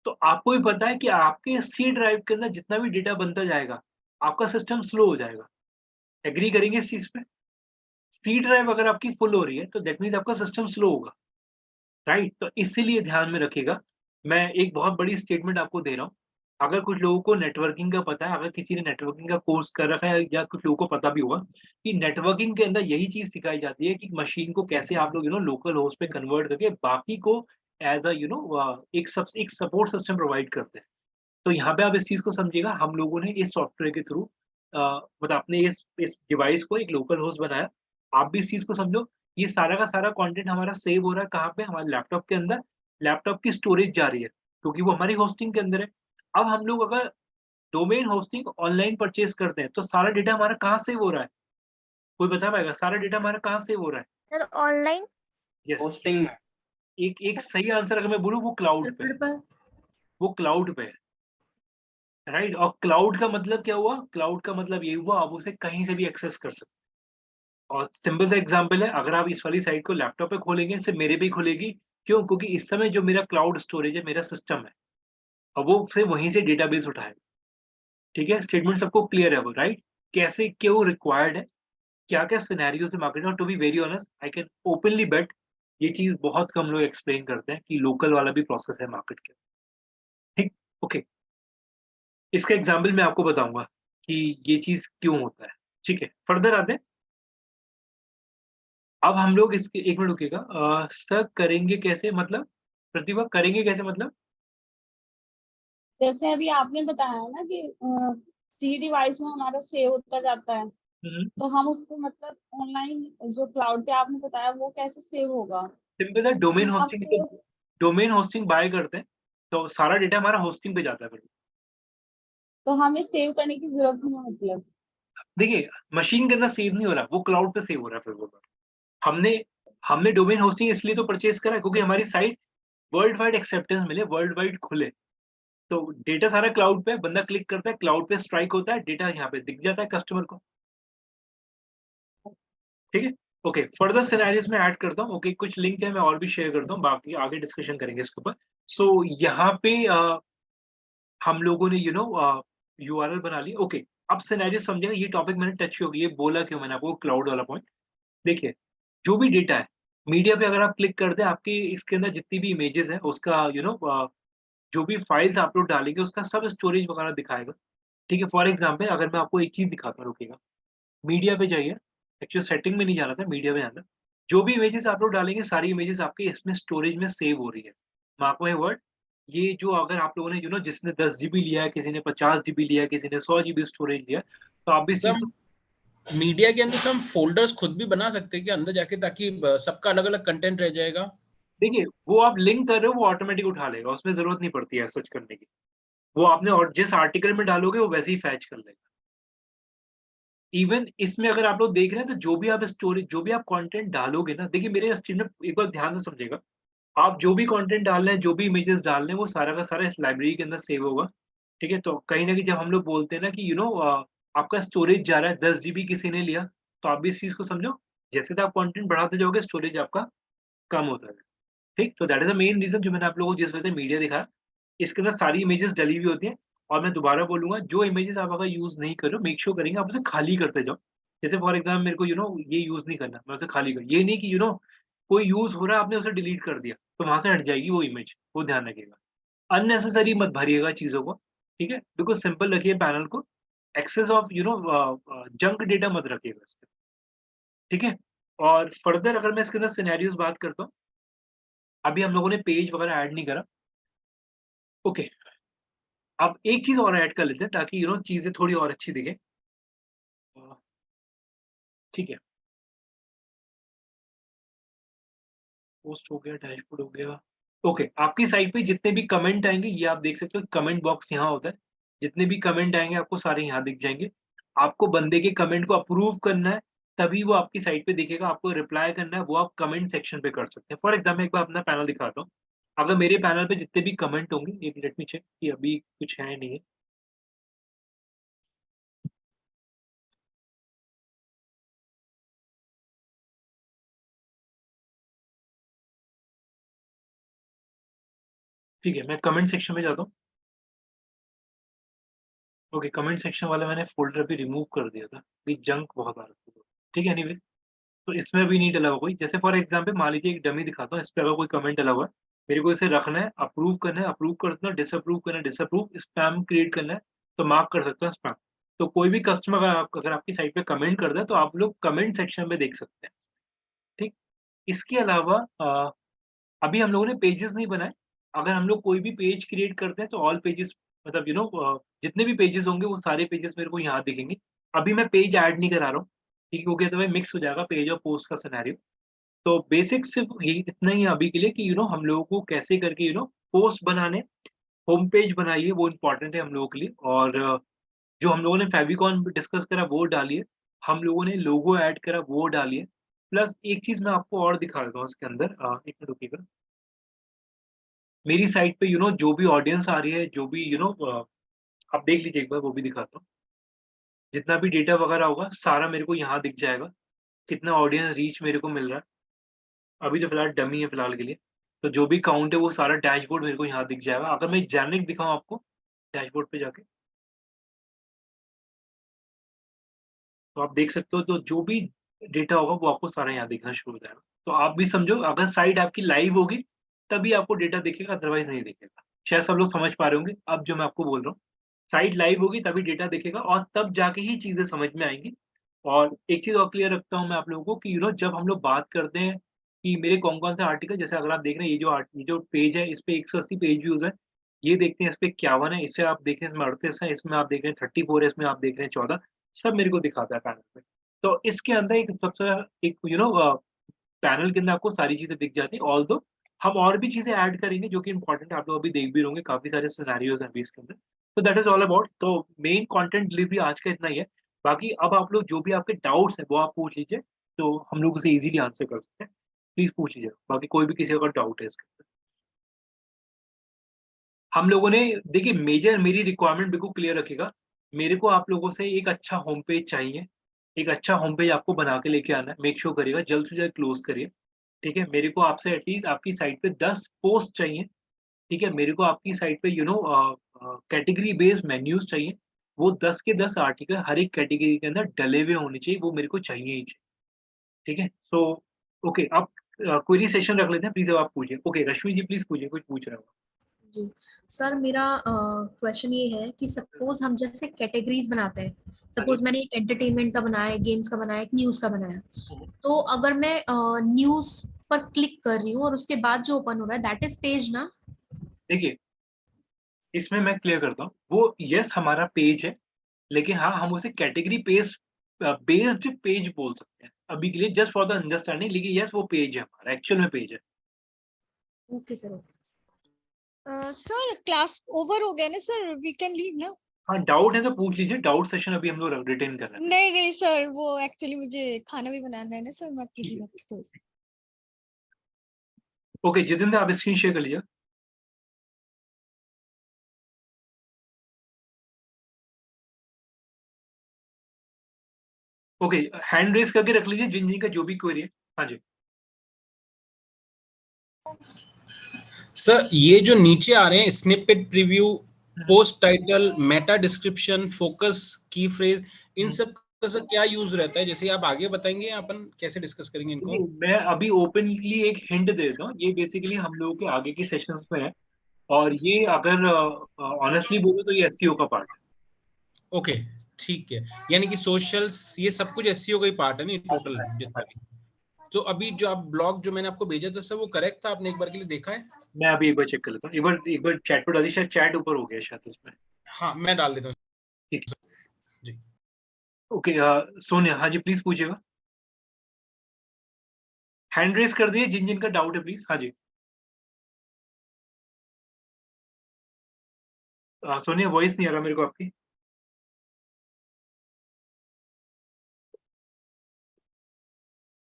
तो आपको भी पता है कि आपके सी ड्राइव के अंदर जितना भी डेटा बनता जाएगा, आपका सिस्टम स्लो हो जाएगा। एग्री करेंगे इस चीज़ पे? सी ड्राइव अगर आपकी फुल हो रही है, तो दैट मीन्स आपका सिस्टम स्लो होगा, राइट? तो इसीलिए ध्यान में रखिएगा। मैं एक बहुत बड़ी स्टेटमेंट आपको दे रहा हूँ। अगर कुछ लोगों को नेटवर्किंग का पता है, अगर किसी ने नेटवर्किंग का कोर्स कर रखा है या कुछ लोगों को पता भी होगा कि नेटवर्किंग के अंदर यही चीज़ सिखाई जाती है कि मशीन को कैसे आप लोग लोकल होस्ट पे कन्वर्ट करके बाकी को एज़ अ एक सपोर्ट सिस्टम प्रोवाइड करते हैं। तो यहाँ पे आप इस चीज़ को समझिएगा, हम लोगों ने इस सॉफ्टवेयर के थ्रू मतलब अपने इस डिवाइस को एक लोकल होस्ट बनाया। आप भी इस चीज़ को समझो, ये सारा का सारा कंटेंट हमारा सेव हो रहा है कहाँ पे? हमारे लैपटॉप के अंदर, लैपटॉप की स्टोरेज जा रही है, क्योंकि वो हमारी होस्टिंग के अंदर है। अब हम लोग अगर डोमेन होस्टिंग ऑनलाइन परचेज़ करते हैं, तो सारा डेटा हमारा कहाँ सेव हो रहा है? कोई बता पाएगा सारा डेटा हमारा कहाँ सेव हो रहा है? Sir online. यस, होस्टिंग में। एक एक सही आंसर अगर मैं बोलूँ वो क्लाउड पे है, सर्वर पर। वो क्लाउड पे है, राइट? और क्लाउड का मतलब क्या हुआ? क्लाउड का मतलब ये हुआ आप उसे कहीं से भी एक्सेस कर सकते हो। और सिंपल सा एग्ज़ाम्पल है, अगर आप इस वाली साइट को लैपटॉप पे खोलेंगे, सिर्फ़ मेरे पे ही खुलेगी, क्यों? क्योंकि इस समय जो मेरा क्लाउड स्टोरेज है, मेरा सिस्टम है और वो फिर वहीं से डेटाबेस उठाएगा, ठीक है? स्टेटमेंट सबको क्लियर है वो, राइट? कैसे, क्यों रिक्वायर्ड है, क्या-क्या सिनेरियोज़ है मार्केट में, और to be very honest I can openly bet ये चीज़ बहुत कम लोग एक्सप्लेन करते हैं कि लोकल वाला भी प्रोसेस है मार्केट के, ठीक? ओके, इसका एग्ज़ाम्पल मैं आपको बताऊँगा कि ये चीज़ क्यों होता है, ठीक है? फर्दर आते हैं। अब हम लोग इसके 1 मिनट रुकिएगा सर करेंगे कैसे मतलब? प्रतिभा करेंगे कैसे मतलब? जैसे अभी आपने बताया ना कि सी डिवाइस में हमारा सेव होता जाता है, हुँ, हुँ। तो हम उसको मतलब ऑनलाइन जो क्लाउड पे आपने बताया वो कैसे सेव होगा? सिंपल है, हम आपको डोमेन होस्टिंग बाय करते हैं, तो सारा डेटा हमारा होस्टिंग पे जाता है फिर। तो हमें सेव करने की जरूरत नहीं है मतलब। देखिए, मशीन के अंदर सेव नहीं हो रहा, वो क्लाउड पे सेव हो रहा है फिर वो। हमने हमने डोमेन होस्टिंग इसलिए तो परचेज़ करा है क्योंकि हमारी साइट वर्ल्ड वाइड एक्सेप्टेंस मिले, वर्ल्ड वाइड खुले। तो डेटा सारा क्लाउड पे है, बंदा क्लिक करता है, क्लाउड पे स्ट्राइक होता है, डेटा यहाँ पे दिख जाता है कस्टमर को, ठीक है? ओके, फर्दर सिनेरियोज़ में ऐड करता हूँ, ओके, कुछ लिंक है मैं और भी शेयर करता हूँ, बाकी आगे डिस्कशन करेंगे इसके ऊपर। सो यहाँ पे हम लोगों ने यूआरएल बना ली, ओके, अब सिनेरियो समझिएगा, ये टॉपिक मैंने टच किया, ये बोला क्यों मैंने आपको क्लाउड वाला पॉइंट। देखिए, जो भी डेटा है, मीडिया पे अगर आप क्लिक कर दें, आपके इसके अंदर जितनी भी इमेजेस हैं, उसका जो भी फाइल्स आप लोग डालेंगे, उसका सब स्टोरेज वगैरह दिखाएगा, ठीक है? फॉर एग्ज़ाम्पल अगर मैं आपको एक चीज़ दिखाता हूँ, रुकिएगा, मीडिया पे जाइए, एक्चुअली सेटिंग में नहीं जाना था, मीडिया में जाना। जो भी इमेजेस आप लोग डालेंगे, सारी इमेजेस आपके इसमें स्टोरेज में सेव हो रही है। मार्क माय वर्ड, ये जो अगर आप लोगों ने जिसने 10 जीबी लिया है, किसी ने 50 जीबी लिया है, किसी ने 100 जीबी स्टोरेज लिया है, तो आप भी इस चीज़ सम को मीडिया के अंदर हम फोल्डर्स खुद भी बना सकते हैं कि अंदर जाके, ताकि सबका अलग अलग कंटेंट रह जाएगा। देखिए, वो आप लिंक कर रहे हो, वो ऑटोमेटिक उठा लेगा, उसमें ज़रूरत नहीं पड़ती है सर्च करने की। वो आपने और जिस आर्टिकल में डालोगे, वो वैसे ही फैच कर लेगा। इवन इसमें अगर आप लोग देख रहे हैं, तो जो भी आप कंटेंट डालोगे ना, देखिए मेरे इस चीज़ में एक बार ध्यान से समझिएगा, आप जो भी कंटेंट डाल रहे हैं, जो भी इमेजेस डाल रहे हैं, वो सारा का सारा इस लाइब्रेरी के अंदर सेव होगा, ठीक है? तो कहीं न कहीं जब हम लोग बोलते हैं ना कि आपका स्टोरेज जा रहा है, 10 जीबी किसी ने लिया, तो आप भी इस चीज़ को समझो, जैसे तो आप कंटेंट बढ़ाते जाओगे, स्टोरेज आपका कम होता है, ठीक? तो that is the main reason जो मैंने आप लोगों को जिस वजह से मीडिया दिखाया, इसके अंदर सारी इमेजेस डली हुई होती हैं। और मैं दोबारा बोलूँगा, जो इमेजेस आप अगर यूज़ नहीं कर रहे हो, मेक श्योर करेंगे आप उसे खाली करते जाओ। जैसे फॉर एग्ज़ाम्पल मेरे को ये यूज़ नहीं करना, मैं उसे खाली कर, ये नहीं कि कोई यूज़ हो रहा है, आपने उसे डिलीट कर दिया, तो वहाँ से हट जाएगी वो इमेज, वो ध्यान रखिएगा। अननेसेसरी मत भरिएगा चीज़ों को, ठीक है? बिल्कुल सिंपल रखिए पैनल को, एक्सेस ऑफ जंक डेटा मत रखिएगा इसपे, ठीक है? और फर्दर अगर मैं इसके अंदर सिनेरियोज़ बात करता हूँ, अभी हम लोगों ने पेज वगैरह ऐड नहीं करा, ओके। अब एक चीज़ और ऐड कर लेते हैं ताकि चीज़ें थोड़ी और अच्छी दिखें। अ, ठीक है, पोस्ट हो गया, डैशबोर्ड हो गया। ओके, आपकी साइट पे जितने भी कमेंट आएँगे, ये आप देख सकते हो, कमेंट बॉक्स यहाँ होता है। जितने भी कमेंट आएँगे आपको सारे यहाँ दिख जाएँगे। आपको बंदे के कमेंट को अप्रूव करना है, तभी वो आपकी साइट पे दिखेगा। आपको रिप्लाई करना है, वो आप कमेंट सेक्शन पे कर सकते हैं। फॉर एग्ज़ाम्पल एक बार अपना पैनल दिखाता हूँ। अगर मेरे पैनल पे जितने भी कमेंट होंगे, एक लेट मी चेक कि अभी कुछ है नहीं है। ठीक है, मैं कमेंट सेक्शन में जाता हूँ। ओके, कमेंट सेक्शन वाला मैंने फ़ोल्डर अभी रिमूव कर दिया था, ये जंक बहुत आ रहा था। ठीक है, एनीवेज़, तो इसमें अभी नहीं डला हुआ कोई। जैसे फॉर एग्ज़ाम्पल मान लीजिए एक डमी दिखाता हूँ, इस पे अगर कोई कमेंट डला हुआ है, मेरे को इसे रखना है, अप्रूव करना है, अप्रूव कर देना, डिसअप्रूव करना है, डिसअप्रूव, स्पैम क्रिएट करना है, तो मार्क कर सकते हैं स्पैम। तो कोई भी कस्टमर अगर आपकी साइट पे कमेंट कर दे, तो आप लोग कमेंट सेक्शन में देख सकते हैं, ठीक? इसके अलावा अभी हम लोगों ने पेजेस नहीं बनाए। अगर हम लोग कोई भी पेज क्रिएट करते हैं तो ऑल पेजेस मतलब जितने भी पेजेस होंगे वो सारे पेजेस मेरे को यहाँ दिखेंगे। अभी मैं पेज ऐड नहीं करा रहा हूँ, ठीक है? क्योंकि अदरवाइज़ मिक्स हो जाएगा पेज और पोस्ट का सिनेरियो। तो बेसिक सिर्फ यही इतना ही है अभी के लिए कि हम लोगों को कैसे करके पोस्ट बनाने, होम पेज बनाइए, वो इम्पोर्टेंट है हम लोगों के लिए। और जो हम लोगों ने फेविकॉन पे डिस्कस करा वो डालिए, हम लोगों ने लोगो ऐड करा वो डालिए। प्लस एक चीज़ मैं आपको और दिखा देता हूँ इसके अंदर, 1 मिनट रुकिएगा। मेरी साइट पे जो भी ऑडियंस आ रही है, जो भी आप देख लीजिए एक बार, वो भी दिखाता हूँ। जितना भी डेटा वगैरह होगा सारा मेरे को यहाँ दिख जाएगा, कितना ऑडियंस रीच मेरे को मिल रहा है। अभी तो फिलहाल डमी है फिलहाल के लिए, तो जो भी काउंट है वो सारा डैशबोर्ड मेरे को यहाँ दिख जाएगा। अगर मैं जेनेरिक दिखाऊँ आपको डैशबोर्ड पे जाके, तो आप देख सकते हो, तो जो भी डेटा होगा वो आपको सारा यहाँ दिखना शुरू हो जाएगा। तो आप भी समझो, अगर साइट आपकी लाइव होगी तभी आपको डेटा दिखेगा, अदरवाइज़ नहीं दिखेगा। शायद सब लोग समझ पा रहे होंगे अब जो मैं आपको बोल रहा हूँ। साइट लाइव होगी तभी डेटा दिखेगा और तब जाके ही चीज़ें समझ में आएँगी। और एक चीज़ और क्लियर रखता हूँ मैं आप लोगों को कि जब हम लोग बात करते हैं कि मेरे कौन-कौन से आर्टिकल, जैसे अगर आप देख रहे हैं ये जो पेज है इस पे 180 पेज व्यूज़ हैं। ये देखते हैं इस पे 51 है, इसे आप देखें इसमें 38 है, इसमें आप देख रहे हैं 34 है, इसमें आप देख रहे हैं 14, सब मेरे को दिखाता है पैनल पे। तो इसके अंदर एक सबसे एक पैनल के अंदर आपको सारी चीज़ें दिख जाती हैं। ऑल्दो हम और भी चीज़ें ऐड करेंगे जो कि इम्पोर्टेंट है, आप लोग अभी देख भी रहे होंगे, काफ़ी सारे सिनेरियोज़ हैं अभी इसके अंदर। तो दैट इज़ ऑल अबाउट, तो मेन कंटेंट डिलीवरी आज का इतना ही है। बाकी अब आप लोग जो भी आपके डाउट्स हैं वो आप पूछ लीजिए, तो हम लोग उसे ईज़िली आंसर कर सकते हैं। प्लीज़ पूछ लीजिए, बाकी कोई भी किसी का डाउट है इसके अंदर। हम लोगों ने देखिए मेजर मेरी रिक्वायरमेंट बिल्कुल क्लियर रखिएगा। मेरे को आप लोगों से एक अच्छा होम पेज चाहिए। एक अच्छा होम पेज आपको बना के लेके आना है। मेक श्योर करिएगा जल्द से जल्द क्लोज़ करिए। ठीक है? मेरे को आपसे एटलीस्ट आपकी साइट पे 10 पोस्ट चाहिए। ठीक है? मेरे को आपकी साइट पे कैटेगरी बेस्ड मेन्यूज़ चाहिए। वो 10 के 10 आर्टिकल हर एक कैटेगरी के अंदर डले हुए होने चाहिए, वो मेरे को चाहिए ही चाहिए। ठीक है? सो ओके, अब क्वेरी सेशन रख लेते हैं, प्लीज़ अब आप पूछिए। ओके, रश्मि जी प्लीज़ पूछिए, कुछ पूछ रहे हो? जी सर, मेरा क्वेश्चन ये है कि सपोज हम जैसे कैटेगरीज बनाते हैं, सपोज मैंने एक एंटरटेनमेंट का बनाया, गेम्स का बनाया, एक न्यूज का बनाया, तो अगर मैं न्यूज पर क्लिक कर रही हूँ और उसके बाद जो ओपन हो रहा है दैट इज पेज ना? देखिए, इसमें मैं क्लियर करता हूँ। वो येस हमारा पेज है, लेकिन हाँ, हम उसे कैटेगरी बेस्ड पेज बोल सकते हैं। अभी के लिए जस्ट फॉर द अंडरस्टैंडिंग, लेकिन येस वो पेज है हमारा, एक्चुअल में पेज है। Okay sir, okay. Sir class over हो गया ना सर, वी कैन लीव ना? हाँ, डाउट है तो पूछ लीजिए, डाउट सेशन अभी हम लोग रिटेन कर रहे हैं। नहीं नहीं सर, वो एक्चुअली मुझे खाना भी बनाना है ना सर, मैं अकेली रहती हूँ तो। ओके, जितेंद्र आप स्क्रीन शेयर कर लीजिए। ओके, हैंड रेज़ करके रख लीजिए जिन-जिन का जो भी क्वेरी है। हाँ जी। सर ये जो नीचे आ रहे हैं snippet preview, post title, Meta description, focus की फ्रेज, इन सब का सर क्या यूज रहता है? जैसे आप आगे बताएंगे या अपन कैसे डिस्कस करेंगे इनको? मैं अभी ओपनली एक हिंट दे देता हूँ, ये बेसिकली हम लोगों के आगे के सेशंस में है और ये अगर ऑनेस्टली बोलो तो ये एसईओ का पार्ट है। ओके, ठीक है, यानी कि सोशल्स ये सब कुछ एसईओ का ही पार्ट है नहीं टोटल जितना भी। तो अभी जो आप ब्लॉग जो मैंने आपको भेजा था सर वो करेक्ट था? आपने एक बार के लिए देखा है? मैं अभी एक बार चेक कर लेता हूँ। एक बार चैट पर डालिए, शायद चैट ऊपर हो गया शायद उसमें। हाँ मैं डाल देता हूँ। ठीक है जी। ओके, सोनिया हाँ जी प्लीज पूछिएगा। हैंड रेज कर दिए जिन-जिन का डाउट है प्लीज। हाँ जी। सोनिया वॉइस नहीं आ रहा मेरे को आपकी।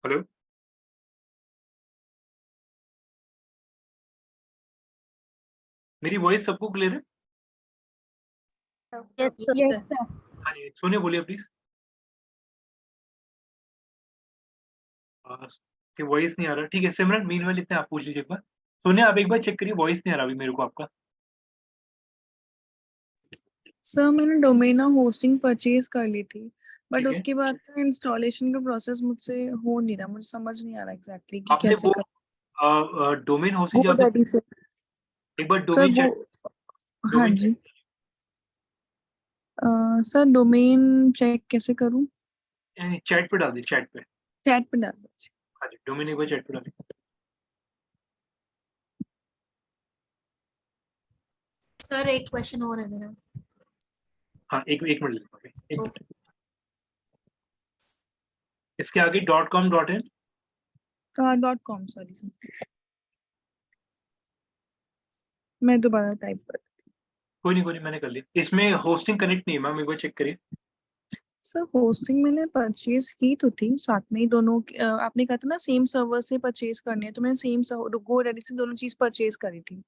हेलो? मेरी वॉइस सबको क्लियर है? Yes sir. हाँ जी, सोनिया बोलिए प्लीज। कि वॉइस नहीं आ रहा। ठीक है सिमरन, मीनवाइल इतने आप पूछ लीजिए एक बार। सोनिया आप एक बार चेक करिए, वॉइस नहीं आ रहा अभी मेरे को आपका। सर मैंने डोमेन होस्टिंग परचेज कर ली थी, बट ठीक है। उसके बाद इंस्टॉलेशन का प्रोसेस मुझसे हो नहीं रहा, मुझे समझ नहीं आ रहा एग्जैक्टली कि आपने कैसे वो कर। डोमेन होस्टिंग जो आपने GoDaddy से एक बार सर डोमेन वो, चेक हाँ जी सर डोमेन चेक कैसे करूँ? चैट पे डाल दी, चैट पे। चैट पे डाल दीजिए। हाँ जी, डोमेन एक बार चैट पे डाल दी। सर एक क्वेश्चन और है मेरा। हाँ, एक मिनट लेता हूँ, एक ओके। मिनट। इसके आगे .com.in .com सॉरी सर, मैं दोबारा टाइप कर। कोई नहीं, मैंने कर लिया। इसमें होस्टिंग कनेक्ट नहीं है मैम, एक बार चेक करिए। सर होस्टिंग मैंने परचेज की तो थी साथ में ही दोनों आपने कहा था ना सेम सर्वर से परचेज करनी है, तो मैंने सेम GoDaddy से दोनों चीज परचेज करी थी।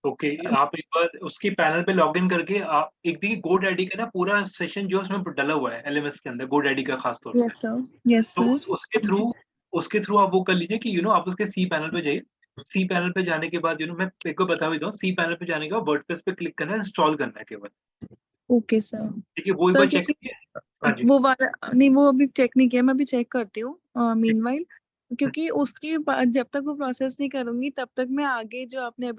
ओके, आप एक बार उसकी पैनल पे लॉगिन करके आप एक देखिए GoDaddy का ना पूरा सेशन जो है उसमें डला हुआ है एलएमएस के अंदर, GoDaddy का खास तौर से। यस सर, यस तो सर। उसके थ्रू आप वो कर लीजिए कि आप उसके सी पैनल पे जाइए। सी पैनल पे जाने के बाद मैं एक को बता भी दूँ, सी पैनल पे जाने के बाद वर्डप्रेस पे क्लिक करना है, इंस्टॉल करना है केवल। Okay sir. ठीक है, वो एक सर बार चेक क्योंकि कीजिए। हाँ जी। वो वाला नहीं, वो अभी चेक नहीं किया, मैं अभी चेक करती हूँ मीनवाइल, क्योंकि उसके बाद जब तक वो प्रोसेस नहीं करूंगी तब तक मैं आगे जो आपने अभी